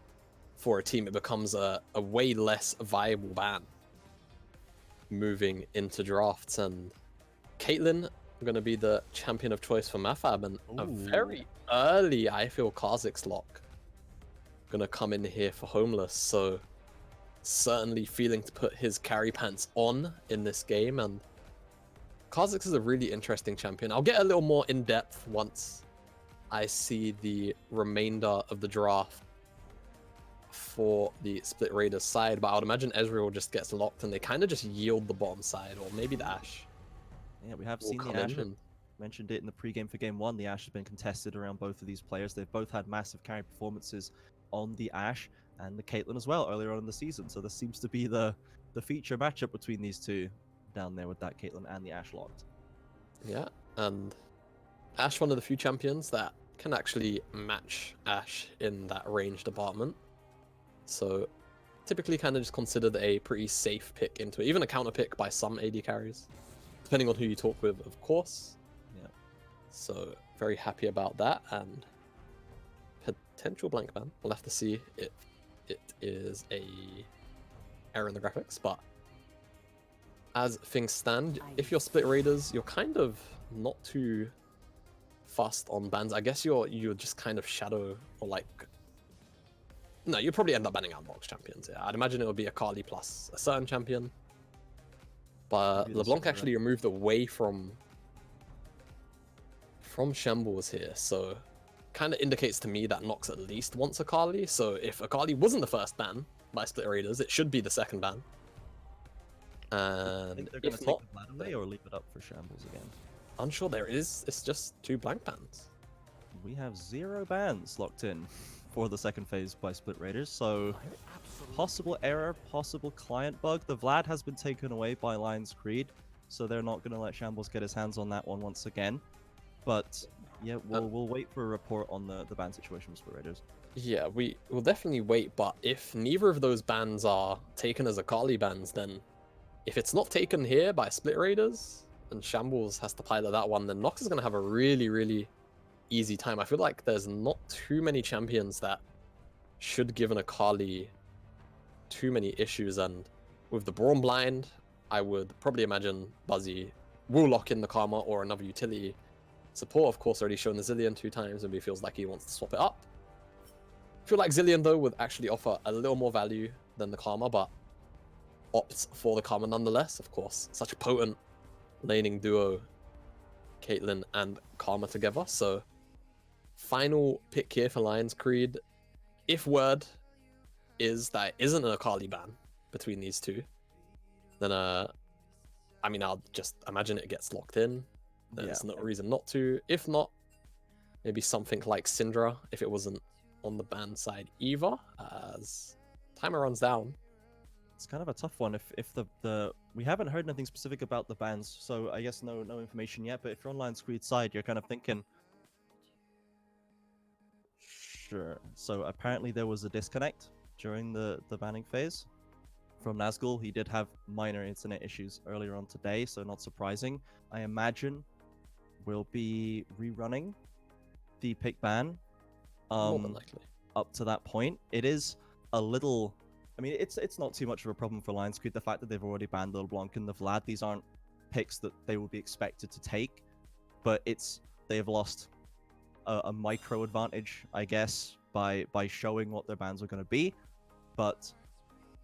for a team, it becomes a way less viable ban moving into drafts. And Caitlyn going to be the champion of choice for Mafab, and a very early, I feel, Kha'Zix lock going to come in here for Homeless, so certainly feeling to put his carry pants on in this game. And Kha'Zix is a really interesting champion. I'll get a little more in depth once I see the remainder of the draft for the Split Raiders side, but I would imagine Ezreal just gets locked and they kind of just yield the bottom side, or maybe the Ashe. Yeah, we have seen the Ashe. Mentioned it in the pregame for game 1. The Ashe has been contested around both of these players. They've both had massive carry performances on the Ashe and the Caitlyn as well earlier on in the season. So this seems to be the feature matchup between these two down there with that Caitlyn and the Ashe locked. Yeah, and Ashe, one of the few champions that can actually match Ashe in that range department. So typically kind of just considered a pretty safe pick into it, even a counter pick by some AD carries, depending on who you talk with, of course. Yeah. So very happy about that. And potential blank ban. We'll have to see if it is a error in the graphics, but as things stand, if you're Split Raiders, you're kind of not too fussed on bans. I guess you're just kind of shadow or like. No, you'd probably end up banning out box champions. Yeah, I'd imagine it would be a Kali plus a certain champion. But Maybe the LeBlanc Sora. actually removed away from Shambles here, so kind of indicates to me that Nox at least wants a Kali. So if a Kali wasn't the first ban by Split Raiders, it should be the second ban. I And think they're going to if take not, the Vlad away or leave it up for Shambles again. unsure there is. It's just 2 blank bans. We have 0 bans locked in for the second phase by Split Raiders, so possible error, possible client bug. The Vlad has been taken away by Lionscreed, so they're not going to let Shambles get his hands on that one once again. But yeah, we'll wait for a report on the ban situation with Split Raiders. Yeah, we will definitely wait, but if neither of those bans are taken as Akali bans, then if it's not taken here by Split Raiders and Shambles has to pilot that one, then Nox is going to have a really, really easy time. I feel like there's not too many champions that should give an Akali too many issues, and with the Braum blind, I would probably imagine Buzzy will lock in the Karma or another utility. Support, of course, already shown the Zillion 2 times, and he feels like he wants to swap it up. I feel like Zillion, though, would actually offer a little more value than the Karma, but opts for the Karma nonetheless. Of course, such a potent laning duo, Caitlyn and Karma together. So, final pick here for Lionscreed. If word is that it isn't an Akali ban between these two, then I mean, I'll just imagine it gets locked in. There's no reason not to. If not, maybe something like Syndra, if it wasn't on the ban side either, as timer runs down. It's kind of a tough one. If the we haven't heard anything specific about the bans, so I guess no information yet. But if you're on Lionscreed's side, you're kind of thinking, sure. So apparently there was a disconnect during the banning phase from Nazgul. He did have minor internet issues earlier on today, so not surprising. I imagine we'll be rerunning the pick ban. More than likely. Up to that point, it is a little. I mean, it's not too much of a problem for Lionscreed. The fact that they've already banned the LeBlanc and the Vlad, these aren't picks that they will be expected to take, but they have lost a micro advantage, I guess, by showing what their bans are going to be. But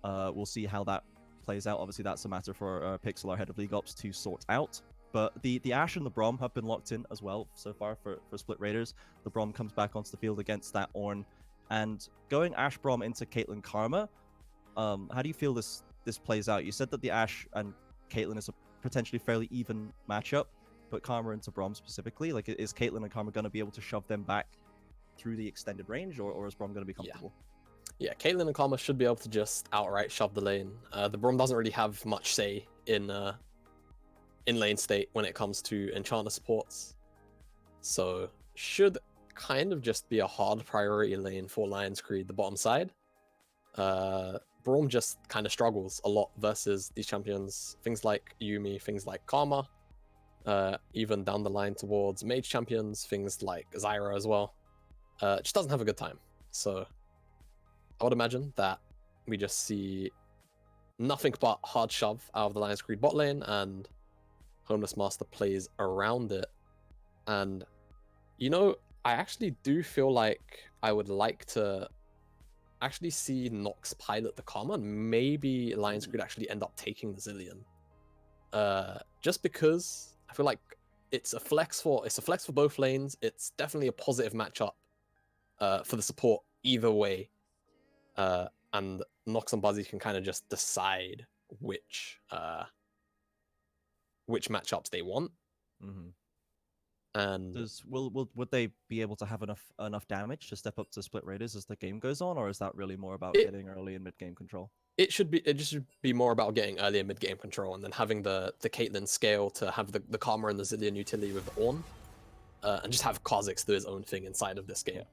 we'll see how that plays out. Obviously, that's a matter for Pixel, our head of League Ops, to sort out. But the Ashe and the Braum have been locked in as well so far for Split Raiders. The Braum comes back onto the field against that Ornn. And going Ashe Braum into Caitlyn Karma, how do you feel this plays out? You said that the Ashe and Caitlyn is a potentially fairly even matchup, but Karma into Braum specifically, like, is Caitlyn and Karma going to be able to shove them back through the extended range, or is Braum going to be comfortable? Yeah, Caitlyn and Karma should be able to just outright shove the lane. The Braum doesn't really have much say in lane state when it comes to Enchanter supports, so should kind of just be a hard priority lane for Lionscreed, the bottom side. Braum just kind of struggles a lot versus these champions, things like Yuumi, things like Karma, even down the line towards mage champions, things like Zyra as well. Just doesn't have a good time. So I would imagine that we just see nothing but hard shove out of the Lionscreed bot lane, and Homeless Master plays around it. And, you know, I actually do feel like I would like to actually see Nox pilot the Karma, and maybe Lionscreed actually end up taking the Zillion. Just because I feel like it's a flex for both lanes. It's definitely a positive matchup for the support either way. And Nox and Buzzy can kind of just decide which matchups they want. Mm-hmm. And would they be able to have enough damage to step up to Split Raiders as the game goes on, or is that really more about getting early and mid game control? It just should be more about getting early and mid game control, and then having the Caitlyn scale to have the Karma and the Zillion utility with the Ornn, and just have Kha'Zix do his own thing inside of this game.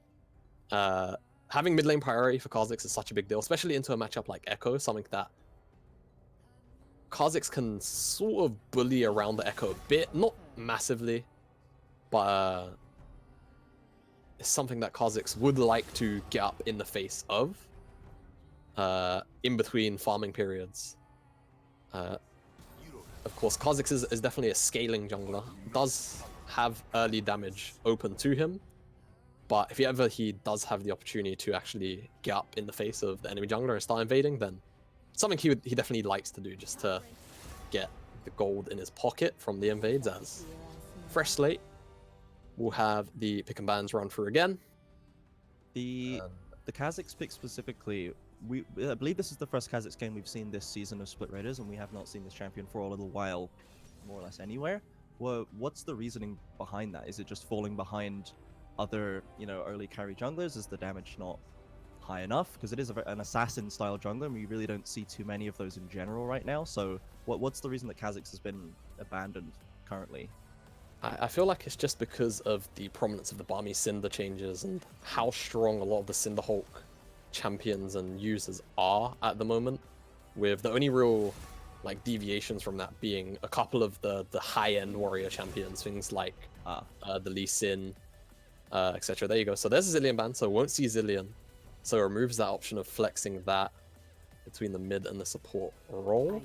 Yeah. Having mid lane priority for Kha'Zix is such a big deal, especially into a matchup like Echo, something that Kha'Zix can sort of bully around the Echo a bit, not massively, but is something that Kha'Zix would like to get up in the face of in between farming periods. Of course, Kha'Zix is definitely a scaling jungler, does have early damage open to him, but if ever he does have the opportunity to actually get up in the face of the enemy jungler and start invading, then something he definitely likes to do, just to get the gold in his pocket from the invades. As fresh slate, we'll have the pick and bans run through again. The Kha'Zix pick specifically, I believe this is the first Kha'Zix game we've seen this season of Split Raiders, and we have not seen this champion for a little while, more or less anywhere. Well, what's the reasoning behind that? Is it just falling behind other, early carry junglers? Is the damage not high enough? Because it is an assassin-style jungler, and we really don't see too many of those in general right now. So, what's the reason that Kha'Zix has been abandoned currently? I feel like it's just because of the prominence of the Barmy Cinder changes and how strong a lot of the Cinderhulk champions and users are at the moment, with the only real deviations from that being a couple of the high-end warrior champions, things like the Lee Sin, etc. There you go. So there's a Zilean ban, so won't see Zilean, so it removes that option of flexing that between the mid and the support role.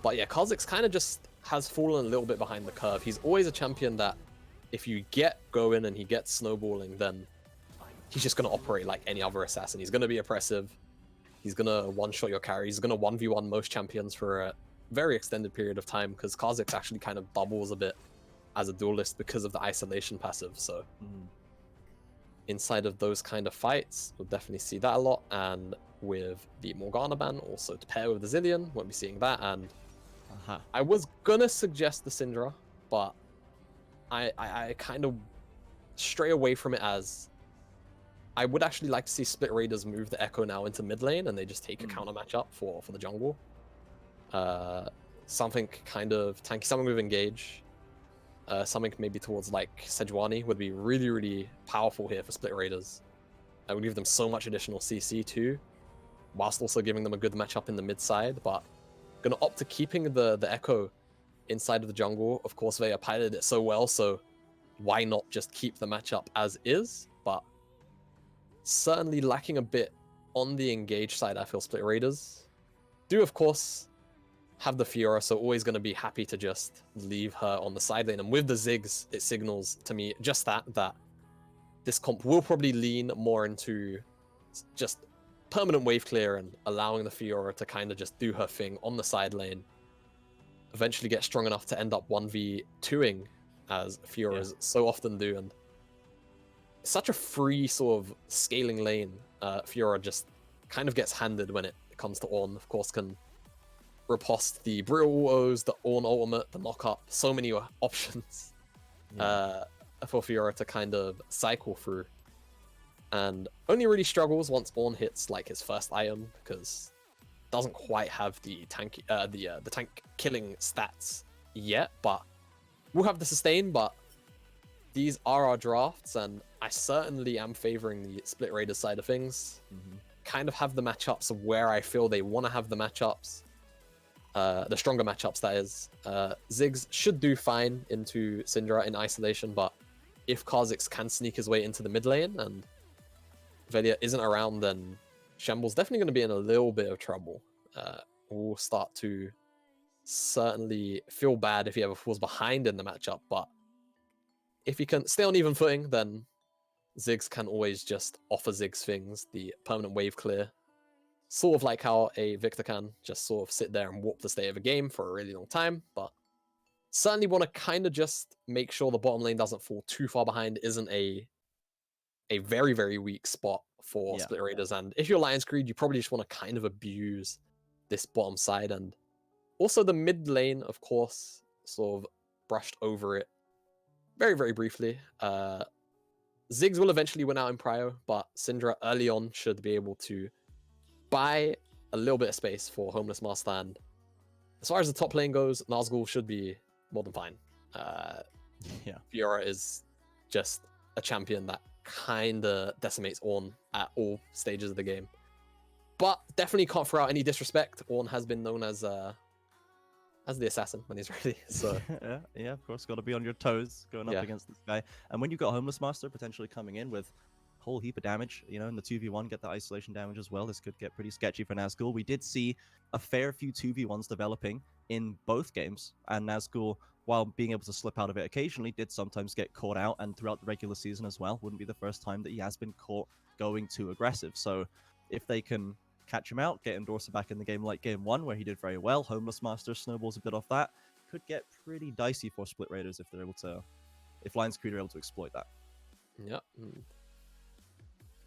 But yeah, Kha'Zix kind of just has fallen a little bit behind the curve. He's always a champion that if you get going and he gets snowballing, then he's just going to operate like any other assassin. He's going to be oppressive. He's going to one-shot your carry. He's going to 1v1 most champions for a very extended period of time, because Kha'Zix actually kind of bubbles a bit as a duelist because of the isolation passive. So inside of those kind of fights, we'll definitely see that a lot. And with the Morgana ban, also to pair with the Zilean, won't be seeing that. And I was going to suggest the Syndra, but I kind of stray away from it, as I would actually like to see Split Raiders move the Echo now into mid lane, and they just take a counter matchup for the jungle. Something kind of tanky, something with engage. Something maybe towards Sejuani would be really, really powerful here for Split Raiders. I would give them so much additional CC too, whilst also giving them a good matchup in the mid side. But gonna opt to keeping the Echo inside of the jungle. Of course, they piloted it so well, so why not just keep the matchup as is? But certainly lacking a bit on the engage side, I feel Split Raiders do, of course, have the Fiora, so always going to be happy to just leave her on the side lane. And with the Ziggs, it signals to me just that this comp will probably lean more into just permanent wave clear and allowing the Fiora to kind of just do her thing on the side lane. Eventually get strong enough to end up 1v2ing, as Fioras so often do. And such a free sort of scaling lane, Fiora just kind of gets handed when it comes to Ornn. Of course, can riposte the Brittle autos, the Ornn ultimate, the knock-up, so many options for Fiora to kind of cycle through. And only really struggles once Ornn hits his first item, because doesn't quite have the tank killing stats yet, but we'll have the sustain. But these are our drafts, and I certainly am favoring the Split Raiders side of things. Kind of have the matchups of where I feel they want to have the matchups. The stronger matchups, that is. Ziggs should do fine into Syndra in isolation, but if Kha'Zix can sneak his way into the mid lane and Velia isn't around, then Shamble's definitely going to be in a little bit of trouble. We'll start to certainly feel bad if he ever falls behind in the matchup, but if he can stay on even footing, then Ziggs can always just offer Ziggs things, the permanent wave clear. Sort of like how a Victor can just sort of sit there and warp the state of a game for a really long time, but certainly want to kind of just make sure the bottom lane doesn't fall too far behind, isn't a very, very weak spot for Split Raiders. And if you're Lionscreed, you probably just want to kind of abuse this bottom side. And also the mid lane, of course, sort of brushed over it very, very briefly. Ziggs will eventually win out in prio, but Syndra early on should be able to buy a little bit of space for Homeless Master. And as far as the top lane goes, Nazgul should be more than fine. Fiora is just a champion that kind of decimates Ornn at all stages of the game. But definitely can't throw out any disrespect. Ornn has been known as as the assassin when he's ready. So yeah, of course, got to be on your toes going up Yeah. against this guy. And when you've got Homeless Master potentially coming in with a whole heap of damage, you know, in the 2v1, get the isolation damage as well, this could get pretty sketchy for Nazgul. We did see a fair few 2v1s developing in both games, and Nazgul, while being able to slip out of it occasionally, did sometimes get caught out, and throughout the regular season as well, wouldn't be the first time that he has been caught going too aggressive. So if they can catch him out, get Endorser back in the game like game 1, where he did very well, Homeless Master snowballs a bit off that, could get pretty dicey for Split Raiders if they're able to, if Lionscreed are able to exploit that. yeah.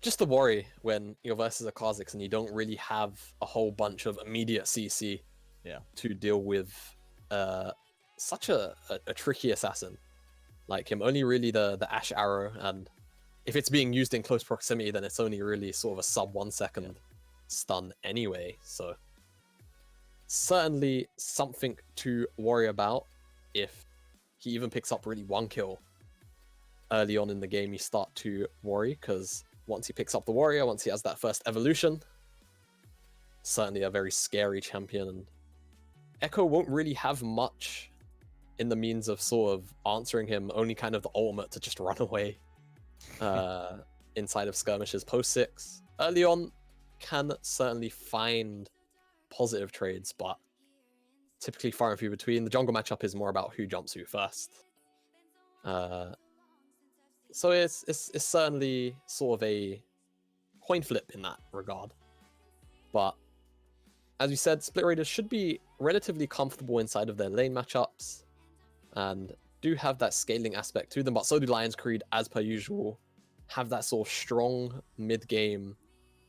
Just the worry when you're versus a Kha'Zix and you don't really have a whole bunch of immediate CC to deal with such a tricky assassin like him. Only really the Ash Arrow, and if it's being used in close proximity, then it's only really sort of a sub 1 second stun anyway. So certainly something to worry about. If he even picks up really 1 kill early on in the game, you start to worry, because once he picks up the warrior, once he has that first evolution, certainly a very scary champion. And Echo won't really have much in the means of sort of answering him, only kind of the ultimate to just run away inside of skirmishes. Post 6 early on can certainly find positive trades, but typically far and few between. The jungle matchup is more about who jumps who first. So it's certainly sort of a coin flip in that regard. But as we said, Split Raiders should be relatively comfortable inside of their lane matchups and do have that scaling aspect to them, but so do Lionscreed, as per usual, have that sort of strong mid-game,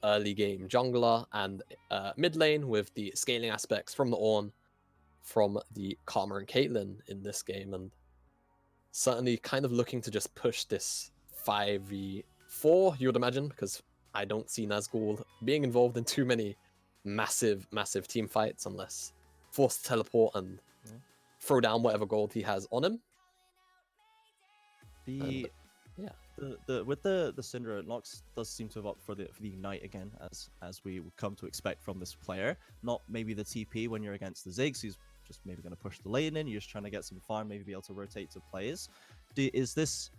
early game jungler and mid lane with the scaling aspects from the Ornn, from the Karma and Caitlyn in this game, and certainly kind of looking to just push this 5v4, you would imagine, because I don't see Nazgul being involved in too many massive team fights unless forced to teleport and throw down whatever gold he has on him. With the Syndra, Nox does seem to have opted for the Ignite again, as we would come to expect from this player. Not maybe the TP when you're against the Ziggs, who's just maybe going to push the lane in. You're just trying to get some farm, maybe be able to rotate to players. Is this,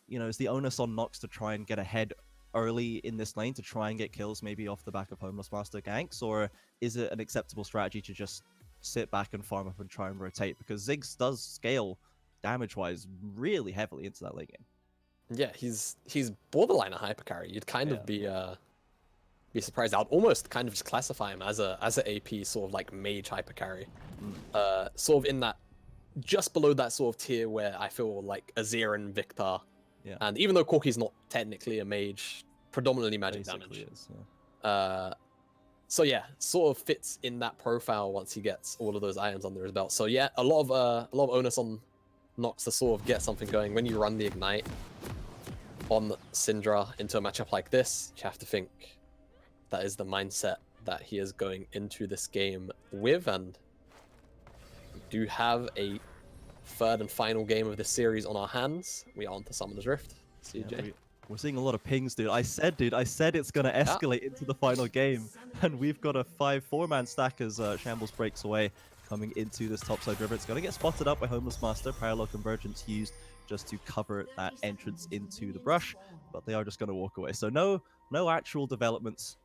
is the onus on Nox to try and get ahead early in this lane, to try and get kills maybe off the back of Homeless Master ganks, or is it an acceptable strategy to just sit back and farm up and try and rotate? Because Ziggs does scale damage-wise really heavily into that late game. Yeah, he's borderline a hyper carry. You'd kind of be surprised. I'd almost kind of just classify him as a AP sort of like mage hyper carry, sort of in that just below that sort of tier where I feel like Azir and Victor, and even though Corki's not technically a mage, predominantly magic Basically damage. Is, So yeah, sort of fits in that profile once he gets all of those items under his belt. So yeah, a lot of onus on Nox to sort of get something going. When you run the Ignite on Syndra into a matchup like this, you have to think that is the mindset that he is going into this game with, and we do have a third and final game of this series on our hands. We are on to Summoner's Rift. CJ. We're seeing a lot of pings, dude. I said it's going to escalate into the final game, and we've got a 5-4-man stack as Shambles breaks away, coming into this topside river. It's going to get spotted up by Homeless Master. Parallel Convergence used just to cover that entrance into the brush, but they are just going to walk away. So no actual developments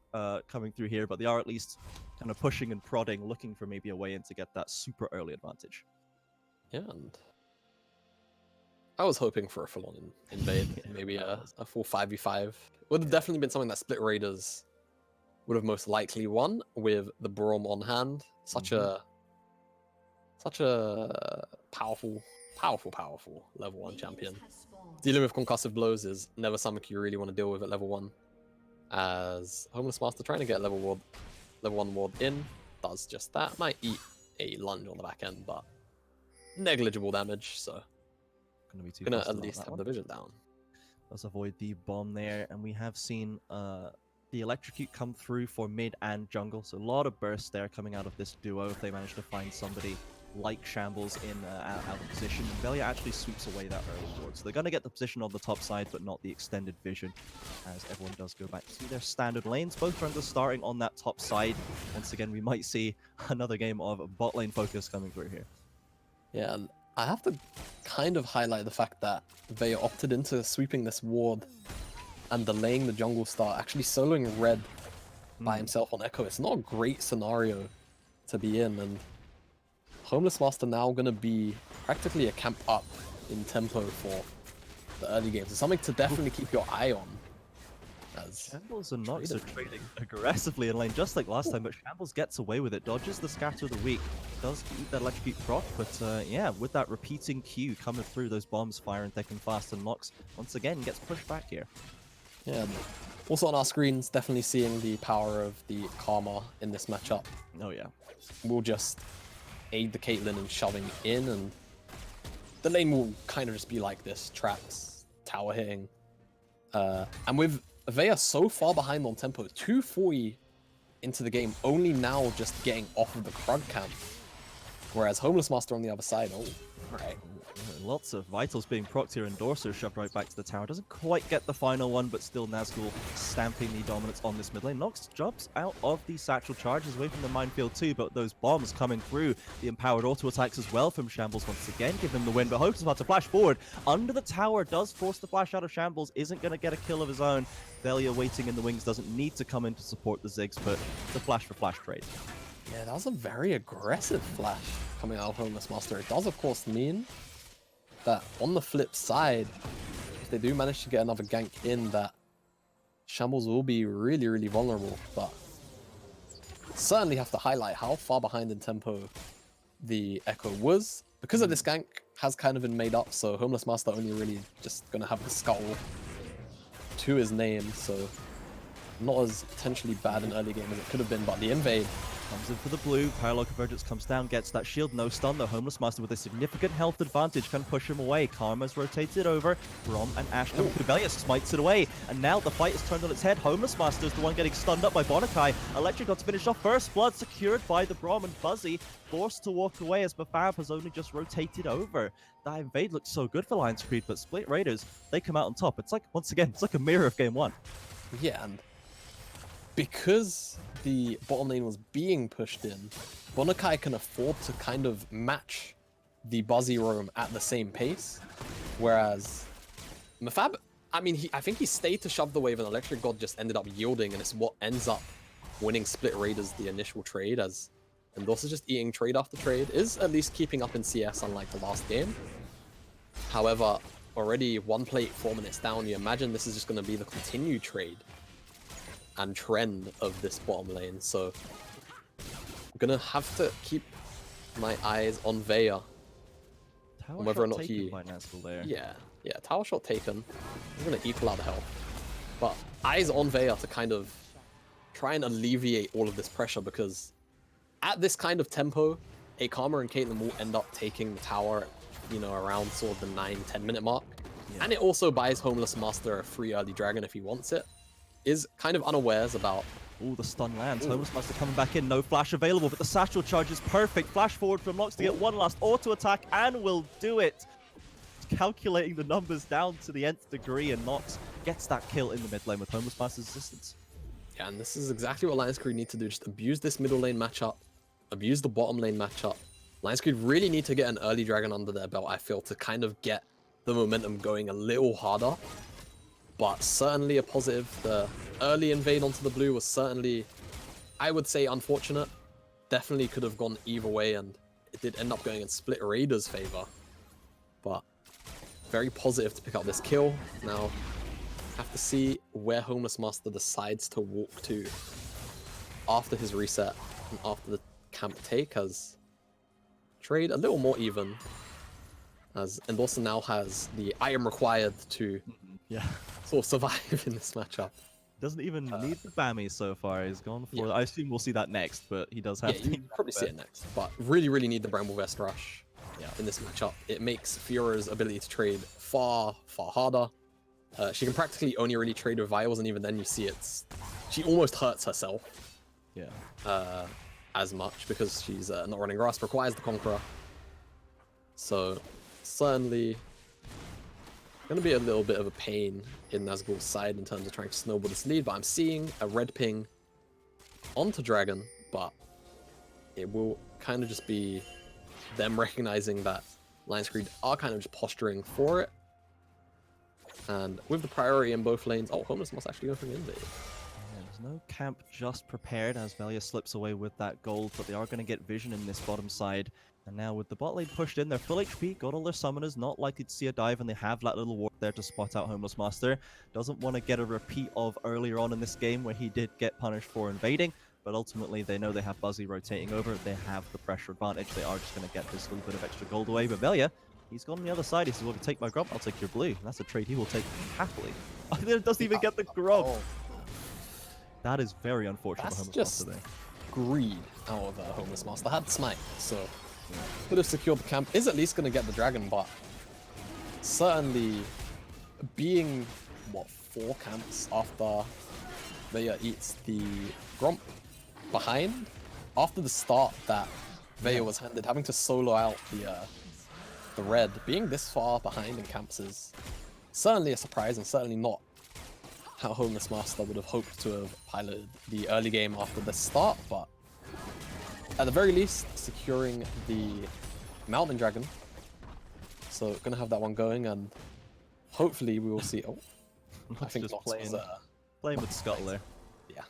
coming through here, but they are at least kind of pushing and prodding, looking for maybe a way in to get that super early advantage. Yeah, and I was hoping for a full-on invade, maybe a full 5v5. Would have definitely been something that Split Raiders would have most likely won with the Braum on hand. Such a powerful level 1 champion. Dealing with concussive blows is never something you really want to deal with at level 1. As Homeless Master trying to get level 1 ward in, does just that. Might eat a lunge on the back end, but negligible damage, so gonna at least have the vision down. Let's avoid the bomb there, and we have seen the electrocute come through for mid and jungle, so a lot of bursts there coming out of this duo if they manage to find somebody like Shambles in out of position. Velia actually sweeps away that early ward. So they're going to get the position on the top side, but not the extended vision, as everyone does go back to their standard lanes. Both friends are starting on that top side. Once again, we might see another game of bot lane focus coming through here. Yeah, and I have to kind of highlight the fact that they opted into sweeping this ward and delaying the jungle star, actually soloing Red by himself on Echo. It's not a great scenario to be in, and Homeless Master now going to be practically a camp up in tempo for the early games. It's something to definitely keep your eye on. As Shambles and Nox are trading aggressively in lane, just like last time, but Shambles gets away with it, dodges the scatter of the weak, does eat that electrocute proc, but yeah, with that repeating Q coming through, those bombs firing thick and fast, and Nox once again gets pushed back here. Yeah, also on our screens, definitely seeing the power of the Karma in this matchup. Oh yeah. We'll just aid the Caitlyn in shoving in, and the lane will kind of just be like this, traps, tower hitting. And with Vea so far behind on tempo, 240 into the game, only now just getting off of the Krug camp. Whereas Homeless Master on the other side, oh, right. Lots of vitals being procced here, and Dorso shoved right back to the tower. Doesn't quite get the final one, but still Nazgul stamping the dominance on this mid lane. Nox jumps out of the satchel charges away from the minefield too, but those bombs coming through, the empowered auto attacks as well from Shambles once again give him the win, but Hope's about to flash forward. Under the tower, does force the flash out of Shambles, isn't going to get a kill of his own. Velia waiting in the wings, doesn't need to come in to support the Ziggs, but the flash for flash trade. Yeah, that was a very aggressive flash coming out of Homeless Master. It does, of course, mean that on the flip side, if they do manage to get another gank in, that Shambles will be really, really vulnerable. But certainly have to highlight how far behind in tempo the Echo was. Because of this gank has kind of been made up, so Homeless Master only really just going to have the Skull to his name, so not as potentially bad an early game as it could have been, but the invade comes in for the blue, parallel convergence comes down, gets that shield, no stun. The Homeless Master with a significant health advantage can push him away. Karma's rotated over, Brom and Ashe come to Velia, smites it away, and now the fight is turned on its head. Homeless Master is the one getting stunned up by Bonakai. Electric got to finish off first blood, secured by the Brom, and Buzzy forced to walk away as Mafab has only just rotated over. That invade looks so good for Lionscreed, but Split Raiders, they come out on top. It's like, once again, it's like a mirror of game one. Yeah, and because the bottom lane was being pushed in, Bonakai can afford to kind of match the Buzzy roam at the same pace, whereas Mafab, I mean, I think he stayed to shove the wave, and Electric God just ended up yielding, and it's what ends up winning Split Raiders the initial trade, as Endos is just eating trade after trade, is at least keeping up in CS unlike the last game. However, already one plate, 4 minutes down, you imagine this is just going to be the continued trade and trend of this bottom lane, so I'm gonna have to keep my eyes on Vea, on whether or not he... There. Yeah, tower shot taken. He's gonna equal out the health, but eyes on Vea to kind of try and alleviate all of this pressure, because at this kind of tempo, a Karma and Caitlyn will end up taking the tower, you know, around sort of the 9-10 minute mark, and it also buys Homeless Master a free early dragon if he wants it. Is kind of unawares about... Oh, the stun lands. Homeless Master coming back in. No flash available, but the satchel charge is perfect. Flash forward from Nox to get one last auto attack, and will do it. Calculating the numbers down to the nth degree, and Nox gets that kill in the mid lane with Homeless Master's assistance. Yeah, and this is exactly what Lionscreed need to do. Just abuse this middle lane matchup. Abuse the bottom lane matchup. Lionscreed really need to get an early dragon under their belt, I feel, to kind of get the momentum going a little harder. But certainly a positive. The early invade onto the blue was certainly, I would say, unfortunate. Definitely could have gone either way, and it did end up going in Split Raiders' favor. But very positive to pick up this kill. Now, have to see where Homeless Master decides to walk to after his reset and after the camp take, as trade a little more even. As Endosa now has the item required to sort of survive in this matchup. Doesn't even need the Bammy so far. He's gone for... I assume we'll see that next, but he does have to... you probably see it next. But really, really need the Bramble Vest Rush in this matchup. It makes Fiora's ability to trade far, far harder. She can practically only really trade with Vials, and even then you see she almost hurts herself. As much, because she's not running Grasp, requires the Conqueror. So certainly going to be a little bit of a pain in Nazgul's side in terms of trying to snowball this lead, but I'm seeing a red ping onto Dragon, but it will kind of just be them recognizing that Lionscreed are kind of just posturing for it. And with the priority in both lanes, oh, Homeless must actually go for an invade. Yeah, there's no camp just prepared as Velia slips away with that gold, but they are going to get vision in this bottom side. And now with the bot lane pushed in, they're full HP, got all their summoners, not likely to see a dive, and they have that little ward there to spot out Homeless Master. Doesn't want to get a repeat of earlier on in this game where he did get punished for invading, but ultimately they know they have Buzzy rotating over, they have the pressure advantage, they are just going to get this little bit of extra gold away. But Velia, he's gone on the other side, he says, well, if you take my grump, I'll take your blue. And that's a trade he will take happily. It doesn't even get the grump. Oh, That is very unfortunate that's for Homeless just Master there. greed out of Homeless Master. Had smite, so could have secured the camp. Is at least going to get the dragon, but certainly being, what, 4 camps after Veya eats the grump behind, after the start that Veya was handed, having to solo out the red, being this far behind in camps is certainly a surprise and certainly not how Homeless Master would have hoped to have piloted the early game after the start, but at the very least, securing the Mountain Dragon. So gonna have that one going, and hopefully we will see. Oh, I think just Nox playing, was, playing with Scuttle there. yeah.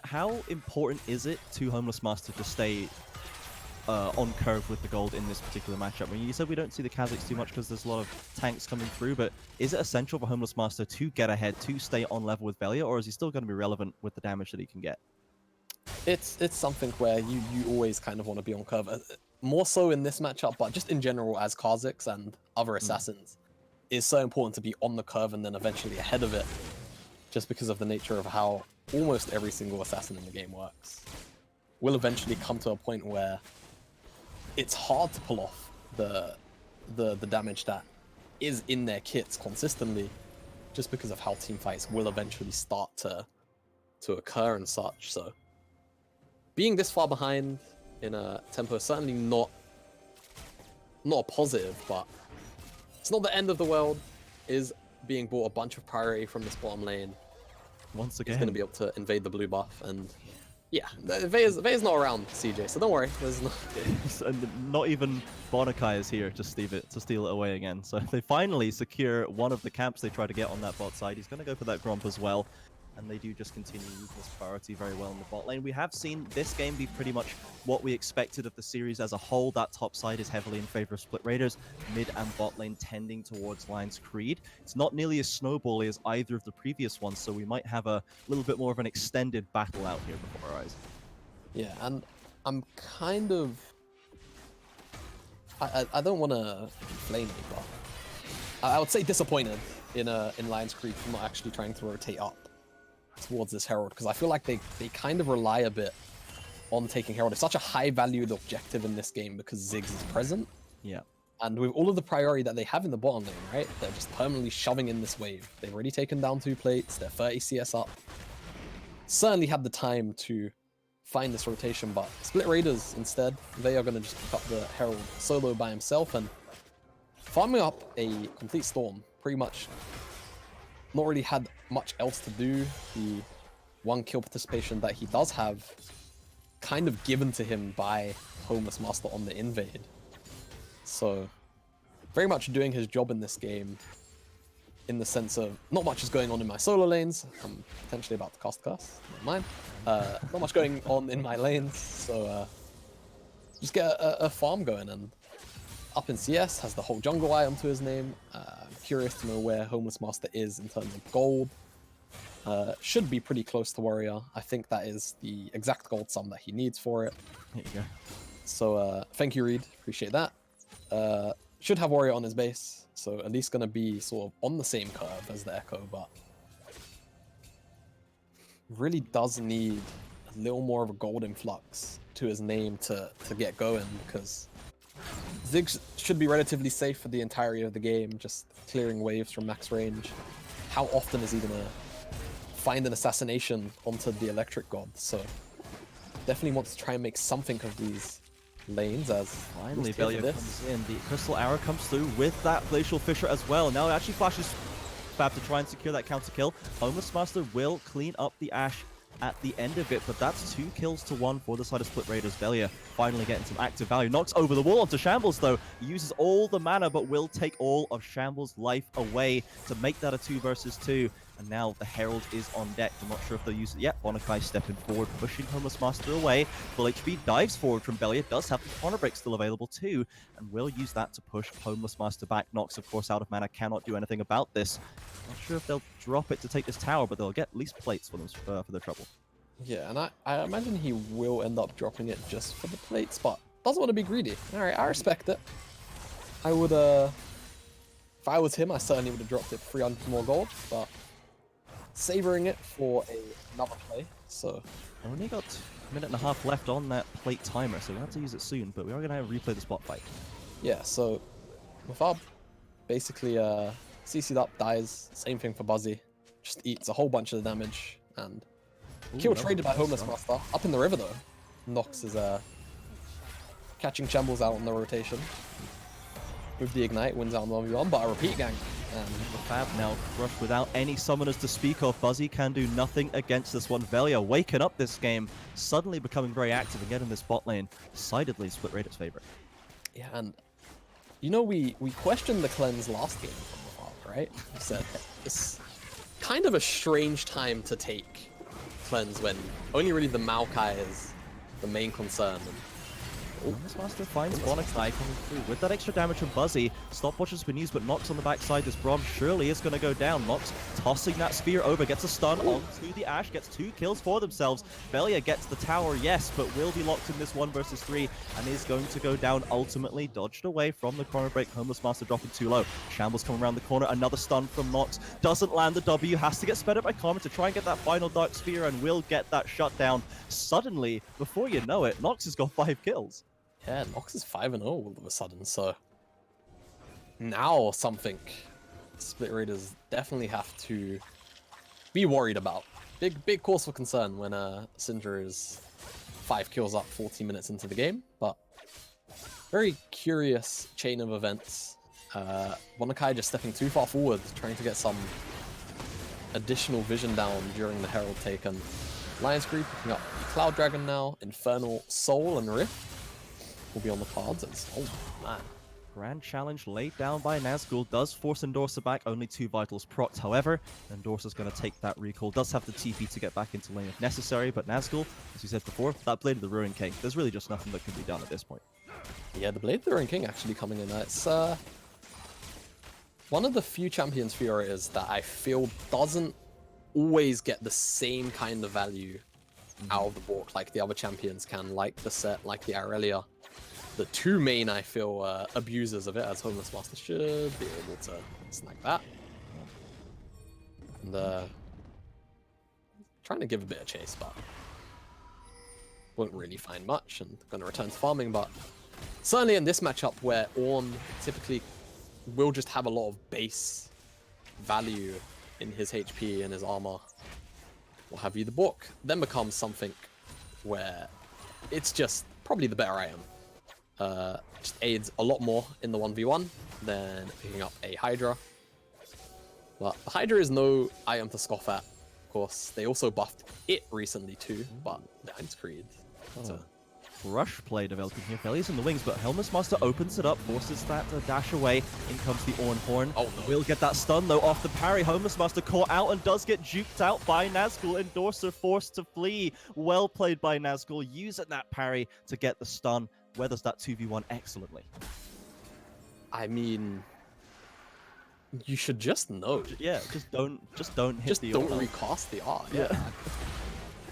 How important is it to Homeless Master to stay on curve with the gold in this particular matchup? I mean, you said we don't see the Kazakhs too much because there's a lot of tanks coming through, but is it essential for Homeless Master to get ahead, to stay on level with Velia, or is he still going to be relevant with the damage that he can get? It's something where you always kind of want to be on curve. More so in this matchup, but just in general as Kazakhs and other assassins, it's so important to be on the curve and then eventually ahead of it, just because of the nature of how almost every single assassin in the game works. We'll eventually come to a point where it's hard to pull off the damage that is in their kits consistently, just because of how team fights will eventually start to occur and such. So being this far behind in a tempo is certainly not a positive, but it's not the end of the world. Is being bought a bunch of priority from this bottom lane. Once again, He's going to be able to invade the blue buff, and yeah, Veya's not around, CJ, so don't worry. There's no... and not even Bonakai is here to steal it away again. So they finally secure one of the camps they try to get on that bot side. He's going to go for that Gromp as well. And they do just continue using this priority very well in the bot lane. We have seen this game be pretty much what we expected of the series as a whole. That top side is heavily in favor of Split Raiders, mid and bot lane tending towards Lionscreed. It's not nearly as snowbally as either of the previous ones, so we might have a little bit more of an extended battle out here before our eyes. Yeah, and I'm kind of... I don't want to flame me, but I would say disappointed in Lionscreed for not actually trying to rotate up towards this Herald, because I feel like they kind of rely a bit on taking Herald. It's such a high valued objective in this game because Ziggs is present. Yeah. And with all of the priority that they have in the bottom lane, right? They're just permanently shoving in this wave. They've already taken down 2 plates, they're 30 CS up. Certainly had the time to find this rotation, but Split Raiders instead, they are going to just pick up the Herald solo by himself and farming up a complete storm, pretty much. Not really had much else to do. The 1 kill participation that he does have kind of given to him by Homeless Master on the invade. So very much doing his job in this game in the sense of not much is going on in my solo lanes. I'm potentially about to cast curse, never mind. Not much going on in my lanes, so just get a farm going, and up in CS has the whole jungle eye onto his name. Curious to know where Homeless Master is in terms of gold. Should be pretty close to Warrior. I think that is the exact gold sum that he needs for it. There you go. So thank you, Reed. Appreciate that. Should have Warrior on his base, so at least going to be sort of on the same curve as the Echo, but really does need a little more of a gold influx to his name to get going, because Ziggs should be relatively safe for the entirety of the game, just clearing waves from max range. How often is he going to find an assassination onto the Electric God? So definitely wants to try and make something of these lanes as Finally, looks here for Belia this. comes in. The Crystal Arrow comes through with that Glacial Fissure as well. Now it actually flashes Fab to try and secure that counter kill. Homeless Master will clean up the Ashe at the end of it, but that's 2 kills to 1 for the side of Split Raiders. Belia finally getting some active value. Knocks over the wall onto Shambles, though. He uses all the mana, but will take all of Shambles' life away to make that a 2 versus 2. And now the Herald is on deck. I'm not sure if they'll use it yet. Bonakai stepping forward, pushing Homeless Master away. Full HP dives forward from Belia. Does have the Corner Break still available too, and will use that to push Homeless Master back. Nox, of course, out of mana, cannot do anything about this. Not sure if they'll drop it to take this tower, but they'll get at least plates for them for their trouble. Yeah, and I imagine he will end up dropping it just for the plates, but doesn't want to be greedy. Alright, I respect it. I would, if I was him, I certainly would have dropped it for 300 more gold, but savoring it for another play, so... Only got a minute and a half left on that plate timer, so we'll have to use it soon, but we are going to replay the spot fight. Yeah, so Mafab basically CC'd up, dies, same thing for Buzzy, just eats a whole bunch of the damage, and kill traded by Homeless Master. Up in the river though, Nox is catching Shambles out on the rotation. With the Ignite, wins out on 1v1, but a repeat gank. And the Fab now crushed without any summoners to speak of. Buzzy can do nothing against this one. Velia waking up this game, suddenly becoming very active and getting this bot lane. Decidedly Split Raiders' favorite. Yeah, and you know, we questioned the cleanse last game from the Fab, right? We said it's kind of a strange time to take cleanse when only really the Maokai is the main concern. Homeless Master finds Bonakai coming through with that extra damage from Buzzy. Stopwatch's been used, but Nox on the backside. This Braum surely is going to go down. Nox tossing that spear over, gets a stun onto the Ashe, gets 2 kills for themselves. Belia gets the tower, yes, but will be locked in this 1 versus 3 and is going to go down ultimately. Dodged away from the corner break. Homeless Master dropping too low. Shambles coming around the corner. Another stun from Nox. Doesn't land the W. Has to get sped up by Karma to try and get that final Dark Spear and will get that shut down. Suddenly, before you know it, Nox has got 5 kills. Yeah, Nox is 5-0 all of a sudden, so now something Split Raiders definitely have to be worried about. Big cause for concern when Syndra is 5 kills up 40 minutes into the game, but very curious chain of events. Bonakai just stepping too far forward, trying to get some additional vision down during the Herald take, and Lionscreed picking up the Cloud Dragon now, Infernal Soul and Rift will be on the cards. Oh man. Grand challenge laid down by Nazgul does force Endorser back, only 2 vitals procced. However, Endorser's going to take that recall, does have the TP to get back into lane if necessary, but Nazgul, as we said before, that Blade of the Ruin King, there's really just nothing that can be done at this point. Yeah, the Blade of the Ruin King actually coming in. It's one of the few champions Furious that I feel doesn't always get the same kind of value out of the walk like the other champions can, like the Set, like the Aurelia. The 2 main, I feel, abusers of it, as Homeless Master should be able to snag that. And trying to give a bit of chase, but won't really find much, and gonna return to farming. But certainly in this matchup, where Ornn typically will just have a lot of base value in his HP and his armor, what have you, the book then becomes something where it's just probably the better item. Just aids a lot more in the 1v1 than picking up a Hydra. But the Hydra is no item to scoff at, of course. They also buffed it recently too, but Lionscreed. Rush play developing here. Felia's in the wings, but Homeless Master opens it up, forces that dash away. In comes the Ornn Horn. Oh no. Will get that stun though off the parry. Homeless Master caught out and does get juked out by Nazgul. Endorser forced to flee. Well played by Nazgul, using that parry to get the stun. Weathers that 2v1 excellently. I mean, you should just know. Yeah, just don't hit just the don't ult. recast the art. Yeah.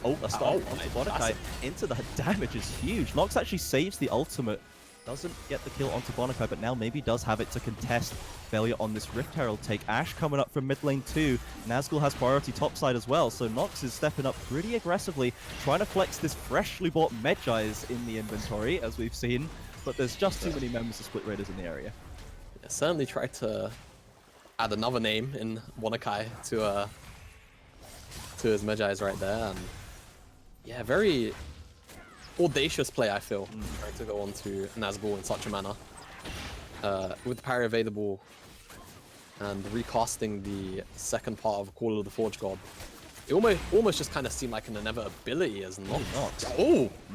Oh, that's not Oh, Bonakai into the damage is huge. Nox actually saves the ultimate. Doesn't get the kill onto Bonakai, but now maybe does have it to contest Failure on this Rift Herald take. Ashe coming up from mid lane too. Nazgul has priority topside as well, so Nox is stepping up pretty aggressively, trying to flex this freshly bought Medjai's in the inventory, as we've seen, but there's just too many members of Split Raiders in the area. Yeah, certainly tried to add another name in Bonakai to his Medjai's right there, and yeah, very audacious play, I feel, trying to go on to Nazgul in such a manner. With the parry available and recasting the second part of Call of the Forge God, it almost just kind of seemed like an inevitability as not.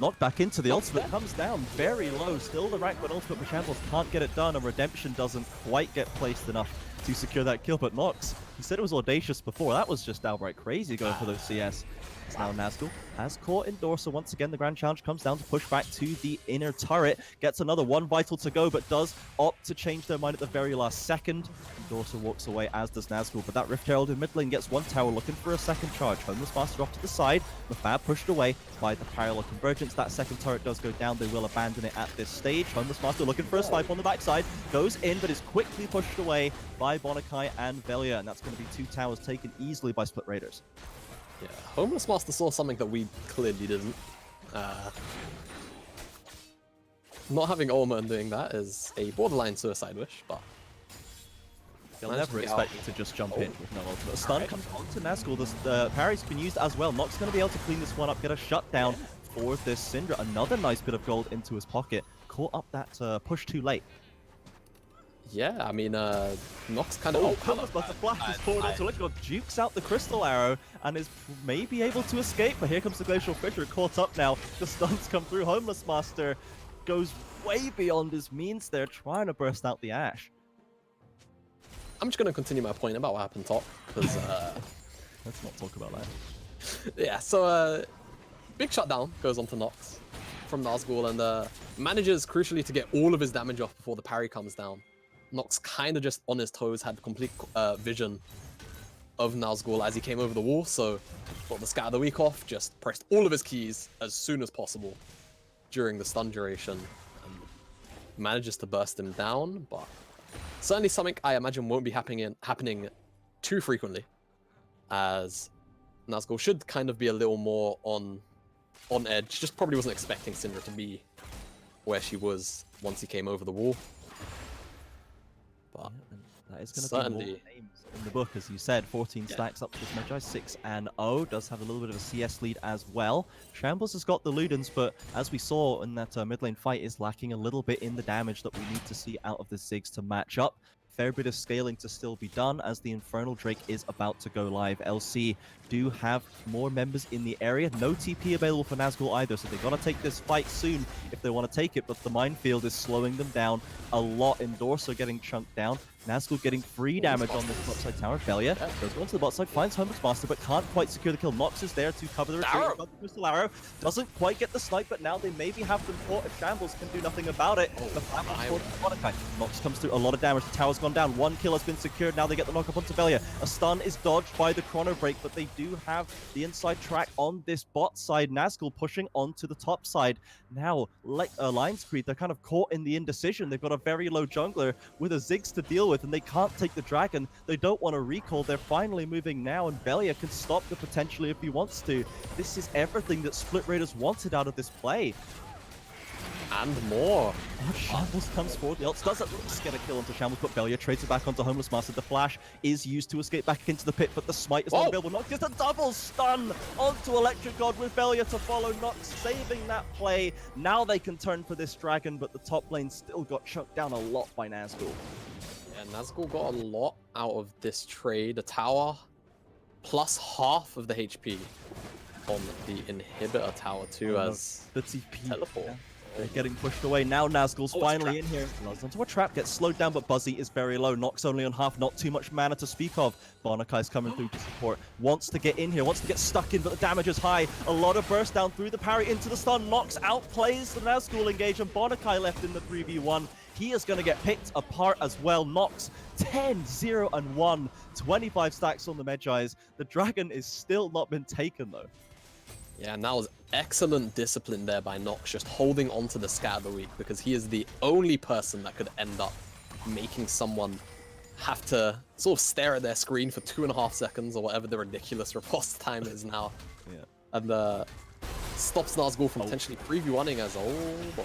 Knocked back into the ultimate, comes down very low. Still the rank, but ultimate for Shambles can't get it done, and Redemption doesn't quite get placed enough to secure that kill. But Nox, he said it was audacious before. That was just outright crazy going for those CS. It's now Nazgul has caught Endorser. Once again, the Grand Challenge comes down to push back to the inner turret. Gets another one vital to go, but does opt to change their mind at the very last second. Endorser walks away, as does Nazgul, but that Rift Herald in mid lane gets one tower looking for a second charge. Homeless Master off to the side. Mafab pushed away by the parallel convergence. That second turret does go down. They will abandon it at this stage. Homeless Master looking for a snipe on the backside. Goes in, but is quickly pushed away by Bonakai and Velia, and that's going to be 2 towers taken easily by Split Raiders. Yeah, Homeless Master saw something that we clearly didn't. Not having Ulmer and doing that is a borderline suicide wish, but... You'll never expect you to just jump in with no ultimate. A stun comes onto Nazgul. The parry's been used as well. Nox going to be able to clean this one up, get a shutdown for this Syndra. Another nice bit of gold into his pocket. Caught up that push too late. Yeah, I mean, Nox kind of... Homeless Master flashes forward onto Liquid, jukes out the Crystal Arrow, and is maybe able to escape, but here comes the Glacial Fissure, caught up now. The stuns come through. Homeless Master goes way beyond his means there, trying to burst out the Ash. I'm just going to continue my point about what happened top, because... Let's not talk about that. Yeah, so big shutdown goes on to Nox from Nazgul, and manages crucially to get all of his damage off before the parry comes down. Nox kind of just on his toes, had complete vision of Nazgul as he came over the wall, so got the Scatter the Weak off, just pressed all of his keys as soon as possible during the stun duration, and manages to burst him down, but certainly something I imagine won't be happening too frequently, as Nazgul should kind of be a little more on edge. Just probably wasn't expecting Syndra to be where she was once he came over the wall. But that is going to be more names in the book, as you said. 14 stacks up to this Magi, 6-0. Does have a little bit of a CS lead as well. Shambles has got the Ludens, but as we saw in that mid lane fight, is lacking a little bit in the damage that we need to see out of the Ziggs to match up. Fair bit of scaling to still be done as the Infernal Drake is about to go live. LC do have more members in the area. No TP available for Nazgul either, so they've got to take this fight soon if they want to take it, but the minefield is slowing them down a lot. Endorser getting chunked down. Nazgul getting free damage on this bot side tower. Velia goes on to the bot side, finds Homeless Master, but can't quite secure the kill. Nox is there to cover the retreat. Got the Crystal Arrow. Doesn't quite get the snipe, but now they maybe have them caught if Shambles can do nothing about it. Nox comes through, a lot of damage. The tower's gone down. 1 kill has been secured. Now they get the knock up onto Velia. A stun is dodged by the Chrono Break, but they do have the inside track on this bot side. Nazgul pushing onto the top side. Now, like Lionscreed, they're kind of caught in the indecision. They've got a very low jungler with a Ziggs to deal with, and they can't take the dragon. They don't want to recall. They're finally moving now, and Velia can stop the potentially if he wants to. This is everything that Split Raiders wanted out of this play. And more. Shambles comes forward. The ult does at least get a kill onto Shambles, but Velia trades it back onto Homeless Master. The flash is used to escape back into the pit, but the smite is not available. Nox gets a double stun onto Electric God with Velia to follow. Nox saving that play. Now they can turn for this dragon, but the top lane still got chucked down a lot by Nazgul. Yeah, Nazgul got a lot out of this trade. A tower plus half of the HP on the inhibitor tower too, as the TP teleport. Yeah. They're getting pushed away. Now Nazgul's finally in here. Runs onto a trap, gets slowed down, but Buzzy is very low. Nox only on half, not too much mana to speak of. Bonakai's coming through to support. Wants to get in here, wants to get stuck in, but the damage is high. A lot of burst down through the parry into the stun. Nox outplays the Nazgul engage, and Bonakai left in the 3v1. He is going to get picked apart as well. Nox 10-0-1, 25 stacks on the Magi's. The dragon is still not been taken though. Yeah, and that was excellent discipline there by Nox, just holding onto the Scatter the Weak, because he is the only person that could end up making someone have to sort of stare at their screen for 2.5 seconds or whatever the ridiculous riposte time is now. Yeah. And stops Nazgul from potentially 3v1ing as, oh boy.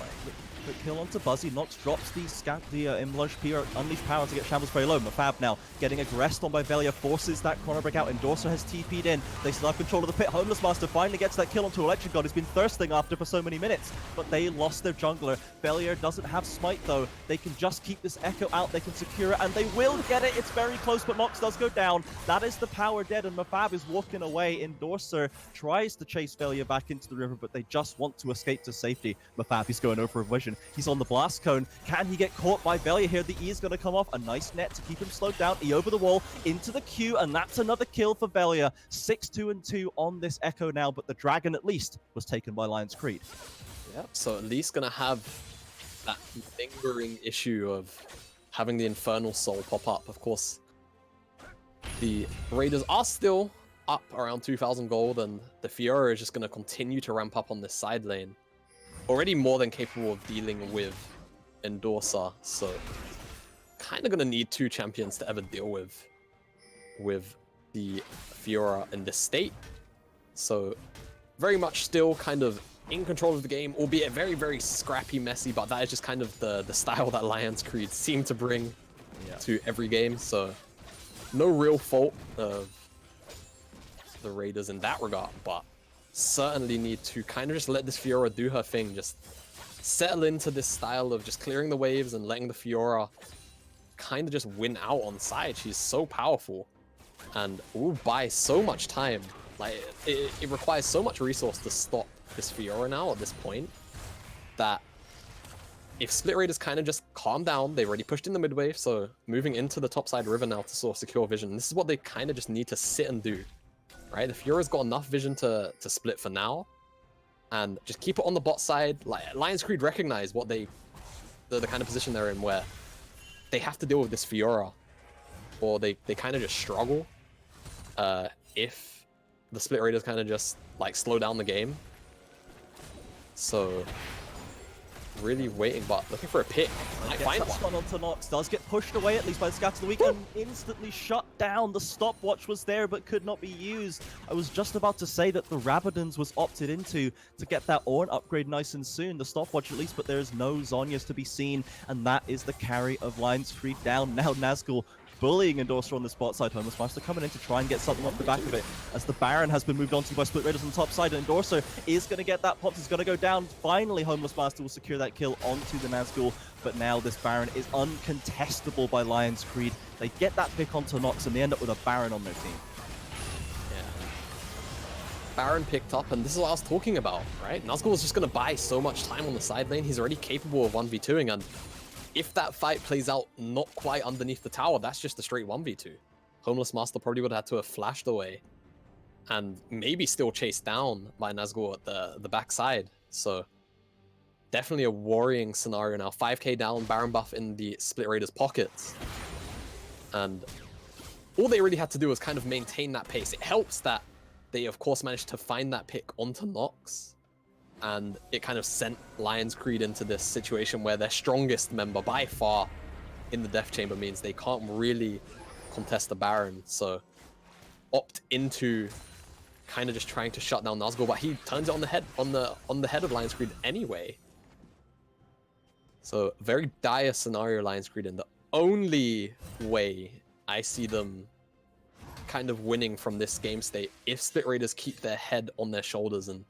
The kill onto Buzzy. Nox drops the Unleash power to get Shambles very low. Mafab now getting aggressed on by Velia, forces that corner break out. Endorser has TP'd in. They still have control of the pit. Homeless Master finally gets that kill onto Electric God, who's been thirsting after for so many minutes. But they lost their jungler. Velia doesn't have Smite though. They can just keep this Echo out. They can secure it, and they will get it. It's very close, but Nox does go down. That is the power dead, and Mafab is walking away. Endorser tries to chase Velia back into the river, but they just want to escape to safety. Mafab, he's going over a vision. He's on the blast cone. Can he get caught by Velia here? The E is going to come off. A nice net to keep him slowed down. E over the wall into the Q, and that's another kill for Velia. 6-2-2 on this Echo now, but the Dragon at least was taken by Lionscreed. Yep, so at least gonna have that lingering issue of having the Infernal Soul pop up. Of course, the Raiders are still up around 2,000 gold, and the Fiora is just going to continue to ramp up on this side lane. Already more than capable of dealing with Endorser, so kind of going to need 2 champions to ever deal with the Fiora in this state. So very much still kind of in control of the game, albeit very, very scrappy, messy, but that is just kind of the style that Lionscreed seem to bring to every game, so no real fault of the Raiders in that regard, but certainly need to kind of just let this Fiora do her thing, just settle into this style of just clearing the waves and letting the Fiora kind of just win out on side. She's so powerful and will buy so much time. Like, it requires so much resource to stop this Fiora now at this point that if Split Raiders kind of just calm down, they've already pushed in the mid wave, so moving into the topside river now to sort of secure vision. This is what they kind of just need to sit and do, right? The Fiora's got enough vision to split for now, and just keep it on the bot side. Like, Lionscreed recognize what the kind of position they're in, where they have to deal with this Fiora, or they kind of just struggle if the Split Raiders kind of just like slow down the game. So really waiting, but looking for a pick. Might find one. Onto Nox, does get pushed away at least by the Scatter of the Week, and instantly shut down. The stopwatch was there but could not be used. I was just about to say that the Rabadons was opted into to get that Ornn upgrade nice and soon. The stopwatch at least, but there's no Zhonya's to be seen, and that is the carry of Lionscreed down. Now Nazgul bullying Endorser on the spot side. Homeless Master coming in to try and get something off the back of it, as the Baron has been moved on to by Split Raiders on the top side, and Endorser is going to get that pop. He's going to go down. Finally, Homeless Master will secure that kill onto the Nazgul, but now this Baron is uncontestable by Lionscreed. They get that pick onto Nox, and they end up with a Baron on their team. Yeah. Baron picked up, and this is what I was talking about, right? Nazgul is just going to buy so much time on the side lane. He's already capable of 1v2ing, and if that fight plays out not quite underneath the tower, that's just a straight 1v2. Homeless Master probably would have had to have flashed away and maybe still chased down by Nazgul at the backside. So definitely a worrying scenario now. 5k down, Baron buff in the Split Raiders pockets. And all they really had to do was kind of maintain that pace. It helps that they, of course, managed to find that pick onto Nox, and it kind of sent Lionscreed into this situation where their strongest member by far in the Death Chamber means they can't really contest the Baron. So opt into kind of just trying to shut down Nazgul, but he turns it on the head on the head of Lionscreed anyway. So very dire scenario Lionscreed, and the only way I see them kind of winning from this game state, if Split Raiders keep their head on their shoulders and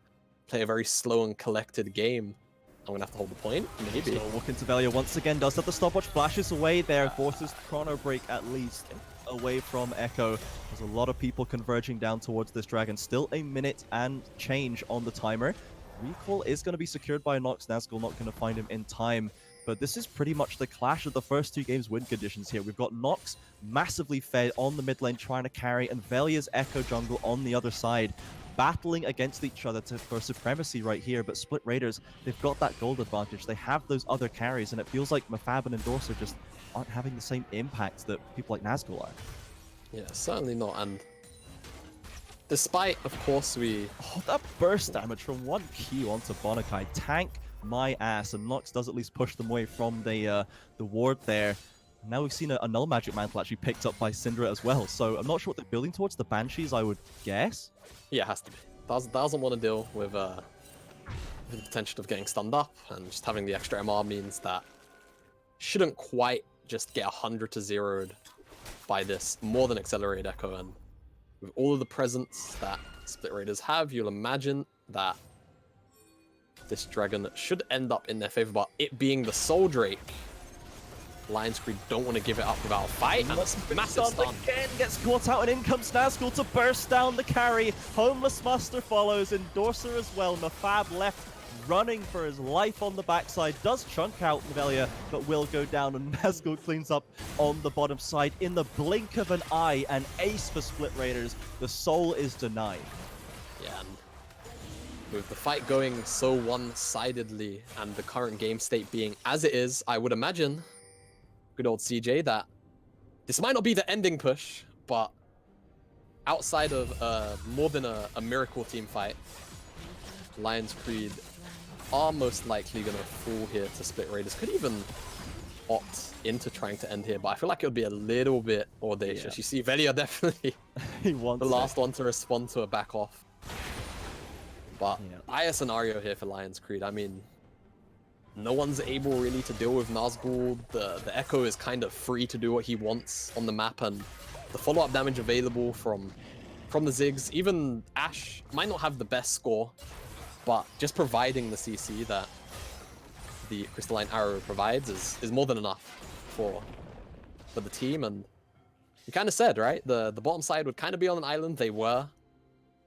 play a very slow and collected game. I'm gonna have to hold the point, maybe. So walk into Velia once again, does have the stopwatch, flashes away there, forces Chrono Break at least away from Echo. There's a lot of people converging down towards this Dragon. Still a minute and change on the timer. Recall is going to be secured by Nox. Nazgul not going to find him in time. But this is pretty much the clash of the first 2 games win conditions here. We've got Nox massively fed on the mid lane trying to carry, and Velia's Echo jungle on the other side, battling against each other for supremacy right here. But Split Raiders, they've got that gold advantage. They have those other carries, and it feels like Mafab and Endorser just aren't having the same impact that people like Nazgul are. Yeah, certainly not. And despite, of course, Oh, that burst damage from 1Q onto Bonakai. Tank my ass, and Nox does at least push them away from the ward there. Now we've seen a Null Magic Mantle actually picked up by Syndra as well, so I'm not sure what they're building towards. The Banshees, I would guess? Yeah, it has to be. Doesn't want to deal with with the potential of getting stunned up, and just having the extra MR means that shouldn't quite just get 100 to 0'd by this more than accelerated echo. And with all of the presence that Split Raiders have, you'll imagine that this dragon should end up in their favor, but it being the Soul Drake, Lionscreed don't want to give it up without a fight, and a massive stun. Again gets caught out, and in comes Nazgul to burst down the carry. Homeless Master follows, Endorser as well. Mafab left running for his life on the backside, does chunk out Novelia, but will go down, and Nazgul cleans up on the bottom side in the blink of an eye. An ace for Split Raiders. The soul is denied. Yeah, and with the fight going so one-sidedly and the current game state being as it is, I would imagine, good old CJ, that this might not be the ending push, but outside of more than a miracle team fight, Lionscreed are most likely going to fall here to Split Raiders. Could even opt into trying to end here, but I feel like it would be a little bit audacious. Yeah. You see Velia definitely He wants the last one to respond to a back off. But dire scenario here for Lionscreed. I mean, no one's able really to deal with Nazgul. The Echo is kind of free to do what he wants on the map, and the follow-up damage available from the Ziggs, even Ashe might not have the best score, but just providing the CC that the Crystalline Arrow provides is more than enough for the team. And you kind of said, right? The bottom side would kind of be on an island. They were,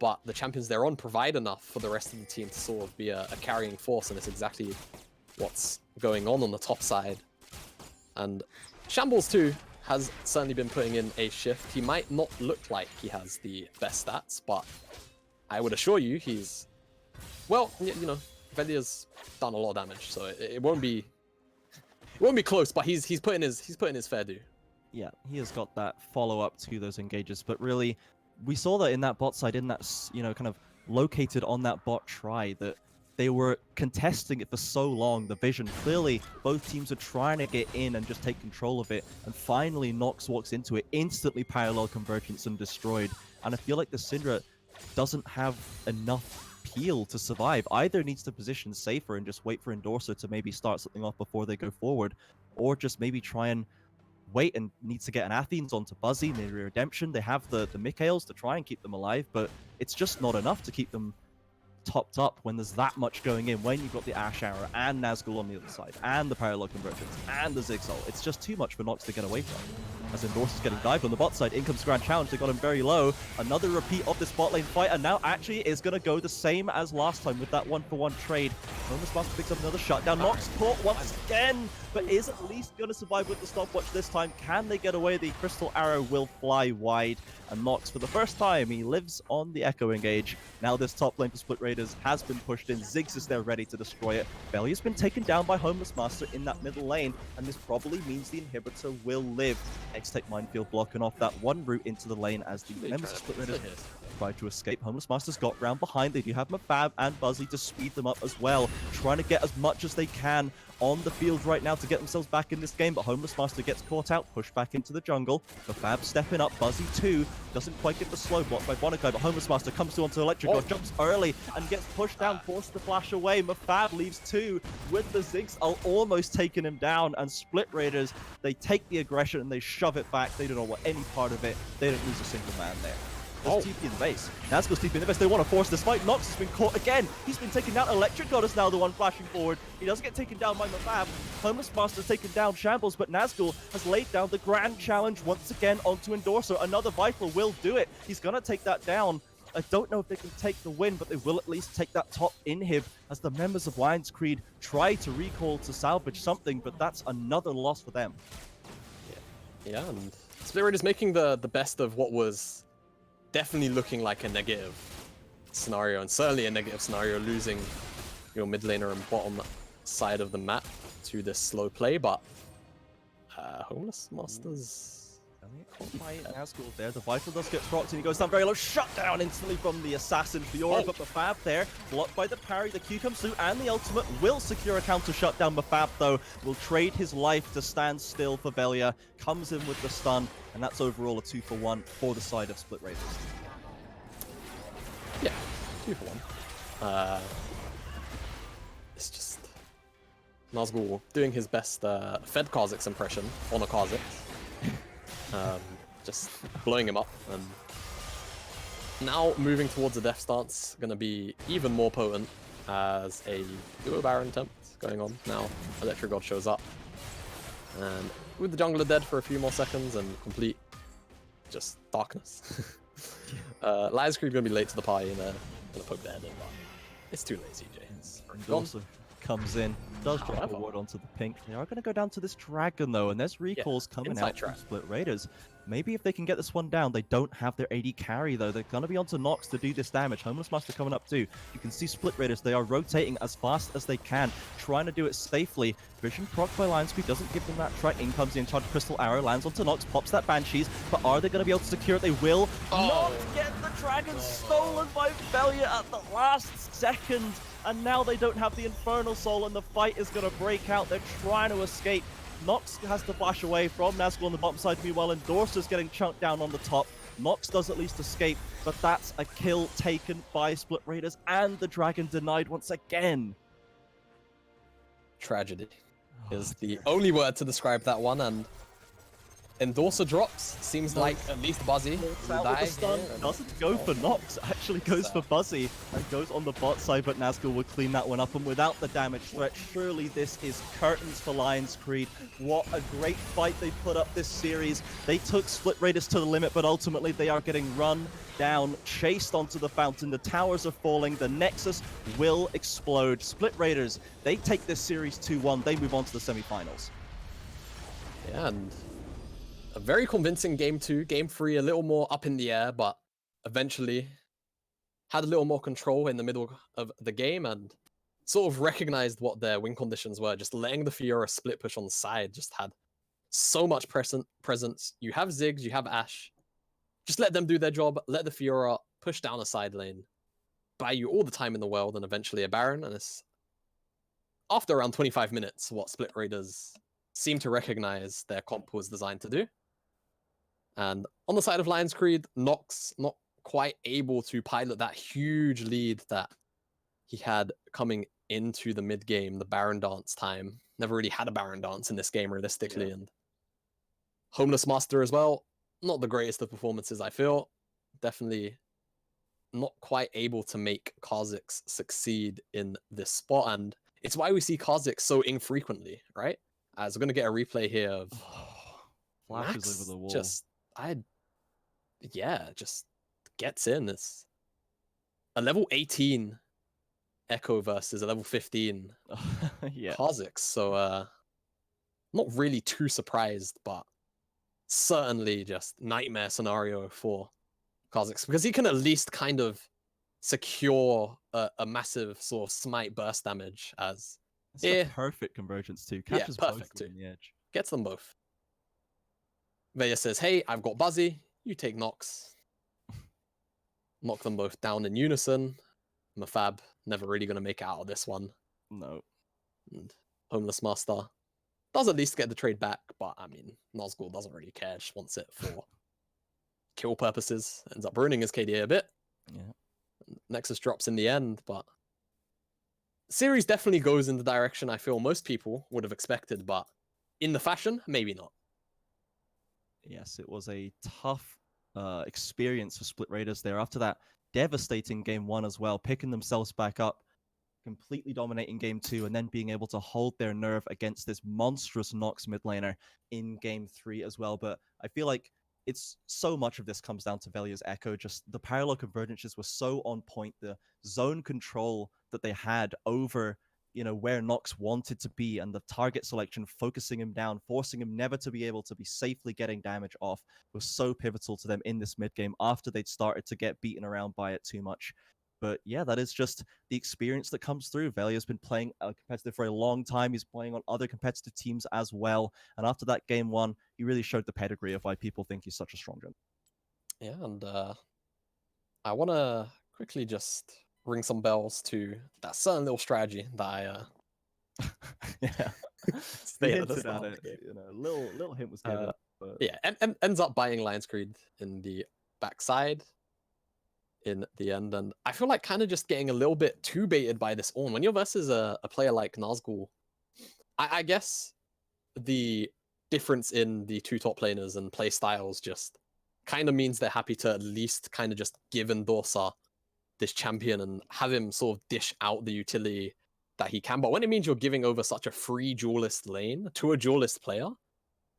but the champions they're on provide enough for the rest of the team to sort of be a carrying force, and it's exactly what's going on the top side. And Shambles too has certainly been putting in a shift. He might not look like he has the best stats, but I would assure you he's, well, you know, Velia's done a lot of damage, so it won't be close. But he's putting his fair due. Yeah, he has got that follow-up to those engages, but really, we saw that in that bot side, in that, you know, kind of located on that bot try, that they were contesting it for so long, the vision. Clearly, both teams are trying to get in and just take control of it, and finally Nox walks into it, instantly parallel convergence and destroyed. And I feel like the Syndra doesn't have enough peel to survive. Either needs to position safer and just wait for Endorser to maybe start something off before they go forward, or just maybe try and wait and needs to get an Athens onto Buzzy, maybe Redemption. They have the Mikaels to try and keep them alive, but it's just not enough to keep them topped up when there's that much going in, when you've got the Ashe Arrow and Nazgul on the other side, and the Parallel Convergence, and the Zigzag. It's just too much for Nox to get away from. As Endorser's getting dived on the bot side, in comes Grand Challenge, they got him very low. Another repeat of this bot lane fight, and now actually is going to go the same as last time with that 1-for-1 trade. Homeless Master picks up another shutdown. Nox caught once again, but is at least going to survive with the stopwatch this time. Can they get away? The Crystal Arrow will fly wide, and Nox, for the first time, he lives on the Echo engage. Now this top lane for Split Raiders has been pushed in. Ziggs is there ready to destroy it. Velia's been taken down by Homeless Master in that middle lane, and this probably means the inhibitor will live. X-Tech Minefield blocking off that one route into the lane as the members of Split Raiders try to escape. Homeless Master's got round behind. They do have Mafab and Buzzy to speed them up as well, trying to get as much as they can on the field right now to get themselves back in this game, but Homeless Master gets caught out, pushed back into the jungle. Mafab stepping up, Buzzy too, doesn't quite get the slow block by Bonakai, but Homeless Master comes through onto Electric God, jumps early and gets pushed down, forced to flash away. Mafab leaves two with the Ziggs almost taking him down, and Split Raiders, they take the aggression and they shove it back. They don't want any part of it. They don't lose a single man there. There's TP in the base. Nazgul's TP in the base. They want to force this fight. Nox has been caught again. He's been taken down. Electric God is now the one flashing forward. He doesn't get taken down by Mafab. Homeless Master's taken down Shambles, but Nazgul has laid down the Grand Challenge once again onto Endorser. Another Vital will do it. He's going to take that down. I don't know if they can take the win, but they will at least take that top inhib as the members of Lionscreed try to recall to salvage something, but that's another loss for them. Yeah, and Split Raiders making the best of what was definitely looking like a negative scenario, and certainly a negative scenario, losing your mid laner and bottom side of the map to this slow play. But Homeless Masters Caught by Nazgul there. The Vital does get procced and he goes down very low. Shut down instantly from the Assassin Fiora, but Mafab there, blocked by the parry. The Q comes through and the ultimate will secure a counter shutdown. Mafab though will trade his life to stand still for Velia. Comes in with the stun, and that's overall a 2-for-1 for the side of Split Raiders. Yeah, 2-for-1. Nazgul doing his best Fed Kha'Zix impression on a Kha'Zix. Just blowing him up. And now moving towards a death stance, going to be even more potent as a duo Baron attempt going on. Now Electric God shows up. And with the jungler dead for a few more seconds and complete just darkness. Lionscreed going to be late to the party and going to poke the head in, but it's too late, CJ. And also comes in, does drop a ward onto the pink. They are going to go down to this dragon though, and there's recalls coming out from Split Raiders. Maybe if they can get this one down, they don't have their AD carry though. They're going to be onto Nox to do this damage. Homeless Master coming up too. You can see Split Raiders, they are rotating as fast as they can, trying to do it safely. Vision proc by Lionscreed doesn't give them that track. In comes the Enchanted Crystal Arrow, lands onto Nox, pops that Banshees, but are they going to be able to secure it? They will not get the dragon stolen by Velia at the last second. And now they don't have the Infernal Soul, and the fight is going to break out. They're trying to escape. Nox has to flash away from Nazgul on the bottom side. Meanwhile, Endorser's getting chunked down on the top. Nox does at least escape, but that's a kill taken by Split Raiders, and the dragon denied once again. Tragedy is the only word to describe that one, and Endorser drops. Seems like at least Buzzy will die. Doesn't go for Nox, actually goes for Buzzy and goes on the bot side, but Nazgul will clean that one up, and without the damage threat, surely this is curtains for Lionscreed. What a great fight they put up this series. They took Split Raiders to the limit, but ultimately they are getting run down, chased onto the fountain. The towers are falling. The Nexus will explode. Split Raiders, they take this series 2-1. They move on to the semifinals. Yeah, and a very convincing game 2. Game 3, a little more up in the air, but eventually had a little more control in the middle of the game and sort of recognized what their win conditions were. Just letting the Fiora split push on the side just had so much presence. You have Ziggs, you have Ashe. Just let them do their job. Let the Fiora push down a side lane. Buy you all the time in the world and eventually a Baron. And it's after around 25 minutes what Split Raiders seem to recognize their comp was designed to do. And on the side of Lionscreed, Nox not quite able to pilot that huge lead that he had coming into the mid game, the Baron dance time. Never really had a Baron dance in this game realistically. And Homeless Master as well, not the greatest of performances, I feel. Definitely not quite able to make Kha'Zix succeed in this spot. And it's why we see Kha'Zix so infrequently, right? As we're going to get a replay here of flashes Max over the wall. Just gets in. It's a level 18 Echo versus a level 15 Kha'Zix. So not really too surprised, but certainly just nightmare scenario for Kha'Zix, because he can at least kind of secure a massive sort of smite burst damage as it's a perfect convergence too. Catches perfect both on the edge. Gets them both. Veya says, hey, I've got Buzzy, you take Nox. Knock them both down in unison. Mafab never really going to make it out of this one. No. And Homeless Master does at least get the trade back, but I mean, Nazgul doesn't really care, just wants it for kill purposes. Ends up ruining his KDA a bit. Yeah. Nexus drops in the end, but the series definitely goes in the direction I feel most people would have expected, but in the fashion, maybe not. Yes, it was a tough experience for Split Raiders there after that devastating game 1 as well, picking themselves back up, completely dominating game 2, and then being able to hold their nerve against this monstrous Nox mid laner in game 3 as well. But I feel like it's so much of this comes down to Velia's Echo. Just the parallel convergences were so on point. The zone control that they had over, where Nox wanted to be, and the target selection, focusing him down, forcing him never to be able to be safely getting damage off, was so pivotal to them in this mid game after they'd started to get beaten around by it too much. But yeah, that is just the experience that comes through. Velia's been playing competitive for a long time. He's playing on other competitive teams as well. And after that game 1, he really showed the pedigree of why people think he's such a strong gen. Yeah, and I want to quickly just ring some bells to that certain little strategy that I stated at it. Little hint was given. But yeah, and ends up buying Lionscreed in the backside in the end, and I feel like kind of just getting a little bit too baited by this Ornn. When you're versus a player like Nazgul, I guess the difference in the two top laners and play styles just kind of means they're happy to at least kind of just give Endorser this champion and have him sort of dish out the utility that he can. But when it means you're giving over such a free duelist lane to a duelist player,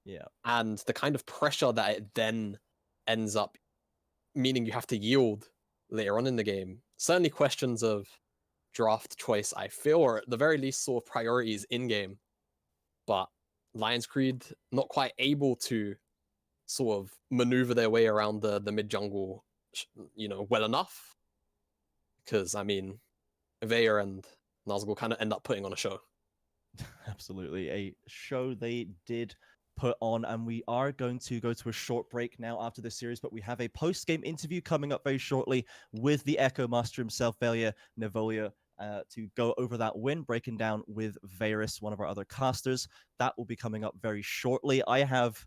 Yeah. and the kind of pressure that it then ends up meaning you have to yield later on in the game, certainly questions of draft choice, I feel, or at the very least sort of priorities in game. But Lionscreed not quite able to sort of maneuver their way around the mid jungle, well enough. Because I mean, Veyer and Nazgul kind of end up putting on a show. Absolutely. A show they did put on, and we are going to go to a short break now after this series, but we have a post-game interview coming up very shortly with the Echo Master himself, Velia Nevolia, to go over that win, breaking down with Varus, one of our other casters. That will be coming up very shortly. I have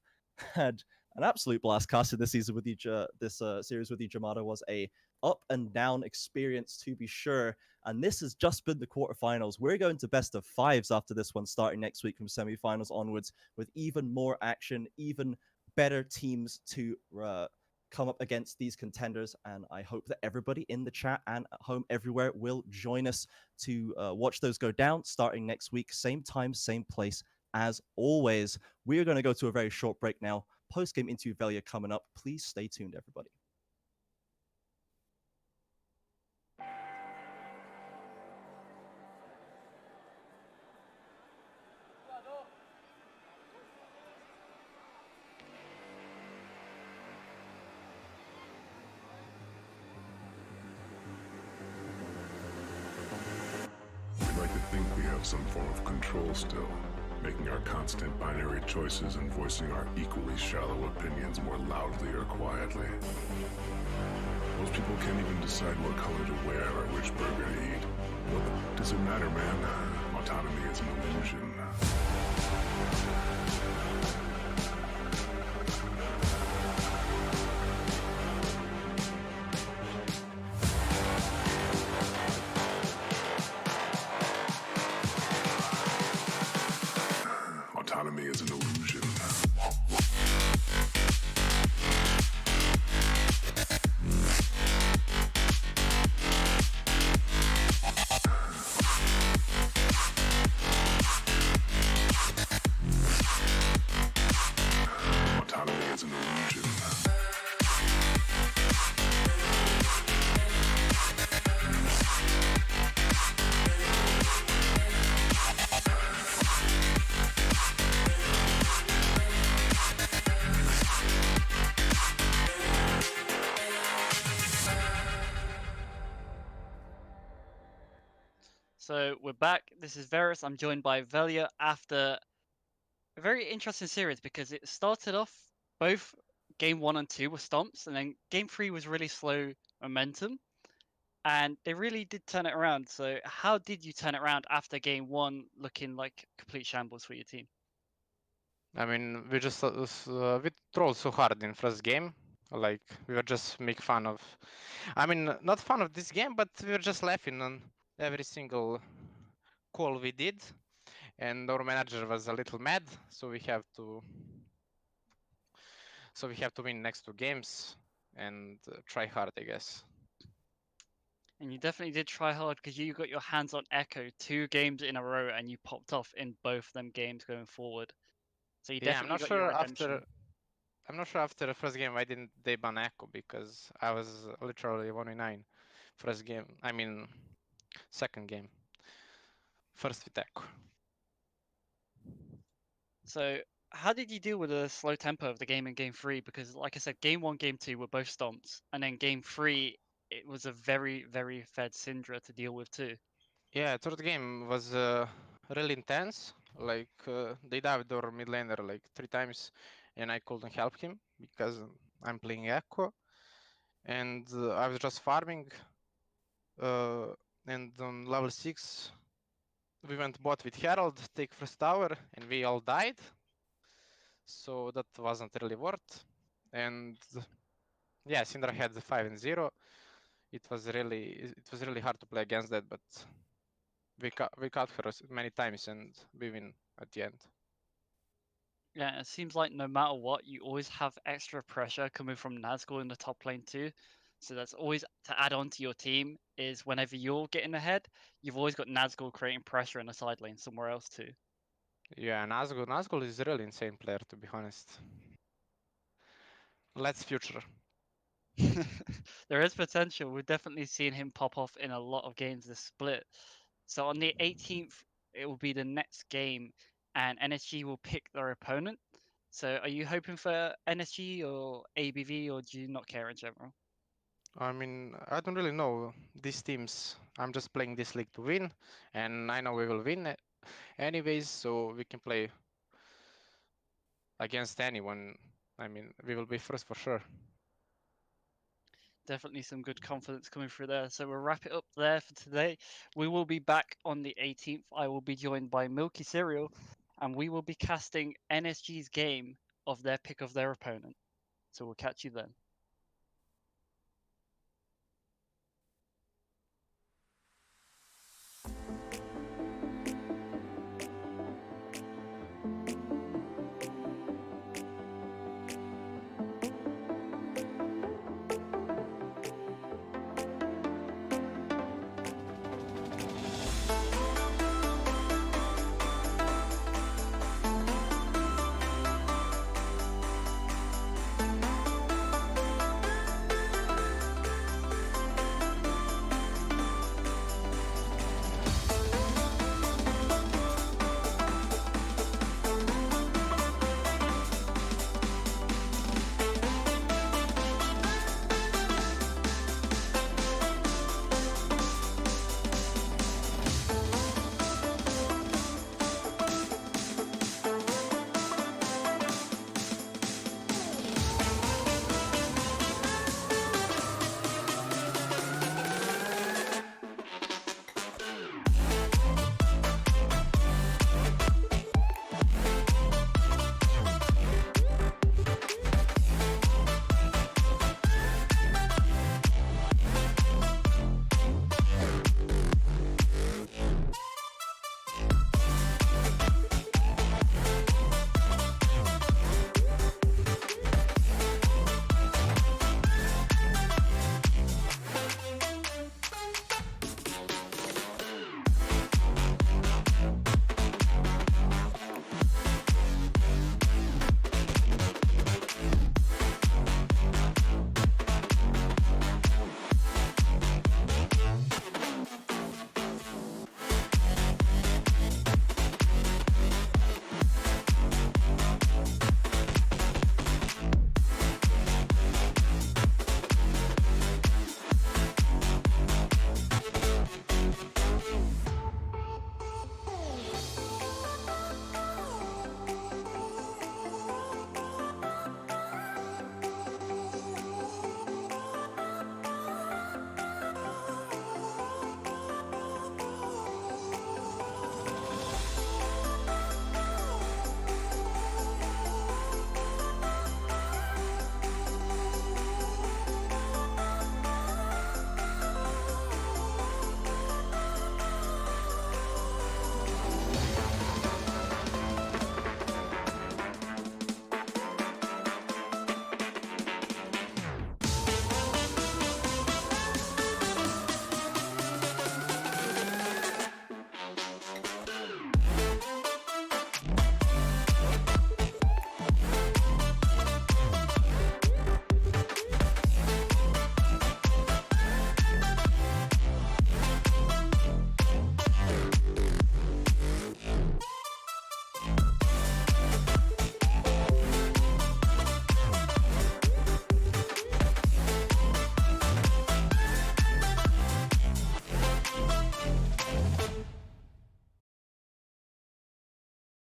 had an absolute blast casting this season with you. This series with you, Jamada, was a up and down experience to be sure. And this has just been the quarterfinals. We're going to best of fives after this one, starting next week from semifinals onwards, with even more action, even better teams to come up against these contenders. And I hope that everybody in the chat and at home everywhere will join us to watch those go down, starting next week, same time, same place. As always, we are going to go to a very short break now. Post-game into Velia coming up. Please stay tuned, everybody. We like to think we have some form of control still, making our constant binary choices and voicing our equally shallow opinions more loudly or quietly. Most people can't even decide what color to wear or which burger to eat. What does it matter, man? Autonomy is an illusion. Autonomy is an illusion. Autonomy is an illusion. So we're back. This is Varus. I'm joined by Velia after a very interesting series because it started off both game 1 and 2 were stomps, and then game 3 was really slow momentum, and they really did turn it around. So how did you turn it around after game 1 looking like complete shambles for your team? I mean, we just we trolled so hard in first game. Like we were just make fun of. I mean, not fun of this game, but we were just laughing on every single call we did, and our manager was a little mad. So we have to. So we have to win next 2 games and try hard, I guess. And you definitely did try hard because you got your hands on Echo 2 games in a row, and you popped off in both them games going forward. So you Yeah, I'm definitely not got sure your redemption. I'm not sure after the first game why didn't they ban Echo, because I was literally 1v9 first game. I mean, second game. First with Echo. So how did you deal with the slow tempo of the game in game 3? Because like I said, game 1, game 2 were both stomps, and then game 3 it was a very, very fed Syndra to deal with too. Yeah, third game was really intense. Like they dived our mid laner like 3 times, and I couldn't help him because I'm playing Echo, and I was just farming. And on level 6, we went bot with Herald, take first tower, and we all died. So that wasn't really worth. And yeah, Syndra had the 5-0. It was really hard to play against that, but we cut her many times and we win at the end. Yeah, it seems like no matter what, you always have extra pressure coming from Nazgul in the top lane too. So that's always to add on to your team is whenever you're getting ahead, you've always got Nazgul creating pressure in the side lane somewhere else too. Yeah, Nazgul is a really insane player, to be honest. Let's future. There is potential. We've definitely seen him pop off in a lot of games this split. So on the 18th, it will be the next game, and NSG will pick their opponent. So are you hoping for NSG or ABV, or do you not care in general? I mean, I don't really know these teams. I'm just playing this league to win, and I know we will win anyways, so we can play against anyone. I mean, we will be first for sure. Definitely some good confidence coming through there. So we'll wrap it up there for today. We will be back on the 18th. I will be joined by Milky Cereal, and we will be casting NSG's game of their pick of their opponent. So we'll catch you then.